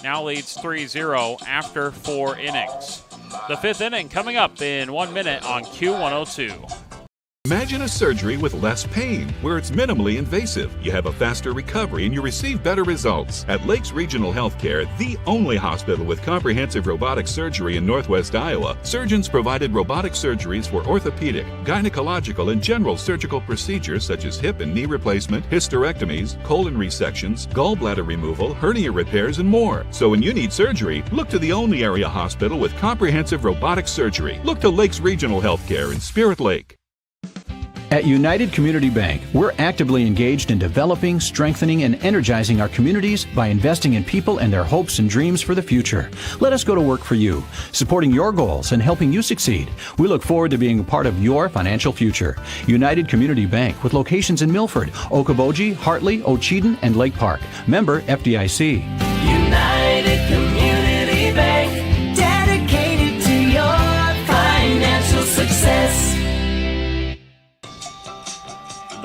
now leads 3-0 after 4 innings. The 5th inning coming up in 1 minute on Q102. Imagine a surgery with less pain, where it's minimally invasive. You have a faster recovery and you receive better results. At Lakes Regional Healthcare, the only hospital with comprehensive robotic surgery in Northwest Iowa, surgeons provided robotic surgeries for orthopedic, gynecological, and general surgical procedures such as hip and knee replacement, hysterectomies, colon resections, gallbladder removal, hernia repairs, and more. So when you need surgery, look to the only area hospital with comprehensive robotic surgery. Look to Lakes Regional Healthcare in Spirit Lake. At United Community Bank, we're actively engaged in developing, strengthening, and energizing our communities by investing in people and their hopes and dreams for the future. Let us go to work for you, supporting your goals and helping you succeed. We look forward to being a part of your financial future. United Community Bank, with locations in Milford, Okoboji, Hartley, Ocheyedan, and Lake Park. Member FDIC. United Community Bank, dedicated to your financial success.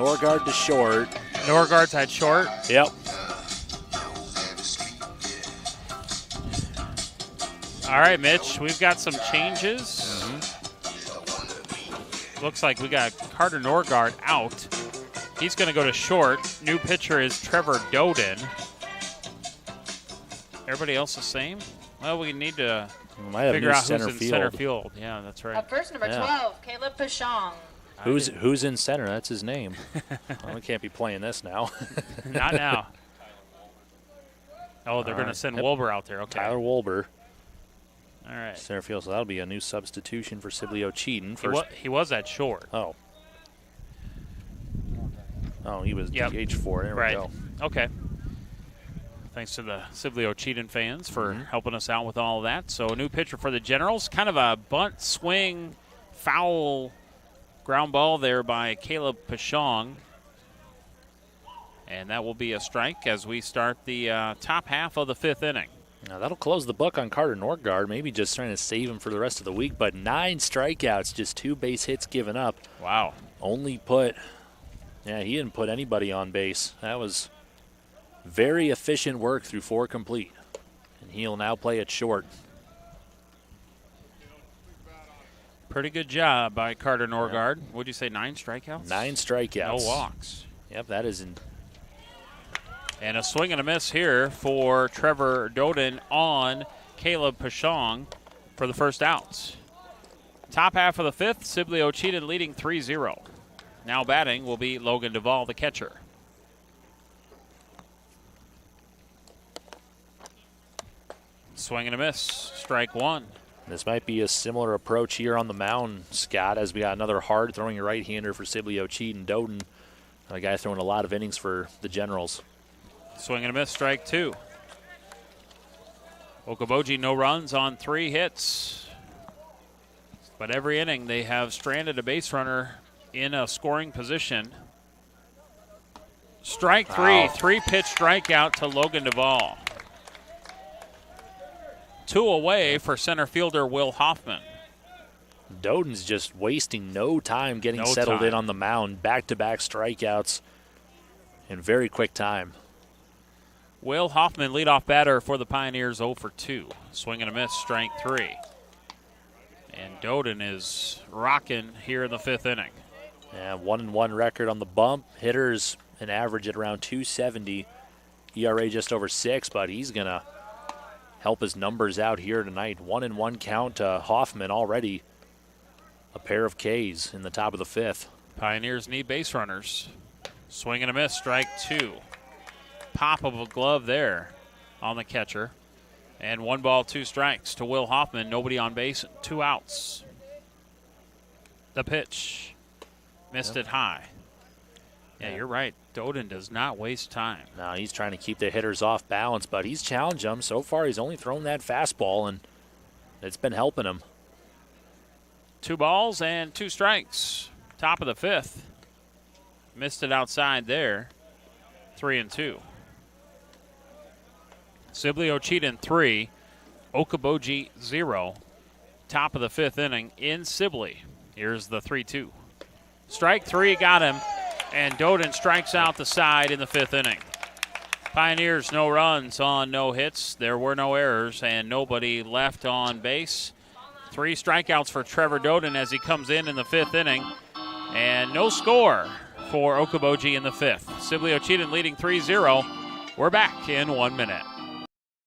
Norgard to short. Norgard's at short. Yep. All right, Mitch, we've got some changes. Looks like we got Carter Norgard out. He's going to go to short. New pitcher is Trevor Doden. Everybody else the same? Well, we need to figure out who's in center field. Yeah, that's right. Up first, number 12, Caleb Pashong. Who's in center? That's his name. Well, we can't be playing this now. Not now. Oh, they're going to send Wolber out there. Okay. Tyler Wolber. All right. Center field, so that'll be a new substitution for Sibley-Ocheyedan. He was at short. Oh, he was DH for. There we go. Okay. Thanks to the Sibley-Ocheyedan fans for helping us out with all of that. So a new pitcher for the Generals. Kind of a bunt, swing, foul ground ball there by Caleb Pashong. And that will be a strike as we start the top half of the 5th inning. Now that'll close the book on Carter Norgard, maybe just trying to save him for the rest of the week, but 9 strikeouts, just 2 base hits given up. Wow. He didn't put anybody on base. That was very efficient work through 4 complete. And he'll now play at short. Pretty good job by Carter Norgard. Yeah. Would you say 9 strikeouts? 9 strikeouts. No walks. Yep, that is in. And a swing and a miss here for Trevor Doden on Caleb Pashong for the first outs. Top half of the 5th, Sibley-Ocheyedan leading 3-0. Now batting will be Logan Duvall, the catcher. Swing and a miss, strike 1. This might be a similar approach here on the mound, Scott, as we got another hard-throwing right-hander for Sibley-Ocheyedan. Doden, a guy throwing a lot of innings for the Generals. Swing and a miss, strike 2. Okoboji, no runs on 3 hits. But every inning they have stranded a base runner in a scoring position. Strike 3, 3-pitch strikeout to Logan Duvall. 2 away for center fielder Will Hoffman. Doden's just wasting no time getting settled in on the mound. Back-to-back strikeouts in very quick time. Will Hoffman, leadoff batter for the Pioneers, 0 for 2. Swing and a miss, strike 3. And Doden is rocking here in the 5th inning. Yeah, 1-1 record on the bump. Hitters an average at around 270. ERA just over 6, but he's going to help his numbers out here tonight. 1-1 count. Hoffman already a pair of Ks in the top of the 5th. Pioneers need base runners. Swing and a miss, strike 2. Pop of a glove there on the catcher. And 1 ball, 2 strikes to Will Hoffman. Nobody on base, 2 outs. The pitch. Missed it high. Yeah, you're right. Doden does not waste time. No, he's trying to keep the hitters off balance, but he's challenged them. So far, he's only thrown that fastball, and it's been helping him. 2 balls and 2 strikes. Top of the 5th. Missed it outside there. 3-2. Sibley-Ocheyedan 3, Okoboji 0. Top of the 5th inning in Sibley. Here's the 3-2. Strike 3 got him, and Doden strikes out the side in the 5th inning. Pioneers no runs on no hits. There were no errors and nobody left on base. 3 strikeouts for Trevor Doden as he comes in the 5th inning. And no score for Okoboji in the 5th. Sibley-Ocheyedan leading 3-0. We're back in 1 minute.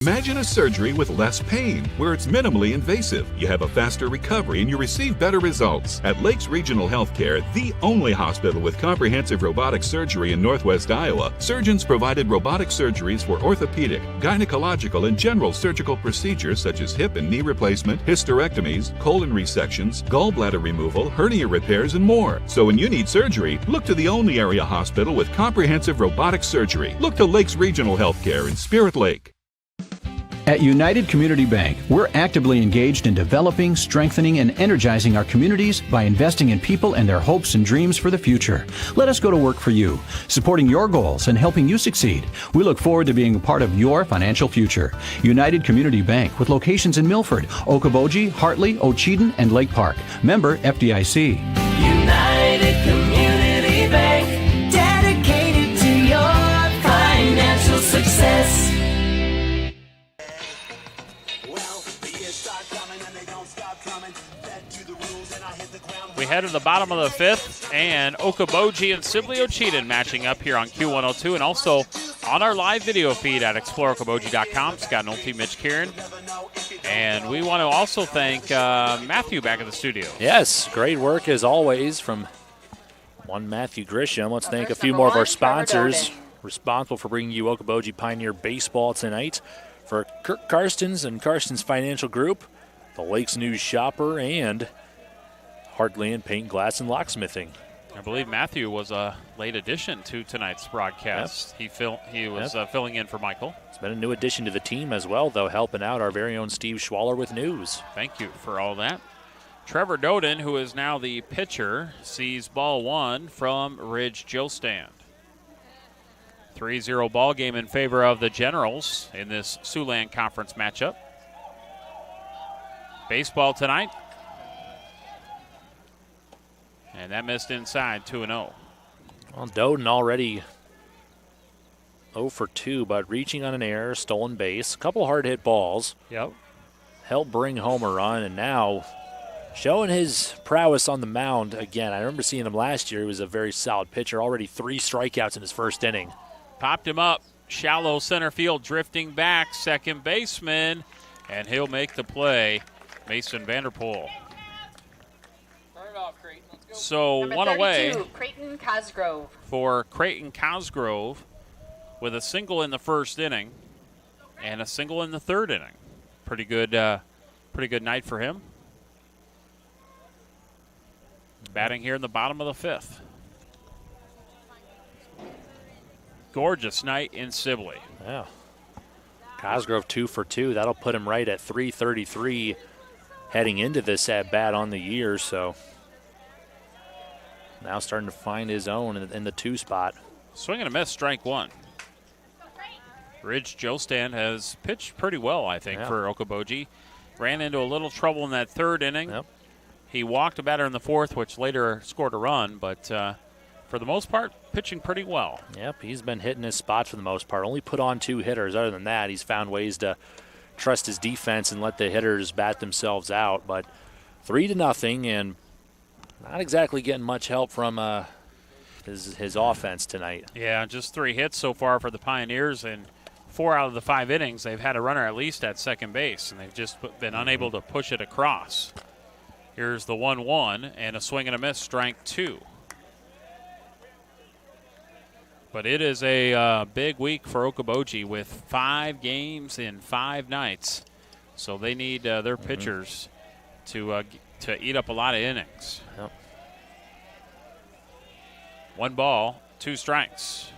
Imagine a surgery with less pain, where it's minimally invasive. You have a faster recovery and you receive better results. At Lakes Regional Healthcare, the only hospital with comprehensive robotic surgery in Northwest Iowa, surgeons provided robotic surgeries for orthopedic, gynecological, and general surgical procedures such as hip and knee replacement, hysterectomies, colon resections, gallbladder removal, hernia repairs, and more. So when you need surgery, look to the only area hospital with comprehensive robotic surgery. Look to Lakes Regional Healthcare in Spirit Lake. At United Community Bank, we're actively engaged in developing, strengthening, and energizing our communities by investing in people and their hopes and dreams for the future. Let us go to work for you, supporting your goals and helping you succeed. We look forward to being a part of your financial future. United Community Bank, with locations in Milford, Okoboji, Hartley, Ocheyedan, and Lake Park. Member FDIC. United Community Bank, dedicated to your financial success. We head to the bottom of the 5th, and Okoboji and Sibley-Ocheyedan matching up here on Q102 and also on our live video feed at exploreokoboji.com. Scott Nolte, Mitch Kieran. And we want to also thank Matthew back in the studio. Yes, great work as always from one Matthew Grisham. Let's thank a few more of our sponsors responsible for bringing you Okoboji Pioneer Baseball tonight. For Kirk Karstens and Karstens Financial Group, the Lakes News Shopper, and Heartland Paint, Glass, and Locksmithing. I believe Matthew was a late addition to tonight's broadcast. Yep. He was filling in for Michael. It's been a new addition to the team as well, though, helping out our very own Steve Schwaller with news. Thank you for all that. Trevor Doden, who is now the pitcher, sees ball 1 from Ridge Jostand. 3-0 ball game in favor of the Generals in this Siouxland Conference matchup. Baseball tonight. And that missed inside, 2-0. Well, Doden already 0 for 2, but reaching on an error, stolen base, a couple hard hit balls. Yep. Helped bring home a run, and now showing his prowess on the mound again. I remember seeing him last year. He was a very solid pitcher, already 3 strikeouts in his first inning. Popped him up, shallow center field, drifting back, second baseman, and he'll make the play, Mason Vanderpool. So Number one 32, away Creighton Cosgrove. for Creighton Cosgrove with a single in the first inning and a single in the third inning. Pretty good night for him. Batting here in the bottom of the 5th. Gorgeous night in Sibley. Yeah. Cosgrove 2 for 2. That'll put him right at 333 heading into this at bat on the year. So now starting to find his own in the 2 spot. Swing and a miss, strike 1. Ridge Jostand has pitched pretty well, I think, for Okoboji. Ran into a little trouble in that third inning. Yep. He walked a batter in the 4th, which later scored a run, but for the most part, pitching pretty well. Yep, he's been hitting his spot for the most part. Only put on 2 hitters. Other than that, he's found ways to trust his defense and let the hitters bat themselves out. But 3-0, and not exactly getting much help from his offense tonight. Yeah, just 3 hits so far for the Pioneers, and 4 out of the 5 innings they've had a runner at least at second base, and they've just been unable to push it across. Here's the 1-1 and a swing and a miss, strike 2. But it is a big week for Okoboji with 5 games in 5 nights, so they need their pitchers to eat up a lot of innings. Yep. 1 ball, 2 strikes.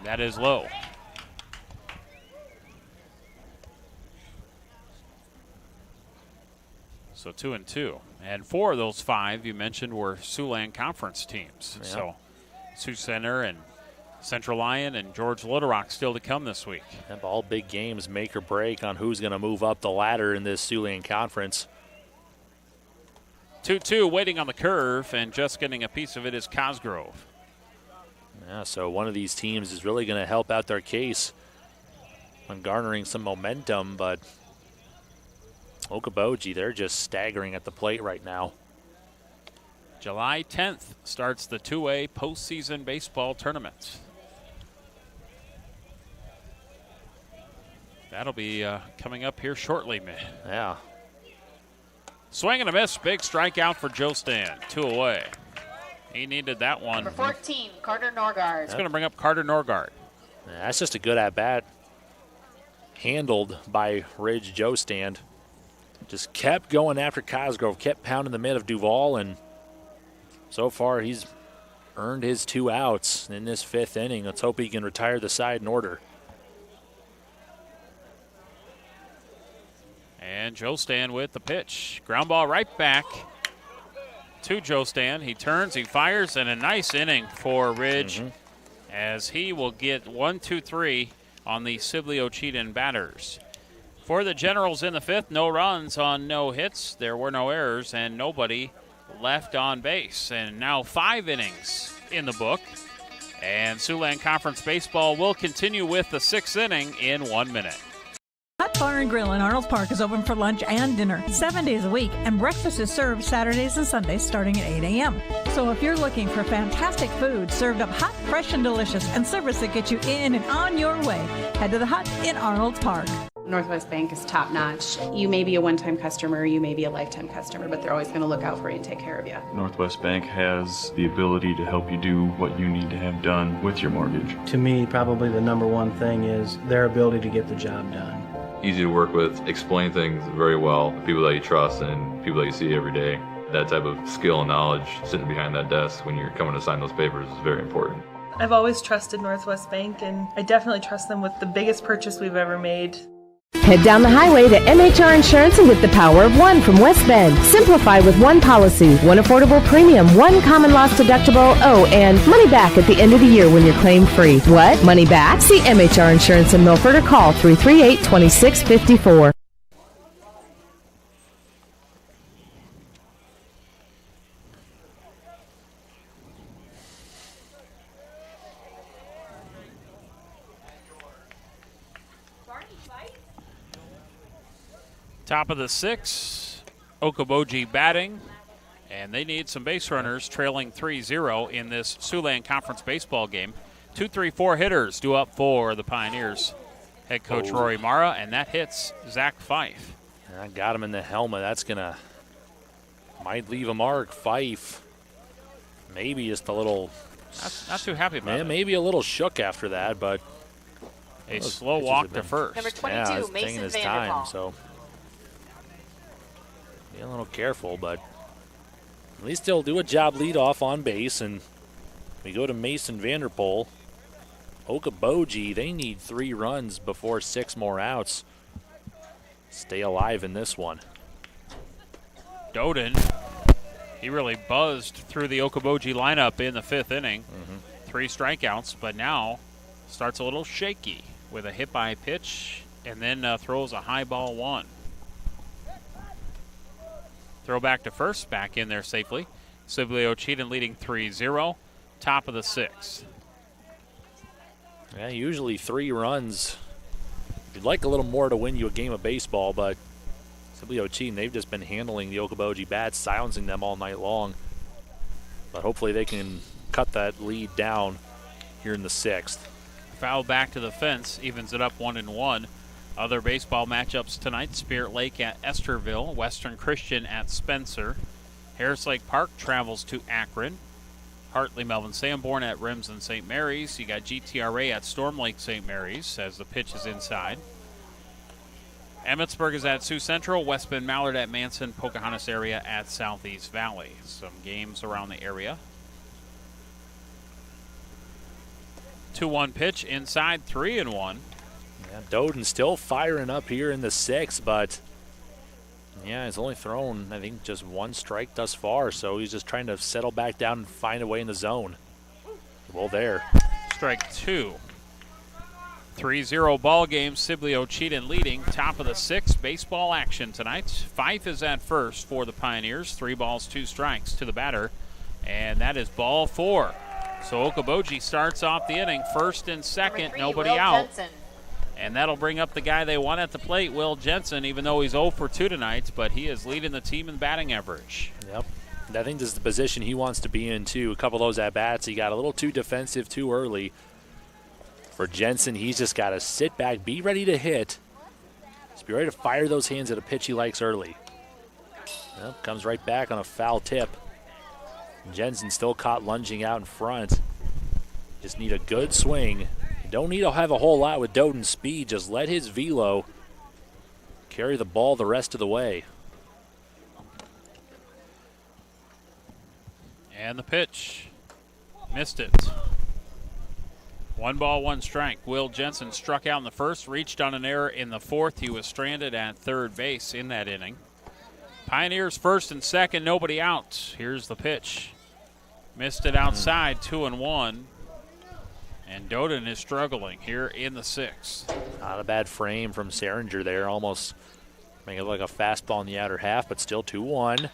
That is low. So 2-2. And 4 of those 5 you mentioned were Siouxland Conference teams. Yep. So Sioux Center and Central Lyon and George Little Rock still to come this week. Yep, all big games, make or break on who's going to move up the ladder in this Siouxland Conference. 2-2 waiting on the curve, and just getting a piece of it is Cosgrove. Yeah, so one of these teams is really going to help out their case on garnering some momentum, but Okoboji, they're just staggering at the plate right now. July 10th starts the 2A postseason baseball tournament. That'll be coming up here shortly, man. Yeah. Swing and a miss, big strikeout for Joe Stan, 2 away. He needed that one. Number 14, Carter Norgard. It's going to bring up Carter Norgard. Yeah, that's just a good at-bat. Handled by Ridge Joe Stand. Just kept going after Cosgrove, kept pounding the mid of Duval, and so far he's earned his 2 outs in this 5th inning. Let's hope he can retire the side in order. And Joe Stan with the pitch. Ground ball right back to Joe Stan. He turns, he fires, and a nice inning for Ridge as he will get 1, 2, 3 on the Sibley-Ocheyedan batters. For the Generals in the 5th, no runs on no hits. There were no errors and nobody left on base. And now 5 innings in the book. And Siouxland Conference Baseball will continue with the 6th inning in 1 minute. Hot Bar and Grill in Arnold's Park is open for lunch and dinner 7 days a week, and breakfast is served Saturdays and Sundays starting at 8 a.m. So if you're looking for fantastic food served up hot, fresh, and delicious, and service that gets you in and on your way, head to the Hut in Arnold's Park. Northwest Bank is top-notch. You may be a one-time customer, you may be a lifetime customer, but they're always going to look out for you and take care of you. Northwest Bank has the ability to help you do what you need to have done with your mortgage. To me, probably the number one thing is their ability to get the job done. Easy to work with, explain things very well, people that you trust and people that you see every day. That type of skill and knowledge sitting behind that desk when you're coming to sign those papers is very important. I've always trusted Northwest Bank, and I definitely trust them with the biggest purchase we've ever made. Head down the highway to MHR Insurance and get the power of 1 from West Bend. Simplify with 1 policy, 1 affordable premium, 1 common loss deductible, and money back at the end of the year when you're claim free. What? Money back? See MHR Insurance in Milford or call 338-2654. Top of the 6th, Okoboji batting, and they need some base runners, trailing 3-0 in this Siouxland Conference baseball game. 2, 3, 4 hitters due up for the Pioneers. Head coach Rory Mara, and that hits Zach Fife. I got him in the helmet. That's might leave a mark. Fife, maybe just a little. Not too happy about it. Maybe a little shook after that, but a slow walk to first. Number 22, yeah, Mason taking his Vanderpool. time, so be a little careful, but at least he'll do a job leadoff on base, and we go to Mason Vanderpool. Okoboji, they need 3 runs before 6 more outs. Stay alive in this one. Doden, he really buzzed through the Okoboji lineup in the 5th inning. 3 strikeouts, but now starts a little shaky with a hit-by pitch and then throws a high ball 1. Throw back to first, back in there safely. Sibley-Ocheyedan leading 3-0, top of the 6th. Yeah, usually 3 runs. You'd like a little more to win you a game of baseball, but Sibley-Ocheyedan, they've just been handling the Okoboji bats, silencing them all night long. But hopefully they can cut that lead down here in the 6th. Foul back to the fence, evens it up 1-1. Other baseball matchups tonight: Spirit Lake at Esterville, Western Christian at Spencer. Harris Lake Park travels to Akron. Hartley Melvin Sanborn at Remsen St. Mary's. You got GTRA at Storm Lake St. Mary's as the pitch is inside. Emmetsburg is at Sioux Central. West Bend Mallard at Manson. Pocahontas area at Southeast Valley. Some games around the area. 2-1 pitch inside, 3-1. Yeah, Doden still firing up here in the 6th, but yeah, he's only thrown, I think, just 1 strike thus far, so he's just trying to settle back down and find a way in the zone. Well, there. Strike 2. 3-0 ball game. Sibley-Ocheyedan leading, top of the 6th. Baseball action tonight. Fife is at first for the Pioneers. 3 balls, 2 strikes to the batter, and that is ball 4. So Okoboji starts off the inning, first and second, 3, nobody Will out. Jensen. And that'll bring up the guy they want at the plate, Will Jensen, even though he's 0 for 2 tonight, but he is leading the team in batting average. Yep. And I think this is the position he wants to be in, too. A couple of those at-bats, he got a little too defensive too early. For Jensen, he's just got to sit back, be ready to hit. Just be ready to fire those hands at a pitch he likes early. Yep, comes right back on a foul tip. Jensen still caught lunging out in front. Just need a good swing. Don't need to have a whole lot with Doden's speed. Just let his velo carry the ball the rest of the way. And the pitch. Missed it. 1 ball, 1 strike. Will Jensen struck out in the first, reached on an error in the 4th. He was stranded at third base in that inning. Pioneers first and second, nobody out. Here's the pitch. Missed it outside, 2-1. And Doden is struggling here in the 6th. Not a bad frame from Seringer there. Almost making it like a fastball in the outer half, but still 2-1.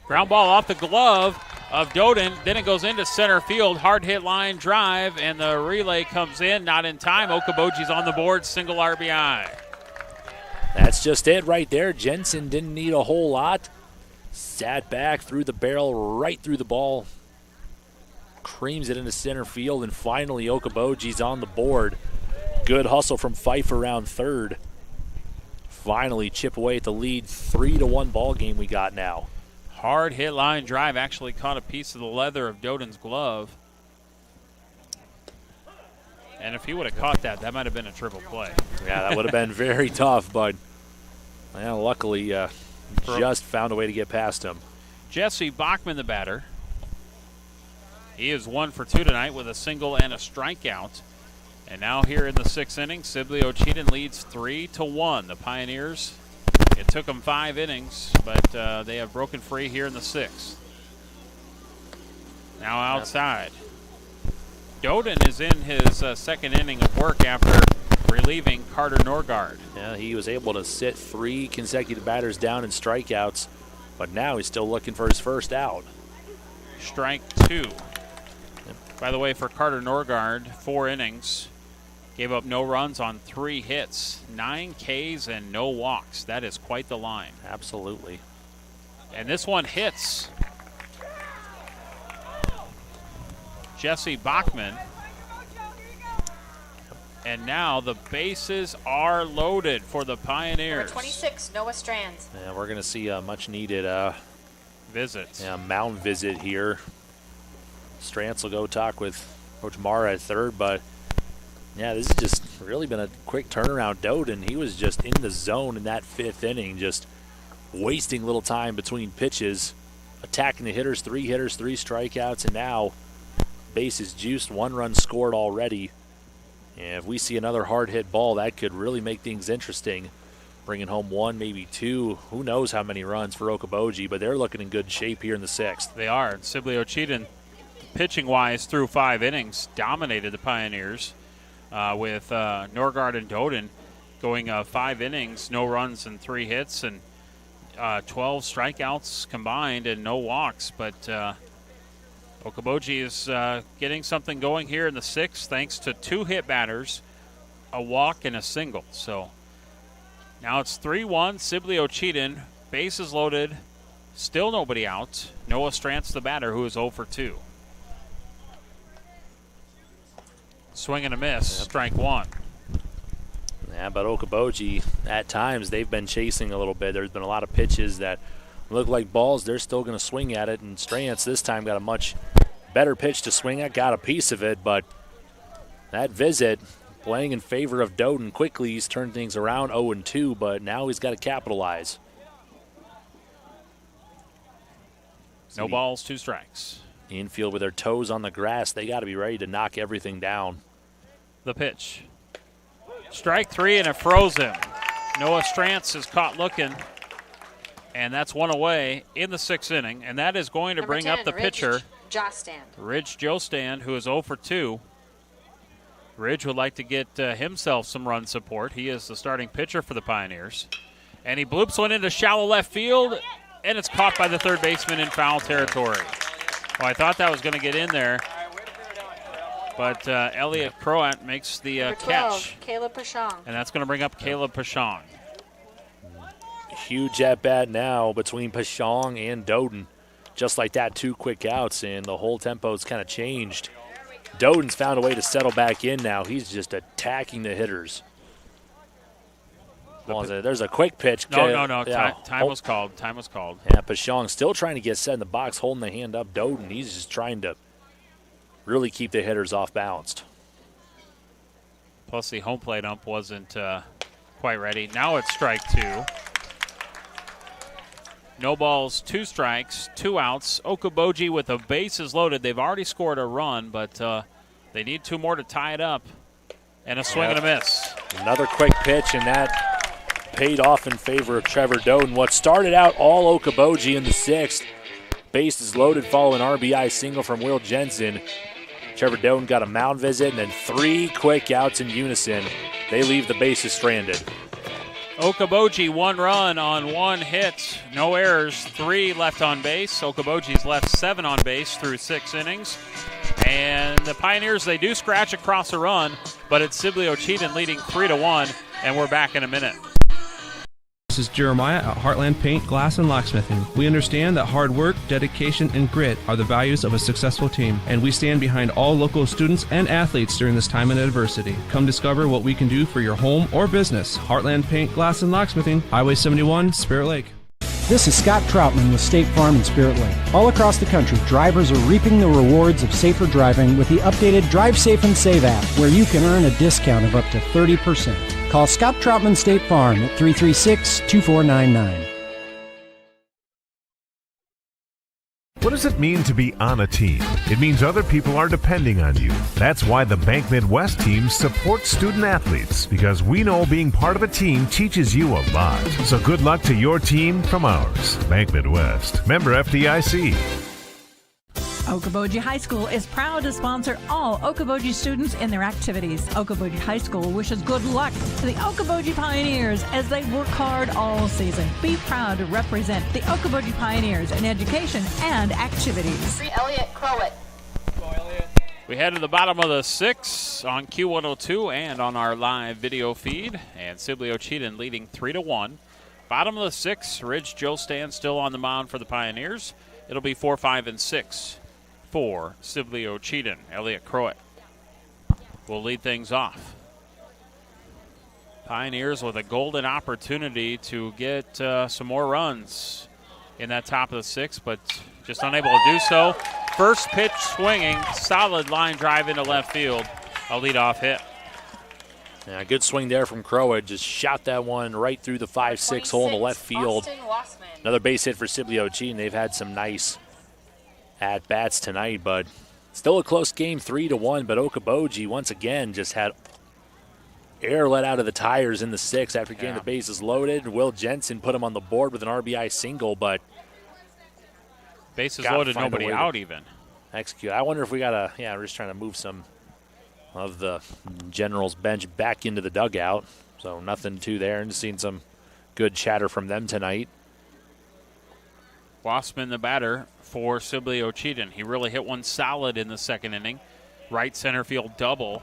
Ground ball off the glove of Doden. Then it goes into center field. Hard hit line drive, and the relay comes in. Not in time. Okoboji's on the board. Single RBI. That's just it right there. Jensen didn't need a whole lot. Sat back, threw the barrel right through the ball. Creams it into center field, and finally Okoboji's on the board. Good hustle from Fife around third. Finally chip away at the lead. 3-1 ball game we got now. Hard hit line drive actually caught a piece of the leather of Doden's glove. And if he would have caught that, that might have been a triple play. Yeah, that would have been very tough, but well, luckily just found a way to get past him. Jesse Bachman, the batter. He is 1 for 2 tonight with a single and a strikeout. And now here in the 6th inning, Sibley-Ocheyedan leads 3-1. The Pioneers, it took them 5 innings, but they have broken free here in the 6th. Now outside. Doden is in his second inning of work after relieving Carter Norgard. Yeah, he was able to sit 3 consecutive batters down in strikeouts, but now he's still looking for his first out. Strike 2. By the way, for Carter Norgard, 4 innings, gave up no runs on 3 hits, 9 Ks and no walks. That is quite the line. Absolutely. And this one hits Jesse Bachman. And now the bases are loaded for the Pioneers. Number 26, Noah Strands. Yeah, we're going to see a much-needed visit. Mound visit here. Strantz will go talk with Coach Mara at third, but yeah, this has just really been a quick turnaround. Doden, he was just in the zone in that 5th inning, just wasting little time between pitches, attacking the hitters, 3 strikeouts, and now bases juiced, 1 run scored already. And if we see another hard hit ball, that could really make things interesting. Bringing home 1, maybe 2, who knows how many runs for Okoboji, but they're looking in good shape here in the 6th. They are. Sibley-Ocheyedan, pitching-wise, through 5 innings, dominated the Pioneers with Norgard and Doden going 5 innings, no runs and 3 hits, and 12 strikeouts combined and no walks. But Okoboji is getting something going here in the 6th thanks to 2 hit batters, a walk, and a single. So now it's 3-1. Sibley-Ocheyedan, bases loaded, still nobody out. Noah Strantz, the batter, who is 0 for 2. Swing and a miss, strike 1. Yeah, but Okoboji, at times, they've been chasing a little bit. There's been a lot of pitches that look like balls. They're still going to swing at it, and Strantz this time got a much better pitch to swing at, got a piece of it, but that visit playing in favor of Doden quickly. He's turned things around 0-2, but now he's got to capitalize. No balls, 2 strikes. Infield with their toes on the grass. They got to be ready to knock everything down. The pitch. Strike 3, and it froze him. Noah Strantz is caught looking, and that's 1 away in the 6th inning, and that is going to Number bring 10, up the Ridge pitcher, Jostand. Ridge Jostand, who is 0 for 2. Ridge would like to get himself some run support. He is the starting pitcher for the Pioneers. And he bloops one into shallow left field, and it's caught by the third baseman in foul territory. Well, I thought that was going to get in there, but Elliot Croat makes the Number 12, catch. Caleb Pashong. And that's going to bring up Caleb Pashong. Huge at-bat now between Pashong and Doden. Just like that, 2 quick outs, and the whole tempo's kind of changed. Doden's found a way to settle back in now. He's just attacking the hitters. There's a quick pitch. No. Yeah. Time was called. Time was called. Yeah, Pashong still trying to get set in the box, holding the hand up. Doden, he's just trying to really keep the hitters off balanced. Plus the home plate ump wasn't quite ready. Now it's strike 2. No balls, 2 strikes, 2 outs. Okoboji with the bases loaded. They've already scored a run, but they need 2 more to tie it up. And a swing and a miss. Another quick pitch, and that paid off in favor of Trevor Doden. What started out all Okoboji in the 6th. Bases loaded following RBI single from Will Jensen. Trevor Doden got a mound visit, and then 3 quick outs in unison. They leave the bases stranded. Okoboji 1 run on 1 hit, no errors, 3 left on base. Okoboji's left 7 on base through 6 innings. And the Pioneers, they do scratch across a run, but it's Sibley-Ocheyedan leading 3-1, and we're back in a minute. This is Jeremiah at Heartland Paint, Glass, and Locksmithing. We understand that hard work, dedication, and grit are the values of a successful team, and we stand behind all local students and athletes during this time of adversity. Come discover what we can do for your home or business. Heartland Paint, Glass, and Locksmithing, Highway 71, Spirit Lake. This is Scott Troutman with State Farm in Spirit Lake. All across the country, drivers are reaping the rewards of safer driving with the updated Drive Safe and Save app, where you can earn a discount of up to 30%. Call Scott Troutman State Farm at 336-2499. What does it mean to be on a team? It means other people are depending on you. That's why the Bank Midwest team supports student athletes, because we know being part of a team teaches you a lot. So good luck to your team from ours. Bank Midwest, member FDIC. Okoboji High School is proud to sponsor all Okoboji students in their activities. Okoboji High School wishes good luck to the Okoboji Pioneers as they work hard all season. Be proud to represent the Okoboji Pioneers in education and activities. Elliot Croat. We head to the bottom of the 6 on Q102 and on our live video feed, and Sibley-Ocheyedan leading 3-1. Bottom of the 6, Ridge Jostand still on the mound for the Pioneers. It'll be 4, 5, and 6 for Sibley-Ocheyedan. Elliot Croat will lead things off. Pioneers with a golden opportunity to get some more runs in that top of the 6, but just unable to do so. First pitch swinging, solid line drive into left field. A leadoff hit. Yeah, good swing there from Croat. Just shot that one right through the 5-6 hole in the left field. Another base hit for Sibley-Ocheyedan. They've had some nice at-bats tonight, but still a close game, 3-1. But Okoboji, once again, just had air let out of the tires in the 6 after getting the bases loaded. Will Jensen put him on the board with an RBI single, but bases loaded, nobody out even. Execute. I wonder if we got we're just trying to move some of the Generals bench back into the dugout. So nothing to there, and seen some good chatter from them tonight. Wassman, the batter for Sibley-Ocheyedan. He really hit one solid in the second inning. Right center field double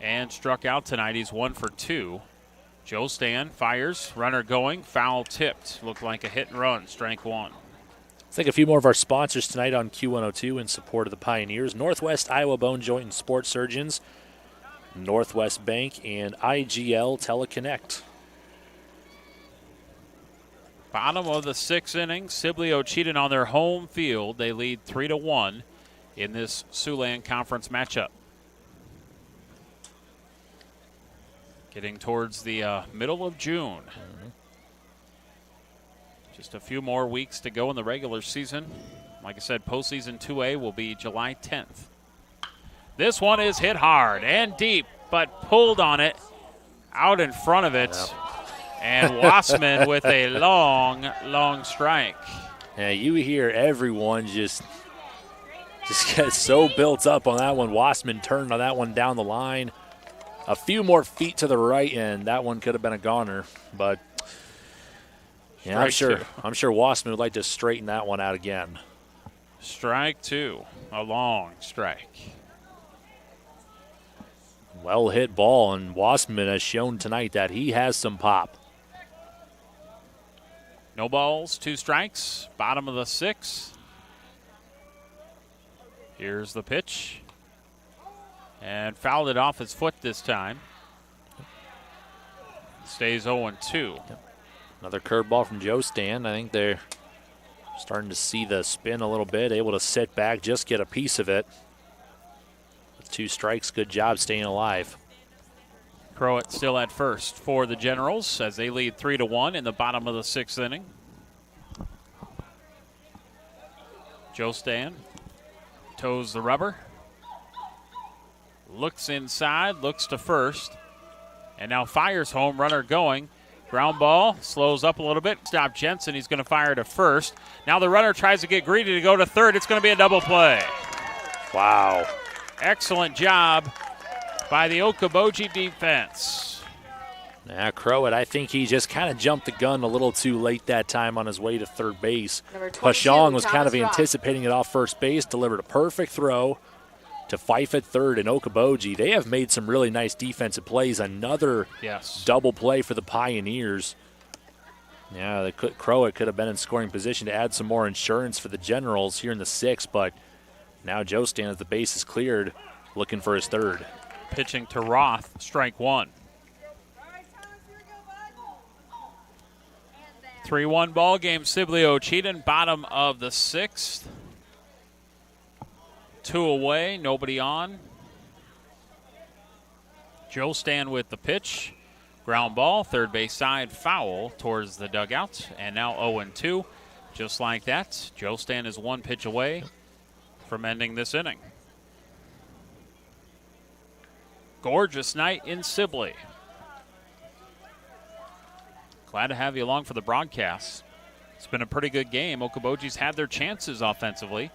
and struck out tonight. He's 1 for 2. Joe Stan fires, runner going, foul tipped. Looked like a hit and run, strike one. Let's take a few more of our sponsors tonight on Q102 in support of the Pioneers. Northwest Iowa Bone Joint and Sports Surgeons, Northwest Bank, and IGL Teleconnect. Bottom of the 6th inning, Sibley-Ocheyedan on their home field. They lead 3-1 in this Siouxland Conference matchup. Getting towards the middle of June. Just a few more weeks to go in the regular season. Like I said, postseason 2A will be July 10th. This one is hit hard and deep, but pulled on it out in front of it. Yep. And Wassman with a long strike. Yeah, you hear everyone just get so built up on that one. Wassman turned on that one down the line. A few more feet to the right, and that one could have been a goner. But yeah, I'm sure Wassman would like to straighten that one out again. Strike two, a long strike. Well hit ball, and Wassman has shown tonight that he has some pop. No balls, 2 strikes, bottom of the 6th. Here's the pitch. And fouled it off his foot this time. Stays 0-2. Another curveball from Joe Stan. I think they're starting to see the spin a little bit, able to sit back, just get a piece of it. With 2 strikes, good job staying alive. Crowett still at first for the Generals as they lead 3-1 in the bottom of the 6th inning. Joe Stan toes the rubber. Looks inside, looks to first, and now fires home, runner going. Ground ball, slows up a little bit. Stop Jensen, he's going to fire to first. Now the runner tries to get greedy to go to third. It's going to be a double play. Wow. Excellent job by the Okoboji defense. Now Crowett, I think he just kind of jumped the gun a little too late that time on his way to third base. Pashong was kind of anticipating it off first base, delivered a perfect throw to Fife at third, and Okoboji, they have made some really nice defensive plays. Another double play for the Pioneers. Yeah, Crowett could have been in scoring position to add some more insurance for the Generals here in the 6th, but now Joe Stan, as the base is cleared, looking for his third. Pitching to Roth, strike one. 3-1 ball game, Sibley-Ocheyedan, bottom of the 6th. 2 away, nobody on. Joe Stan with the pitch. Ground ball, third base side, foul towards the dugout. And now 0-2. Just like that, Joe Stan is 1 pitch away from ending this inning. Gorgeous night in Sibley. Glad to have you along for the broadcast. It's been a pretty good game. Okoboji's had their chances offensively.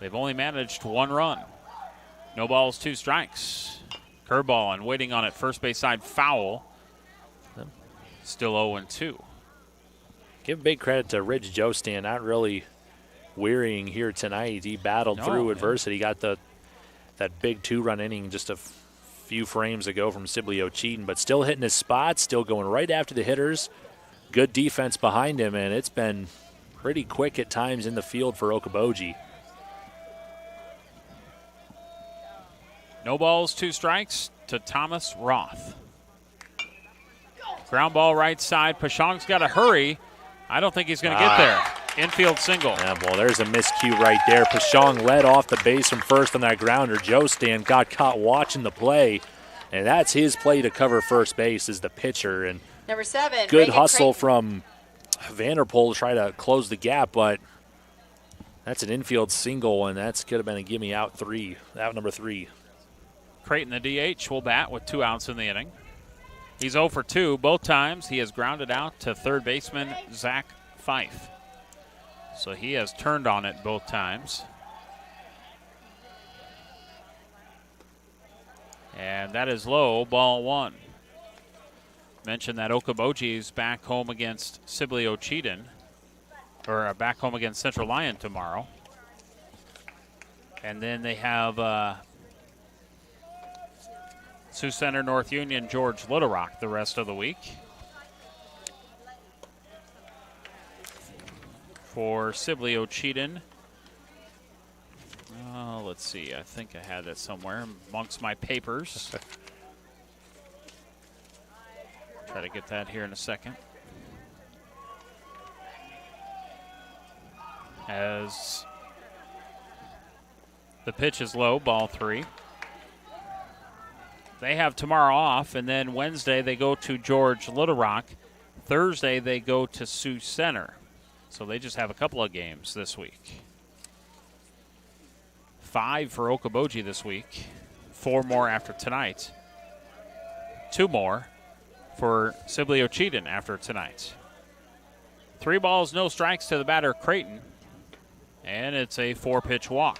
They've only managed 1 run. No balls, 2 strikes. Curveball and waiting on it, first base side, foul. Still 0-2. Give big credit to Rich Joe Stan, not really wearying here tonight. He battled through adversity. Got that big 2-run inning just a few frames ago from Sibley-Ocheyedan, but still hitting his spots, still going right after the hitters. Good defense behind him, and it's been pretty quick at times in the field for Okoboji. No balls, 2 strikes to Thomas Roth. Ground ball right side. Pashong's got to hurry. I don't think he's going to get there. Infield single. Yeah, well, there's a miscue right there. Pashong led off the base from first on that grounder. Joe Stan got caught watching the play, and that's his play to cover first base as the pitcher. And number 7. Good hustle from Vanderpool to try to close the gap, but that's an infield single, and that's could have been a gimme out number 3. Creighton, the DH, will bat with 2 outs in the inning. He's 0 for 2 both times. He has grounded out to third baseman Zach Fife. So he has turned on it both times. And that is low, ball 1. Mentioned that Okoboji is back home against Sibley-Ocheyedan. or back home against Central Lyon tomorrow. And then they have Sioux Center, North Union, George Little Rock the rest of the week. For Sibley-Ocheyedan, let's see, I think I had that somewhere amongst my papers. Try to get that here in a second. As the pitch is low, ball 3. They have tomorrow off, and then Wednesday they go to George Little Rock. Thursday they go to Sioux Center. So they just have a couple of games this week. 5 for Okoboji this week. 4 more after tonight. 2 more for Sibley-Ocheyedan after tonight. 3 balls, no strikes to the batter, Creighton. And it's a 4-pitch walk.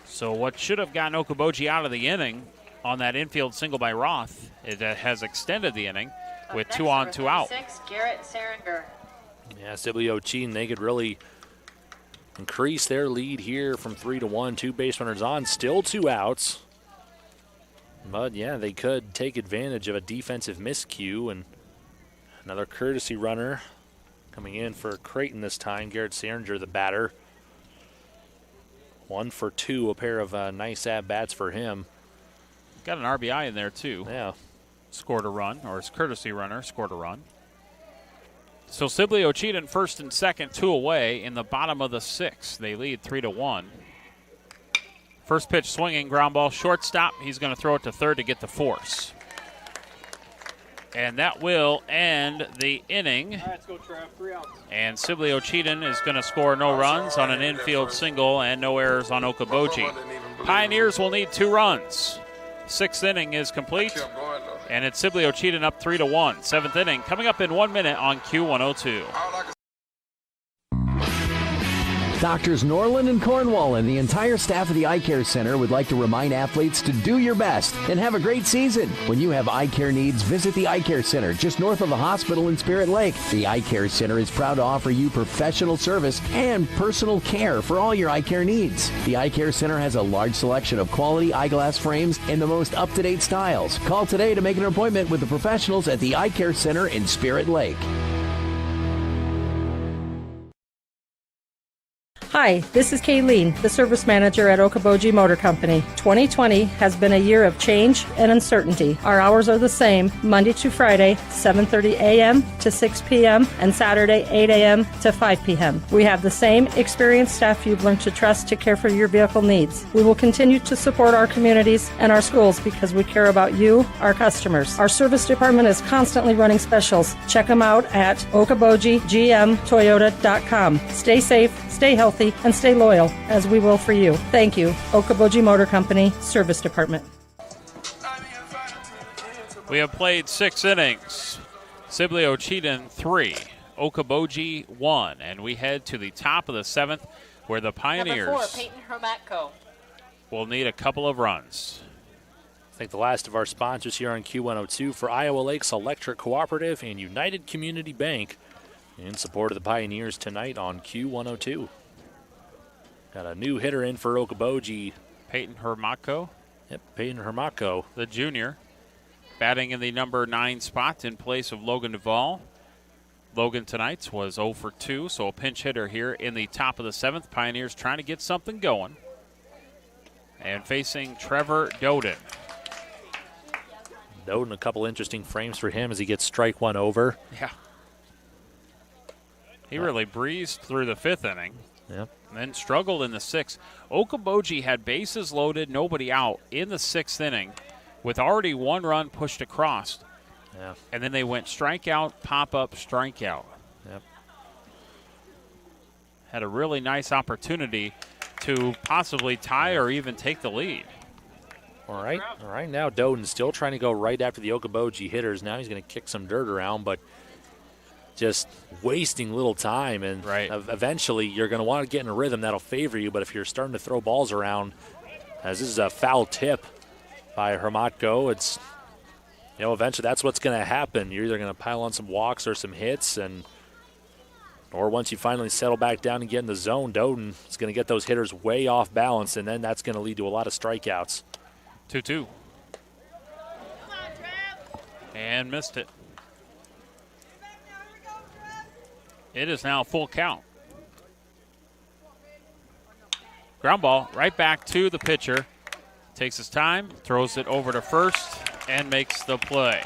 So what should have gotten Okoboji out of the inning on that infield single by Roth, it has extended the inning with 2 on, 2 out. Garrett Seringer. Yeah, Sibley-Ocheyedan, they could really increase their lead here from 3-1. 2 base runners on, still 2 outs. But yeah, they could take advantage of a defensive miscue, and another courtesy runner coming in for Creighton this time. Garrett Seringer, the batter. 1 for 2, a pair of nice at-bats for him. Got an RBI in there, too. Yeah. Scored a run, or his courtesy runner scored a run. So Sibley-Ocheyedan first and second, 2 away in the bottom of the 6th. They lead 3-1. First pitch swinging, ground ball, shortstop. He's going to throw it to third to get the force. And that will end the inning. All right, let's go, Trev. 3 outs. And Sibley-Ocheyedan is going to score no runs on an infield single and no errors on Okoboji. Pioneers will need 2 runs. 6th inning is complete, and it's Sibley-Ocheyedan up 3-1. 7th inning coming up in 1 minute on Q102. Doctors Norland and Cornwall and the entire staff of the Eye Care Center would like to remind athletes to do your best and have a great season. When you have eye care needs, visit the Eye Care Center just north of the hospital in Spirit Lake. The Eye Care Center is proud to offer you professional service and personal care for all your eye care needs. The Eye Care Center has a large selection of quality eyeglass frames and the most up-to-date styles. Call today to make an appointment with the professionals at the Eye Care Center in Spirit Lake. Hi, this is Kayleen, the service manager at Okoboji Motor Company. 2020 has been a year of change and uncertainty. Our hours are the same, Monday to Friday, 7:30 a.m. to 6 p.m. and Saturday, 8 a.m. to 5 p.m. We have the same experienced staff you've learned to trust to care for your vehicle needs. We will continue to support our communities and our schools because we care about you, our customers. Our service department is constantly running specials. Check them out at okobojigmtoyota.com. Stay safe, stay healthy, and stay loyal, as we will for you. Thank you. Okoboji Motor Company, Service Department. We have played 6 innings. Sibley-Ocheyedan 3, Okoboji 1, and we head to the top of the 7th, where the Pioneers Number 4, Peyton Hermatko. will need a couple of runs. Thank the last of our sponsors here on Q102 for Iowa Lakes Electric Cooperative and United Community Bank in support of the Pioneers tonight on Q102. Got a new hitter in for Okoboji. Peyton Hermatko. Yep, Peyton Hermatko. The junior, batting in the number 9 spot in place of Logan Duvall. Logan tonight's was 0 for 2, so a pinch hitter here in the top of the 7th. Pioneers trying to get something going. And facing Trevor Doden. Doden, a couple interesting frames for him as he gets strike 1 over. Yeah. He really breezed through the 5th inning. Yep. And then struggled in the 6th. Okoboji had bases loaded, nobody out in the 6th inning with already 1 run pushed across. Yeah. And then they went strikeout, pop-up, strikeout. Yep. Had a really nice opportunity to possibly tie or even take the lead. All right now Doden's still trying to go right after the Okoboji hitters. Now he's going to kick some dirt around, but just wasting little time, and eventually you're going to want to get in a rhythm that'll favor you, but if you're starting to throw balls around, as this is a foul tip by Hermatko, it's, eventually that's what's going to happen. You're either going to pile on some walks or some hits, and Or once you finally settle back down and get in the zone, Doden is going to get those hitters way off balance, and then that's going to lead to a lot of strikeouts. 2-2. And missed it. It is now full count. Ground ball right back to the pitcher. Takes his time, throws it over to first, and makes the play.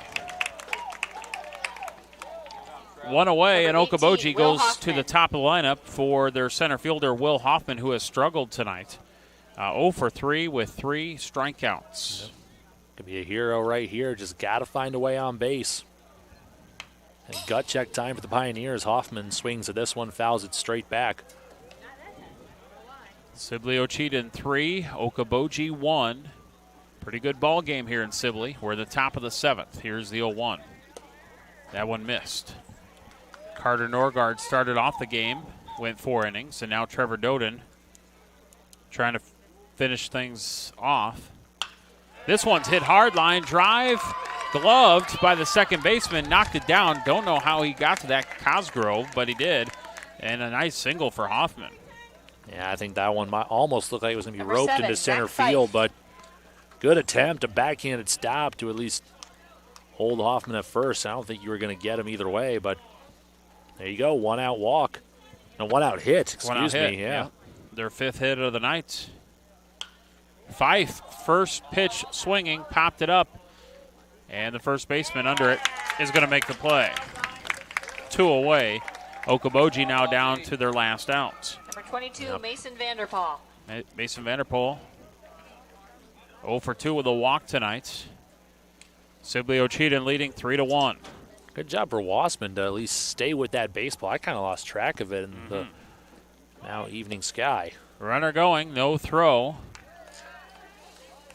One away, and Okoboji goes to the top of the lineup for their center fielder, Will Hoffman, who has struggled tonight. 0 for 3 with 3 strikeouts. Yep. Could be a hero right here. Just got to find a way on base. And gut check time for the Pioneers. Hoffman swings at this one, fouls it straight back. Sibley-Ocheyedan 3, Okoboji 1. Pretty good ball game here in Sibley. We're at the top of the 7th. Here's the 0-1. That one missed. Carter Norgard started off the game, went 4 innings, and now Trevor Doden trying to finish things off. This one's hit hard, line drive, gloved by the second baseman, knocked it down. Don't know how he got to that Cosgrove, but he did. And a nice single for Hoffman. Yeah, I think that one might almost look like it was going to be roped into center field, but good attempt, a backhanded stop to at least hold Hoffman at first. I don't think you were going to get him either way, but there you go, 1-out walk. No, 1-out hit, excuse me. Yeah. Their 5th hit of the night. Fife, first pitch swinging, popped it up, and the first baseman under it is going to make the play. 2 away. Okoboji now down to their last out. Number 22, Mason Vanderpool. Mason Vanderpool 0 for 2 with a walk tonight. Sibley-Ocheyedan leading 3-1. Good job for Wassman to at least stay with that baseball. I kind of lost track of it in the now evening sky. Runner going, no throw.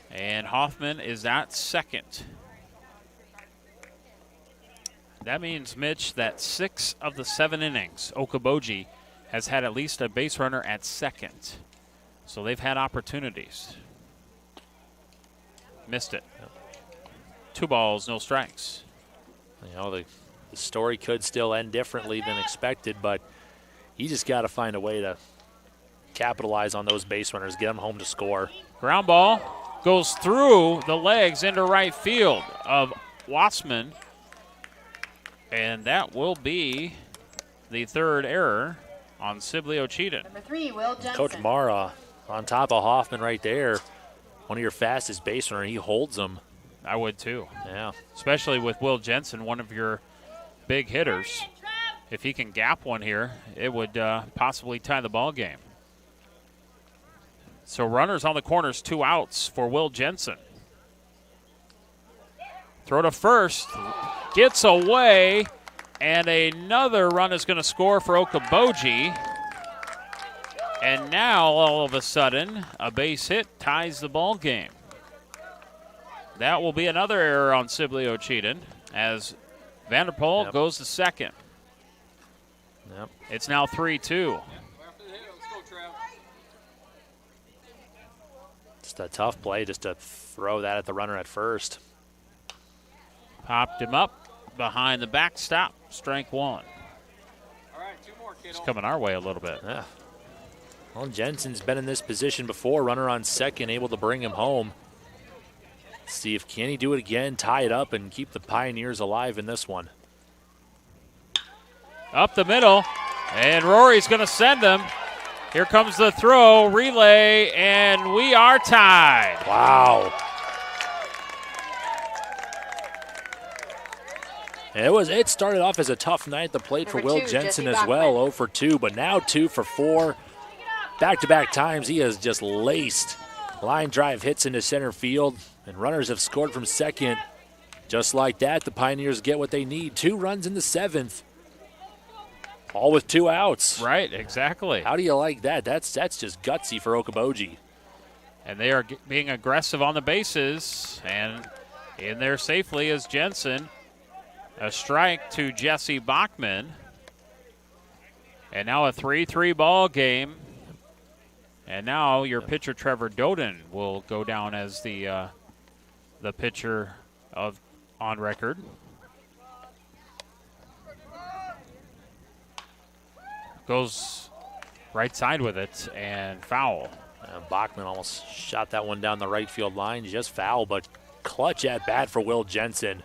And Hoffman is at second. That means, Mitch, that 6 of the 7 innings, Okoboji has had at least a base runner at second. So they've had opportunities. Missed it. 2 balls, no strikes. You know, the story could still end differently than expected, but you just got to find a way to capitalize on those base runners, get them home to score. Ground ball goes through the legs into right field of Wassman, and that will be the 3rd error on Sibley-Ocheyedan. Number 3, Will Jensen. Coach Mara on top of Hoffman right there. One of your fastest base runners, he holds them. I would too. Yeah. Especially with Will Jensen, one of your big hitters. If he can gap one here, it would possibly tie the ball game. So runners on the corners, 2 outs for Will Jensen. Throw to first, gets away, and another run is going to score for Okoboji. And now, all of a sudden, a base hit ties the ball game. That will be another error on Sibley-Ocheyedan as Vanderpool goes to second. Yep. It's now 3-2. Just a tough play just to throw that at the runner at first. Popped him up behind the backstop. Strike 1. It's coming our way a little bit. Yeah. Well, Jensen's been in this position before. Runner on second, able to bring him home. See if can he do it again, tie it up, and keep the Pioneers alive in this one. Up the middle, and Rory's going to send him. Here comes the throw, relay, and we are tied. Wow. It started off as a tough night at the plate for Will Jensen as well, 0 for 2, but now 2 for 4. Back-to-back times he has just laced. Line drive hits into center field, and runners have scored from second. Just like that, the Pioneers get what they need. 2 runs in the 7th. All with 2 outs. Right, exactly. How do you like that? That's just gutsy for Okoboji. And they are being aggressive on the bases, and in there safely is Jensen. A strike to Jesse Bachman. And now a 3-3 ball game. And now your pitcher Trevor Doden will go down as the pitcher of on record. goes right side with it and foul. Bachman almost shot that one down the right field line. Just foul, but clutch at bat for Will Jensen.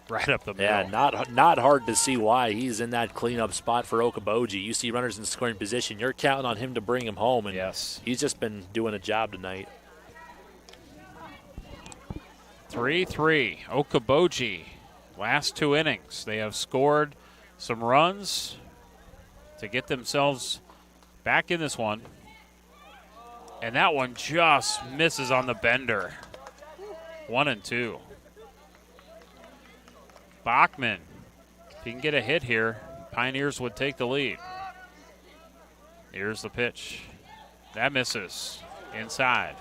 Right up the middle. Yeah, not hard to see why. He's in that cleanup spot for Okoboji. You see runners in scoring position. You're counting on him to bring him home, and yes, he's just been doing a job tonight. 3-3. Okoboji, last 2 innings. They have scored some runs to get themselves back in this one. And that one just misses on the bender. 1-2. Bachman, if he can get a hit here, Pioneers would take the lead. Here's the pitch. That misses. Inside.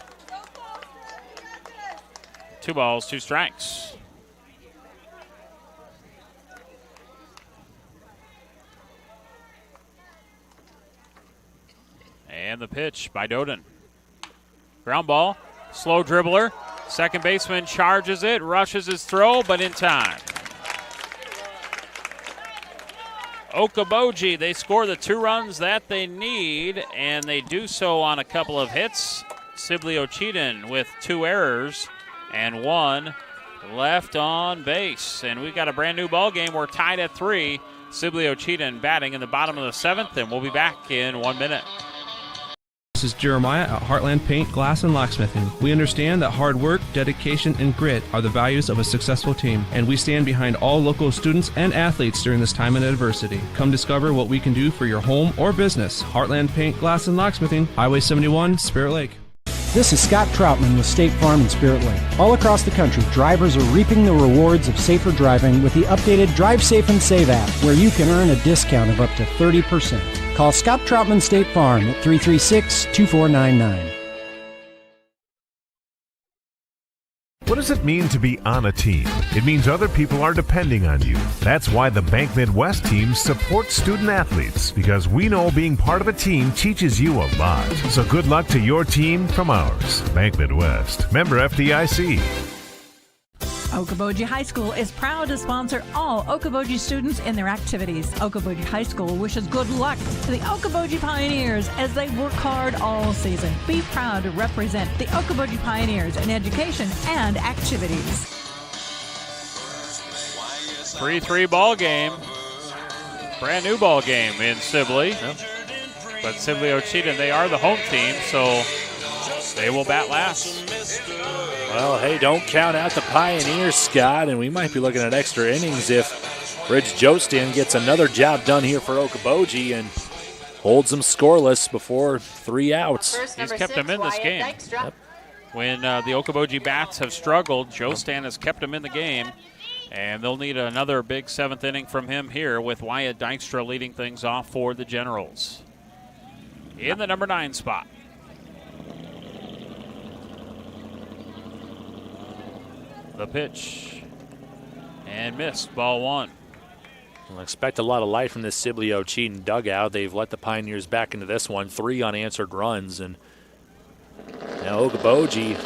2 balls, 2 strikes. And the pitch by Doden. Ground ball, slow dribbler. Second baseman charges it, rushes his throw, but in time. Okoboji, they score the 2 runs that they need, and they do so on a couple of hits. Sibley-Ocheyedan with 2 errors and 1 left on base. And we've got a brand new ball game. We're tied at 3. Sibley-Ocheyedan batting in the bottom of the 7th, and we'll be back in 1 minute. This is Jeremiah at Heartland Paint, Glass, and Locksmithing. We understand that hard work, dedication, and grit are the values of a successful team, and we stand behind all local students and athletes during this time of adversity. Come discover what we can do for your home or business. Heartland Paint, Glass, and Locksmithing, Highway 71, Spirit Lake. This is Scott Troutman with State Farm in Spirit Lake. All across the country, drivers are reaping the rewards of safer driving with the updated Drive Safe and Save app, where you can earn a discount of up to 30%. Call Scott Troutman State Farm at 336-2499. What does it mean to be on a team? It means other people are depending on you. That's why the Bank Midwest team supports student athletes, because we know being part of a team teaches you a lot. So good luck to your team from ours. Bank Midwest, member FDIC. Okoboji High School is proud to sponsor all Okoboji students in their activities. Okoboji High School wishes good luck to the Okoboji Pioneers as they work hard all season. Be proud to represent the Okoboji Pioneers in education and activities. 3-3 ball game. Brand new ball game in Sibley. Yep. But Sibley-Ocheyedan, they are the home team, so they will bat last. Well, hey, don't count out the Pioneers, Scott, and we might be looking at extra innings if Ridge Jostin gets another job done here for Okoboji and holds them scoreless before 3 outs. He's kept them in this game. Yep. When the Okoboji bats have struggled, Jostin has kept them in the game, and they'll need another big 7th inning from him here with Wyatt Dykstra leading things off for the Generals. In the number 9 spot. The pitch. And missed. Ball 1. Well, expect a lot of life from this Sibley-Ocheyedan dugout. They've let the Pioneers back into this one. 3 unanswered runs. And now Okoboji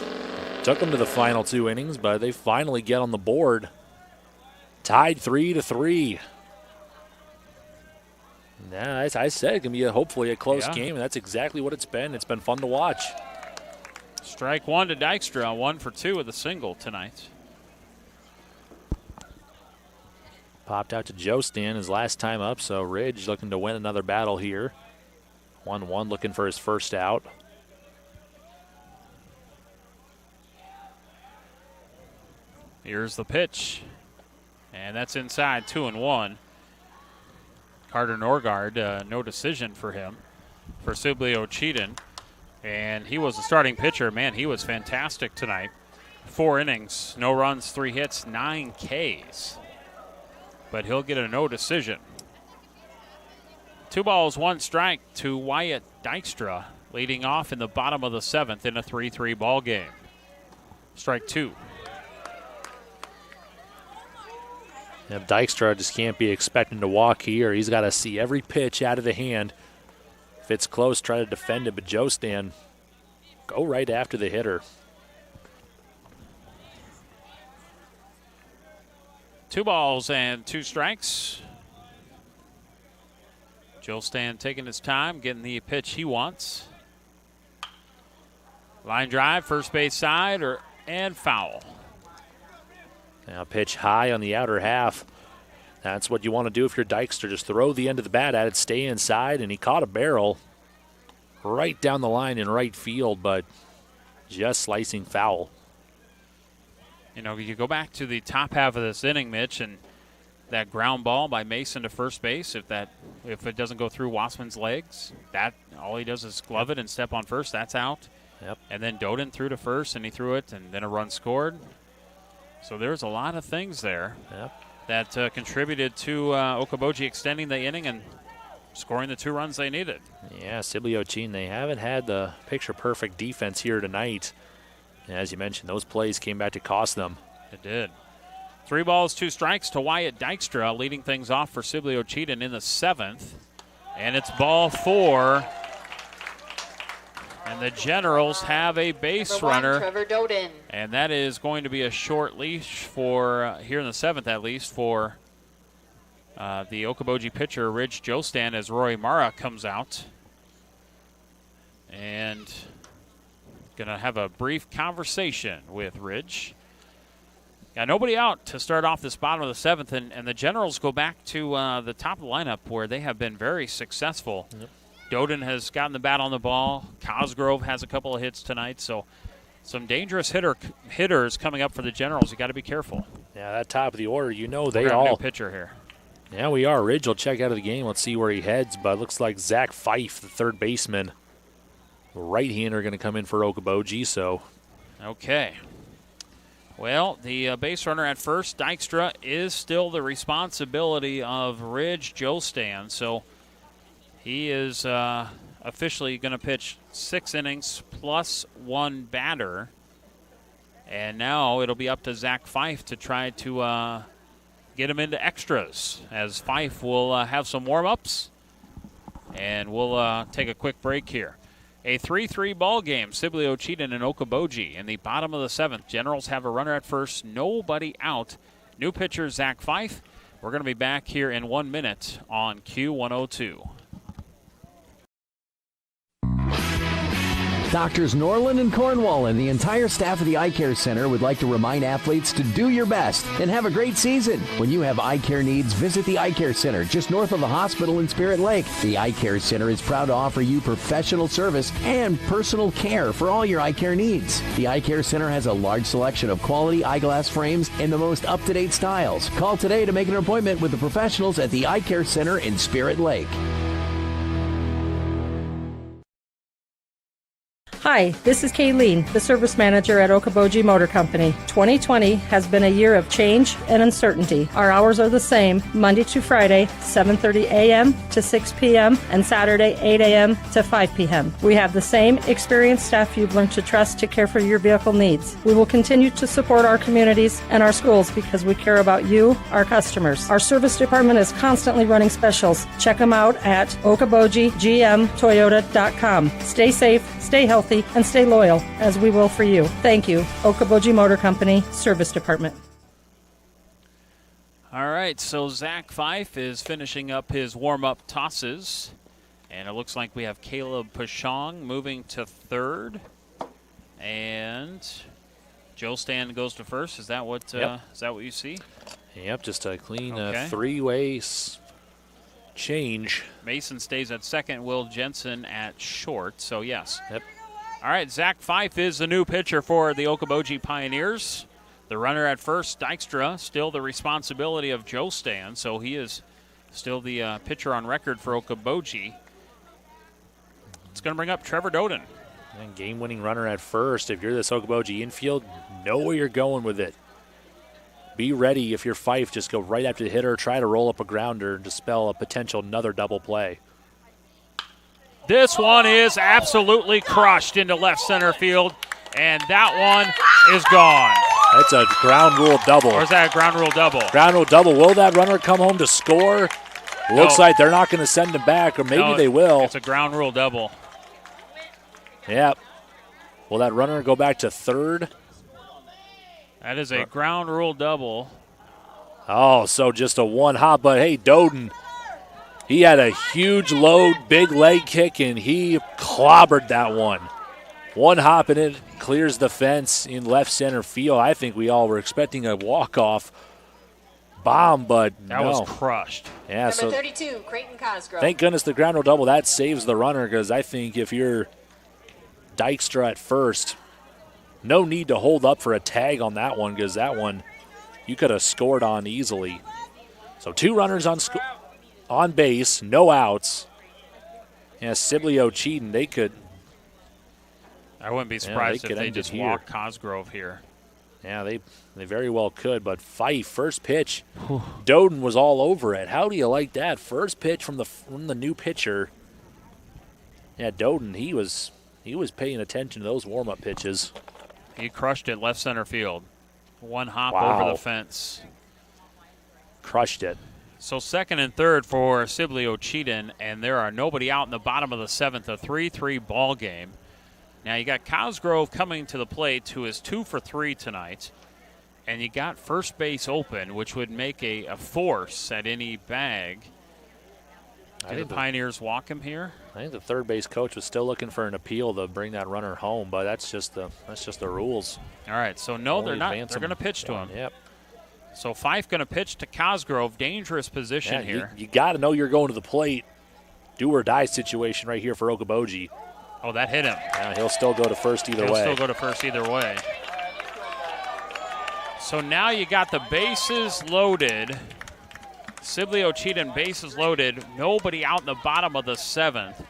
took them to the final 2 innings, but they finally get on the board. Tied 3-3. Now, as I said, it can be hopefully a close game, and that's exactly what it's been. It's been fun to watch. Strike 1 to Dykstra. 1 for 2 with a single tonight. Popped out to Jostin his last time up, so Ridge looking to win another battle here. 1-1 looking for his first out. Here's the pitch. And that's inside, 2-1. Carter Norgard, no decision for him, for Sibley-Ocheyedan. And he was the starting pitcher. Man, he was fantastic tonight. 4 innings, no runs, 3 hits, 9 Ks. But he'll get a no decision. 2 balls, 1 strike to Wyatt Dykstra, leading off in the bottom of the 7th in a 3-3 ball game. Strike 2. Yep, Dykstra just can't be expecting to walk here. He's got to see every pitch out of the hand. If it's close, try to defend it, but Jostin go right after the hitter. 2 balls and 2 strikes. Jolstan taking his time, getting the pitch he wants. Line drive, first base side, and foul. Now pitch high on the outer half. That's what you want to do if you're Dykstra. Just throw the end of the bat at it, stay inside, and he caught a barrel right down the line in right field, but just slicing foul. You know, you go back to the top half of this inning, Mitch, and that ground ball by Mason to first base, if it doesn't go through Wassman's legs, that all he does is glove it and step on first, that's out. Yep. And then Doden threw to first, and he threw it, and then a run scored. So there's a lot of things there that contributed to Okoboji extending the inning and scoring the 2 runs they needed. Yeah, Sibley-Ocheyedan, they haven't had the picture-perfect defense here tonight. As you mentioned, those plays came back to cost them. It did. 3 balls, 2 strikes to Wyatt Dykstra, leading things off for Sibley-Ocheyedan in the 7th. And it's ball 4. And the Generals have a base runner. Trevor Doden. And that is going to be a short leash for, here in the 7th at least, for the Okoboji pitcher, Ridge Jostan, as Roy Mara comes out. And going to have a brief conversation with Ridge. Got nobody out to start off this bottom of the 7th, and the Generals go back to the top of the lineup where they have been very successful. Yep. Doden has gotten the bat on the ball. Cosgrove has a couple of hits tonight, so some dangerous hitters coming up for the Generals. You got to be careful. Yeah, that top of the order, you know they We're all. a new pitcher here. Yeah, we are. Ridge will check out of the game. Let's see where he heads, but it looks like Zach Fife, the third baseman, right-hander, going to come in for Okoboji, so. Okay. Well, the base runner at first, Dykstra, is still the responsibility of Ridge Jostan, so he is officially going to pitch 6 innings plus 1 batter. And now it'll be up to Zach Fife to try to get him into extras, as Fife will have some warm-ups. And we'll take a quick break here. A 3-3 ball game, Sibley-Ocheyedan and Okoboji in the bottom of the 7th. Generals have a runner at first, nobody out. New pitcher, Zach Fife. We're going to be back here in 1 minute on Q102. Doctors Norland and Cornwall and the entire staff of the Eye Care Center would like to remind athletes to do your best and have a great season. When you have eye care needs, visit the Eye Care Center just north of the hospital in Spirit Lake. The Eye Care Center is proud to offer you professional service and personal care for all your eye care needs. The Eye Care Center has a large selection of quality eyeglass frames in the most up-to-date styles. Call today to make an appointment with the professionals at the Eye Care Center in Spirit Lake. Hi, this is Kayleen, the service manager at Okoboji Motor Company. 2020 has been a year of change and uncertainty. Our hours are the same, Monday to Friday, 7:30 a.m. to 6 p.m., and Saturday, 8 a.m. to 5 p.m. We have the same experienced staff you've learned to trust to care for your vehicle needs. We will continue to support our communities and our schools because we care about you, our customers. Our service department is constantly running specials. Check them out at okobojigmtoyota.com. Stay safe, stay healthy, and stay loyal, as we will for you. Thank you. Okoboji Motor Company, Service Department. All right, so Zach Fife is finishing up his warm-up tosses. And it looks like we have Caleb Pashong moving to third. And Jostan goes to first. Is that what is that what you see? Yep, just a clean three-way change. Mason stays at second, Will Jensen at short, so yes. Yep. All right, Zach Fife is the new pitcher for the Okoboji Pioneers. The runner at first, Dykstra, still the responsibility of Jostan, so he is still the pitcher on record for Okoboji. It's going to bring up Trevor Doden. And game-winning runner at first. If you're this Okoboji infield, know where you're going with it. Be ready if you're Fife. Just go right after the hitter, try to roll up a grounder and dispel a potential another double play. This one is absolutely crushed into left center field, and that one is gone. That's a ground rule double. Or is that a ground rule double? Ground rule double. Will that runner come home to score? Looks like they're not going to send him back, or maybe they will. It's a ground rule double. Yep. Will that runner go back to third? That is a ground rule double. Oh, so just a one hop, but hey, Doden He had a huge load, big leg kick, and he clobbered that one. One hop and it clears the fence in left center field. I think we all were expecting a walk-off bomb, but that was crushed. Yeah, Number so 32, Creighton Cosgrove. thank goodness the ground rule double. That saves the runner, because I think if you're Dykstra at first, no need to hold up for a tag on that one, because that one you could have scored on easily. So 2 runners on base, no outs. Yeah, Sibley-Ocheyedan, they could. I wouldn't be surprised if they end just it here. walk Cosgrove here. Yeah, they very well could, but Fife, first pitch, Doden was all over it. How do you like that? First pitch from the new pitcher. Yeah, Doden, he was paying attention to those warm-up pitches. He crushed it left center field. One hop Wow. over the fence. Crushed it. So second and third for Sibley-Ocheyedan, and there are nobody out in the bottom of the 7th, a 3-3 ball game. Now you got Cosgrove coming to the plate, who is 2 for 3 tonight, and you got first base open, which would make a force at any bag. Do the Pioneers walk him here? I think the third base coach was still looking for an appeal to bring that runner home, but that's just the rules. All right, so no, Only they're not. advance They're him. going to pitch to him. Yep. So Fife going to pitch to Cosgrove. Dangerous position here. You got to know you're going to the plate. Do or die situation right here for Okoboji. Oh, that hit him. Yeah, he'll still go to first either way. He'll still go to first either way. So now you got the bases loaded. Sibley-Ocheyedan bases loaded. Nobody out in the bottom of the 7th.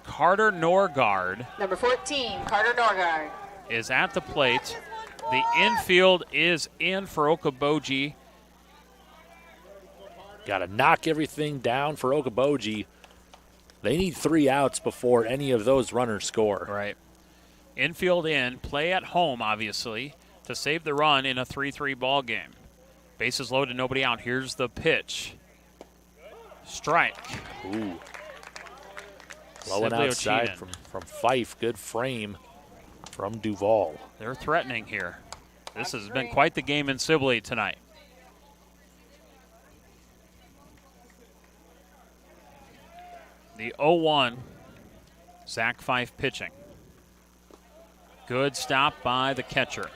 Carter Norgard. Number 14, Carter Norgard. Is at the plate. The infield is in for Okoboji. Got to knock everything down for Okoboji. They need 3 outs before any of those runners score. Right. Infield in, play at home, obviously, to save the run in a 3-3 ball game. Bases loaded, nobody out. Here's the pitch. Strike. Ooh. Low and outside from Fife. Good frame from Duval. They're threatening here. This has been quite the game in Sibley tonight. The 0-1, Zach Fife pitching. Good stop by the catcher.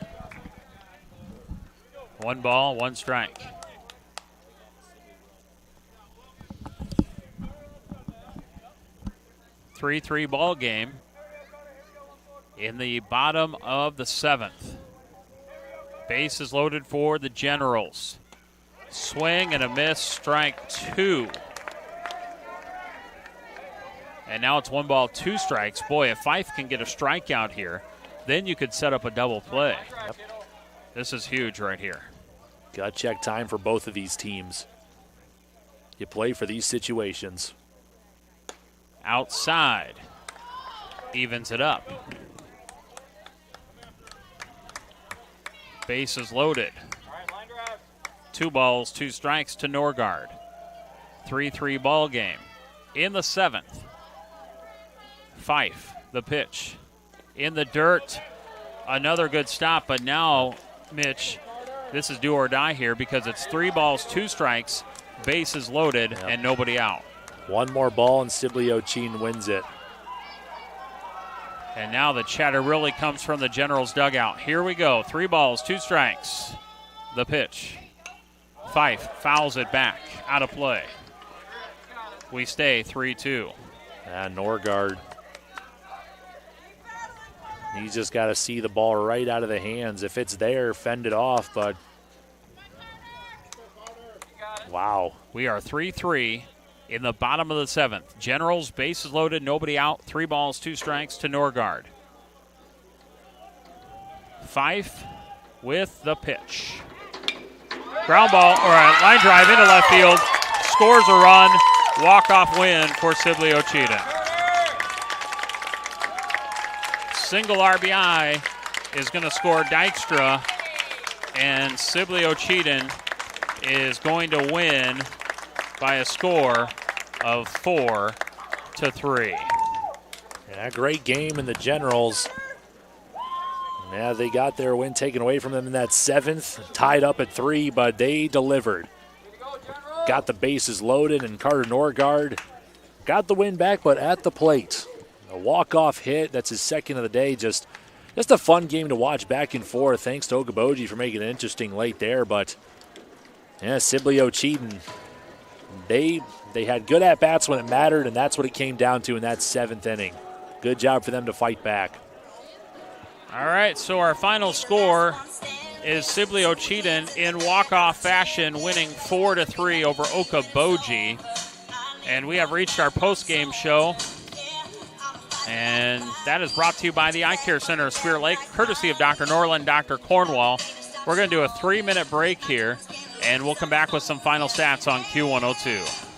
1 ball, 1 strike. Three ball game in the bottom of the 7th. Bases loaded for the Generals. Swing and a miss, strike 2. And now it's 1 ball, 2 strikes. Boy, if Fife can get a strikeout here, then you could set up a double play. Yep. This is huge right here. Got to check time for both of these teams. You play for these situations. Outside. Evens it up. Bases loaded. 2 balls, 2 strikes to Norgard. 3-3 ball game. In the 7th. Fife, the pitch. In the dirt. Another good stop, but now, Mitch, this is do or die here because it's 3 balls, 2 strikes, bases loaded, and nobody out. 1 more ball and Sibley-Ocheyedan wins it. And now the chatter really comes from the Generals dugout. Here we go. 3 balls, 2 strikes. The pitch. Fife fouls it back. Out of play. We stay 3-2. And Norgard. He's just got to see the ball right out of the hands. If it's there, fend it off, but wow. We are 3-3 in the bottom of the 7th. Generals, bases loaded, nobody out. 3 balls, 2 strikes to Norgard. Fife with the pitch. Ground ball, or a line drive into left field. Scores a run. Walk-off win for Sibley-Ocheyedan. Single RBI is going to score Dykstra, and Sibley-Ocheyedan is going to win by a score of 4-3. Yeah, great game in the Generals. Yeah, they got their win taken away from them in that 7th, tied up at 3, but they delivered. got the bases loaded, and Carter Norgard got the win back, but at the plate. A walk-off hit, that's his second of the day. Just a fun game to watch back and forth. Thanks to Okoboji for making it interesting late there. But, yeah, Sibley-Ocheyedan, they had good at-bats when it mattered, and that's what it came down to in that 7th inning. Good job for them to fight back. All right, so our final score is Sibley-Ocheyedan in walk-off fashion winning 4-3 over Okoboji. And we have reached our post-game show. And that is brought to you by the Eye Care Center of Spirit Lake, courtesy of Dr. Norland, Dr. Cornwall. We're going to do a 3-minute break here, and we'll come back with some final stats on Q102.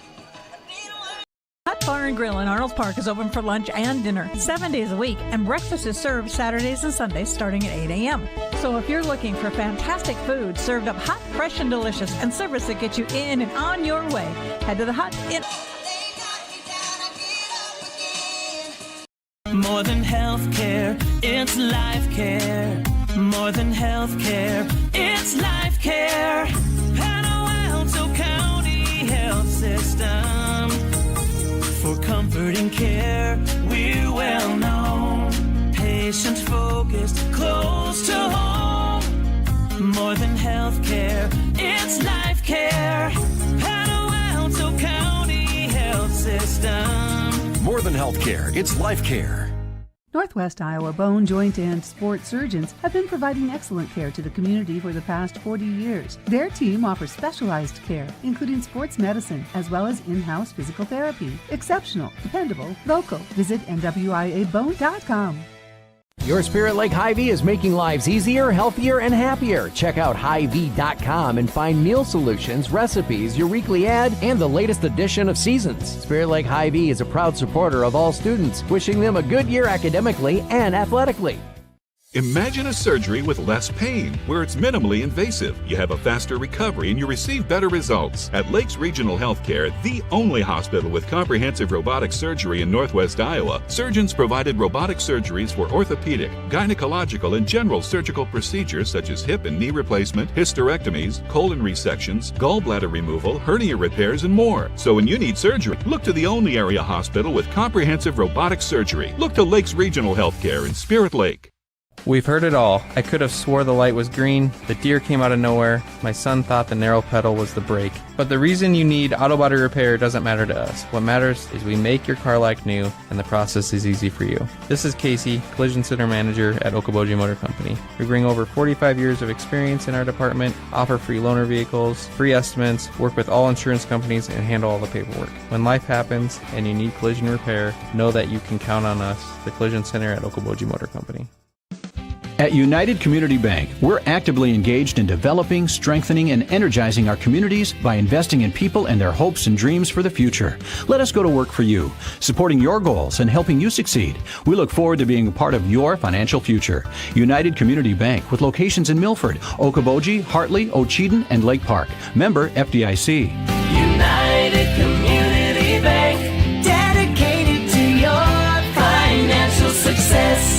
Hot Bar and Grill in Arnold Park is open for lunch and dinner 7 days a week, and breakfast is served Saturdays and Sundays starting at 8 a.m. So if you're looking for fantastic food served up hot, fresh, and delicious, and service that gets you in and on your way, head to the Hot in. More than healthcare, it's life care. More than healthcare, it's life care. Palo Alto County Health System. For comfort and care, we're well known. Patient focused, close to home. More than healthcare, it's life care. Palo Alto County Health System. More than healthcare, it's life care. Northwest Iowa bone, joint, and sports surgeons have been providing excellent care to the community for the past 40 years. Their team offers specialized care, including sports medicine, as well as in-house physical therapy. Exceptional, dependable, local. Visit NWIAbone.com. Your Spirit Lake Hy-Vee is making lives easier, healthier, and happier. Check out Hy-Vee.com and find meal solutions, recipes, your weekly ad, and the latest edition of Seasons. Spirit Lake Hy-Vee is a proud supporter of all students, wishing them a good year academically and athletically. Imagine a surgery with less pain, where it's minimally invasive. You have a faster recovery and you receive better results. At Lakes Regional Healthcare, the only hospital with comprehensive robotic surgery in Northwest Iowa, surgeons provided robotic surgeries for orthopedic, gynecological, and general surgical procedures such as hip and knee replacement, hysterectomies, colon resections, gallbladder removal, hernia repairs, and more. So when you need surgery, look to the only area hospital with comprehensive robotic surgery. Look to Lakes Regional Healthcare in Spirit Lake. We've heard it all. I could have swore the light was green, the deer came out of nowhere, my son thought the narrow pedal was the brake. But the reason you need auto body repair doesn't matter to us. What matters is we make your car like new, and the process is easy for you. This is Casey, Collision Center Manager at Okoboji Motor Company. We bring over 45 years of experience in our department, offer free loaner vehicles, free estimates, work with all insurance companies, and handle all the paperwork. When life happens and you need collision repair, know that you can count on us, the Collision Center at Okoboji Motor Company. At United Community Bank, we're actively engaged in developing, strengthening, and energizing our communities by investing in people and their hopes and dreams for the future. Let us go to work for you, supporting your goals and helping you succeed. We look forward to being a part of your financial future. United Community Bank, with locations in Milford, Okoboji, Hartley, Ocheyedan, and Lake Park. Member FDIC. United Community Bank, dedicated to your financial success.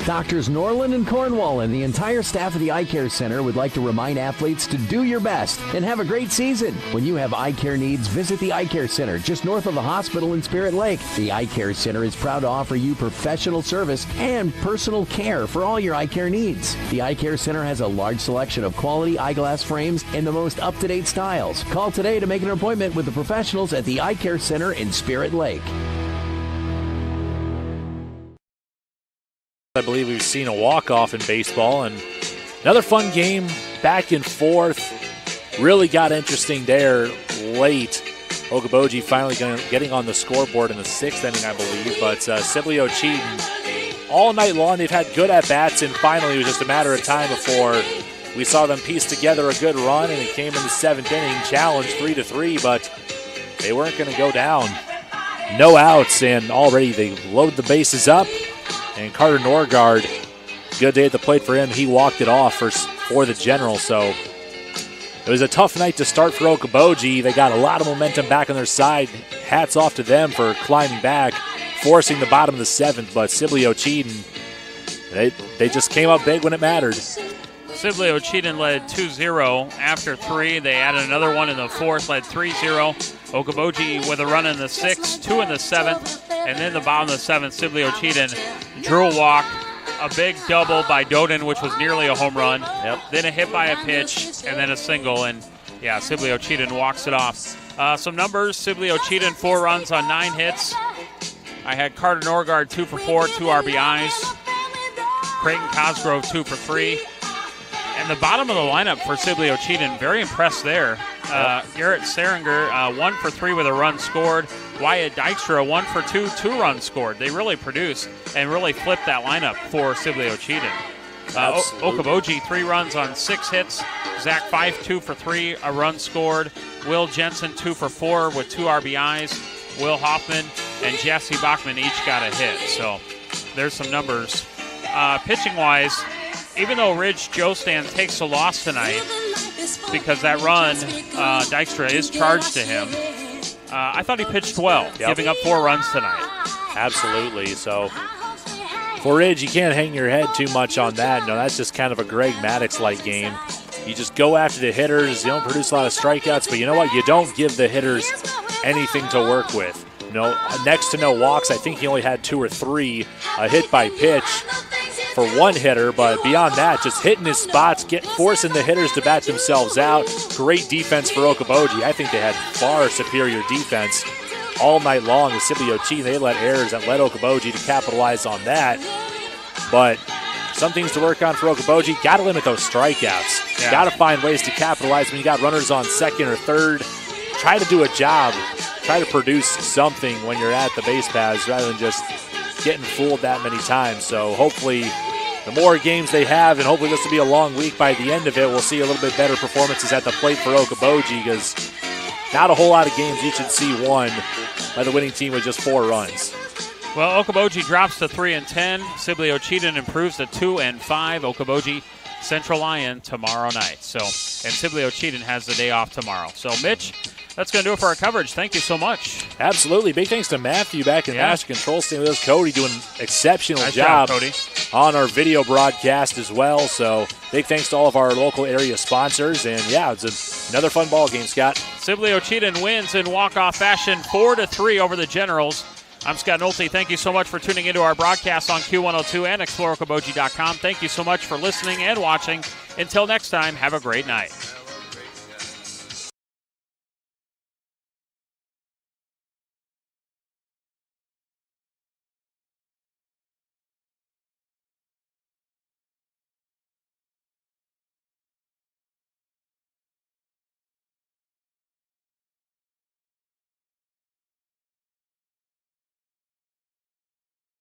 Doctors Norland and Cornwall and the entire staff of the Eye Care Center would like to remind athletes to do your best and have a great season. When you have eye care needs, visit the Eye Care Center just north of the hospital in Spirit Lake. The Eye Care Center is proud to offer you professional service and personal care for all your eye care needs. The Eye Care Center has a large selection of quality eyeglass frames in the most up-to-date styles. Call today to make an appointment with the professionals at the Eye Care Center in Spirit Lake. I believe we've seen a walk-off in baseball, and another fun game, back and forth. Really got interesting there late. Okoboji finally getting on the scoreboard in the 6th inning, I believe, but Sibley-Ocheyedan all night long, they've had good at-bats, and finally it was just a matter of time before we saw them piece together a good run, and it came in the 7th inning, challenged 3-3, but they weren't going to go down. No outs, and already they load the bases up. And Carter Norgard, good day at the plate for him. He walked it off for the General. So it was a tough night to start for Okoboji. They got a lot of momentum back on their side. Hats off to them for climbing back, forcing the bottom of the 7th. But Sibley-Ocheyedan, they just came up big when it mattered. Sibley-Ocheyedan led 2-0 after 3. They added another one in the 4th, led 3-0. Okoboji with a run in the 6th, 2 in the 7th, and then the bottom of the 7th, Sibley-Ocheyedan drew a walk, a big double by Doden, which was nearly a home run. Then a hit by a pitch, and then a single, and yeah, Sibley-Ocheyedan walks it off. Some numbers, Sibley-Ocheyedan 4 runs on 9 hits. I had Carter Norgard 2 for 4, 2 RBIs. Creighton Cosgrove 2 for 3. And the bottom of the lineup for Sibley-Ocheyedan, very impressed there. Garrett Seringer, 1 for 3 with a run scored. Wyatt Dykstra, 1 for 2, 2 runs scored. They really produced and really flipped that lineup for Sibley-Ocheyedan. Okoboji, 3 runs on 6 hits. Zach Fife, 2 for 3, a run scored. Will Jensen, 2 for 4 with 2 RBIs. Will Hoffman and Jesse Bachman each got a hit. So there's some numbers. Pitching-wise, even though Ridge Joestan takes a loss tonight because that run, Dykstra is charged to him, I thought he pitched well, giving up 4 runs tonight. Absolutely. So for Ridge, you can't hang your head too much on that. No, that's just kind of a Greg Maddox-like game. You just go after the hitters. You don't produce a lot of strikeouts, but you know what? You don't give the hitters anything to work with. Next to no walks. I think he only had 2 or 3 hit by pitch for one hitter, but beyond that, just hitting his spots, forcing the hitters to bat themselves out. Great defense for Okoboji. I think they had far superior defense all night long. The Sibley-Ocheyedan, they let errors that led Okoboji to capitalize on that. But some things to work on for Okoboji. Got to limit those strikeouts. Yeah. Got to find ways to capitalize when you got runners on second or third. Try to do a job. Try to produce something when you're at the base paths rather than just getting fooled that many times. So hopefully the more games they have, and hopefully this will be a long week by the end of it, we'll see a little bit better performances at the plate for Okoboji, because not a whole lot of games you should see won by the winning team with just 4 runs. Well, Okoboji drops to 3-10. Sibley-Ocheyedan improves to 2-5. Okoboji Central Lyon tomorrow night. So, and Sibley-Ocheyedan has the day off tomorrow. So, Mitch, that's going to do it for our coverage. Thank you so much. Absolutely. Big thanks to Matthew back in Master Control Stand with us. Cody doing an exceptional Nice job Cody. on our video broadcast as well. So big thanks to all of our local area sponsors. And, yeah, it's another fun ball game, Scott. Sibley-Ocheyedan wins in walk-off fashion 4-3 over the Generals. I'm Scott Nolte. Thank you so much for tuning into our broadcast on Q102 and ExploreOkoboji.com. Thank you so much for listening and watching. Until next time, have a great night.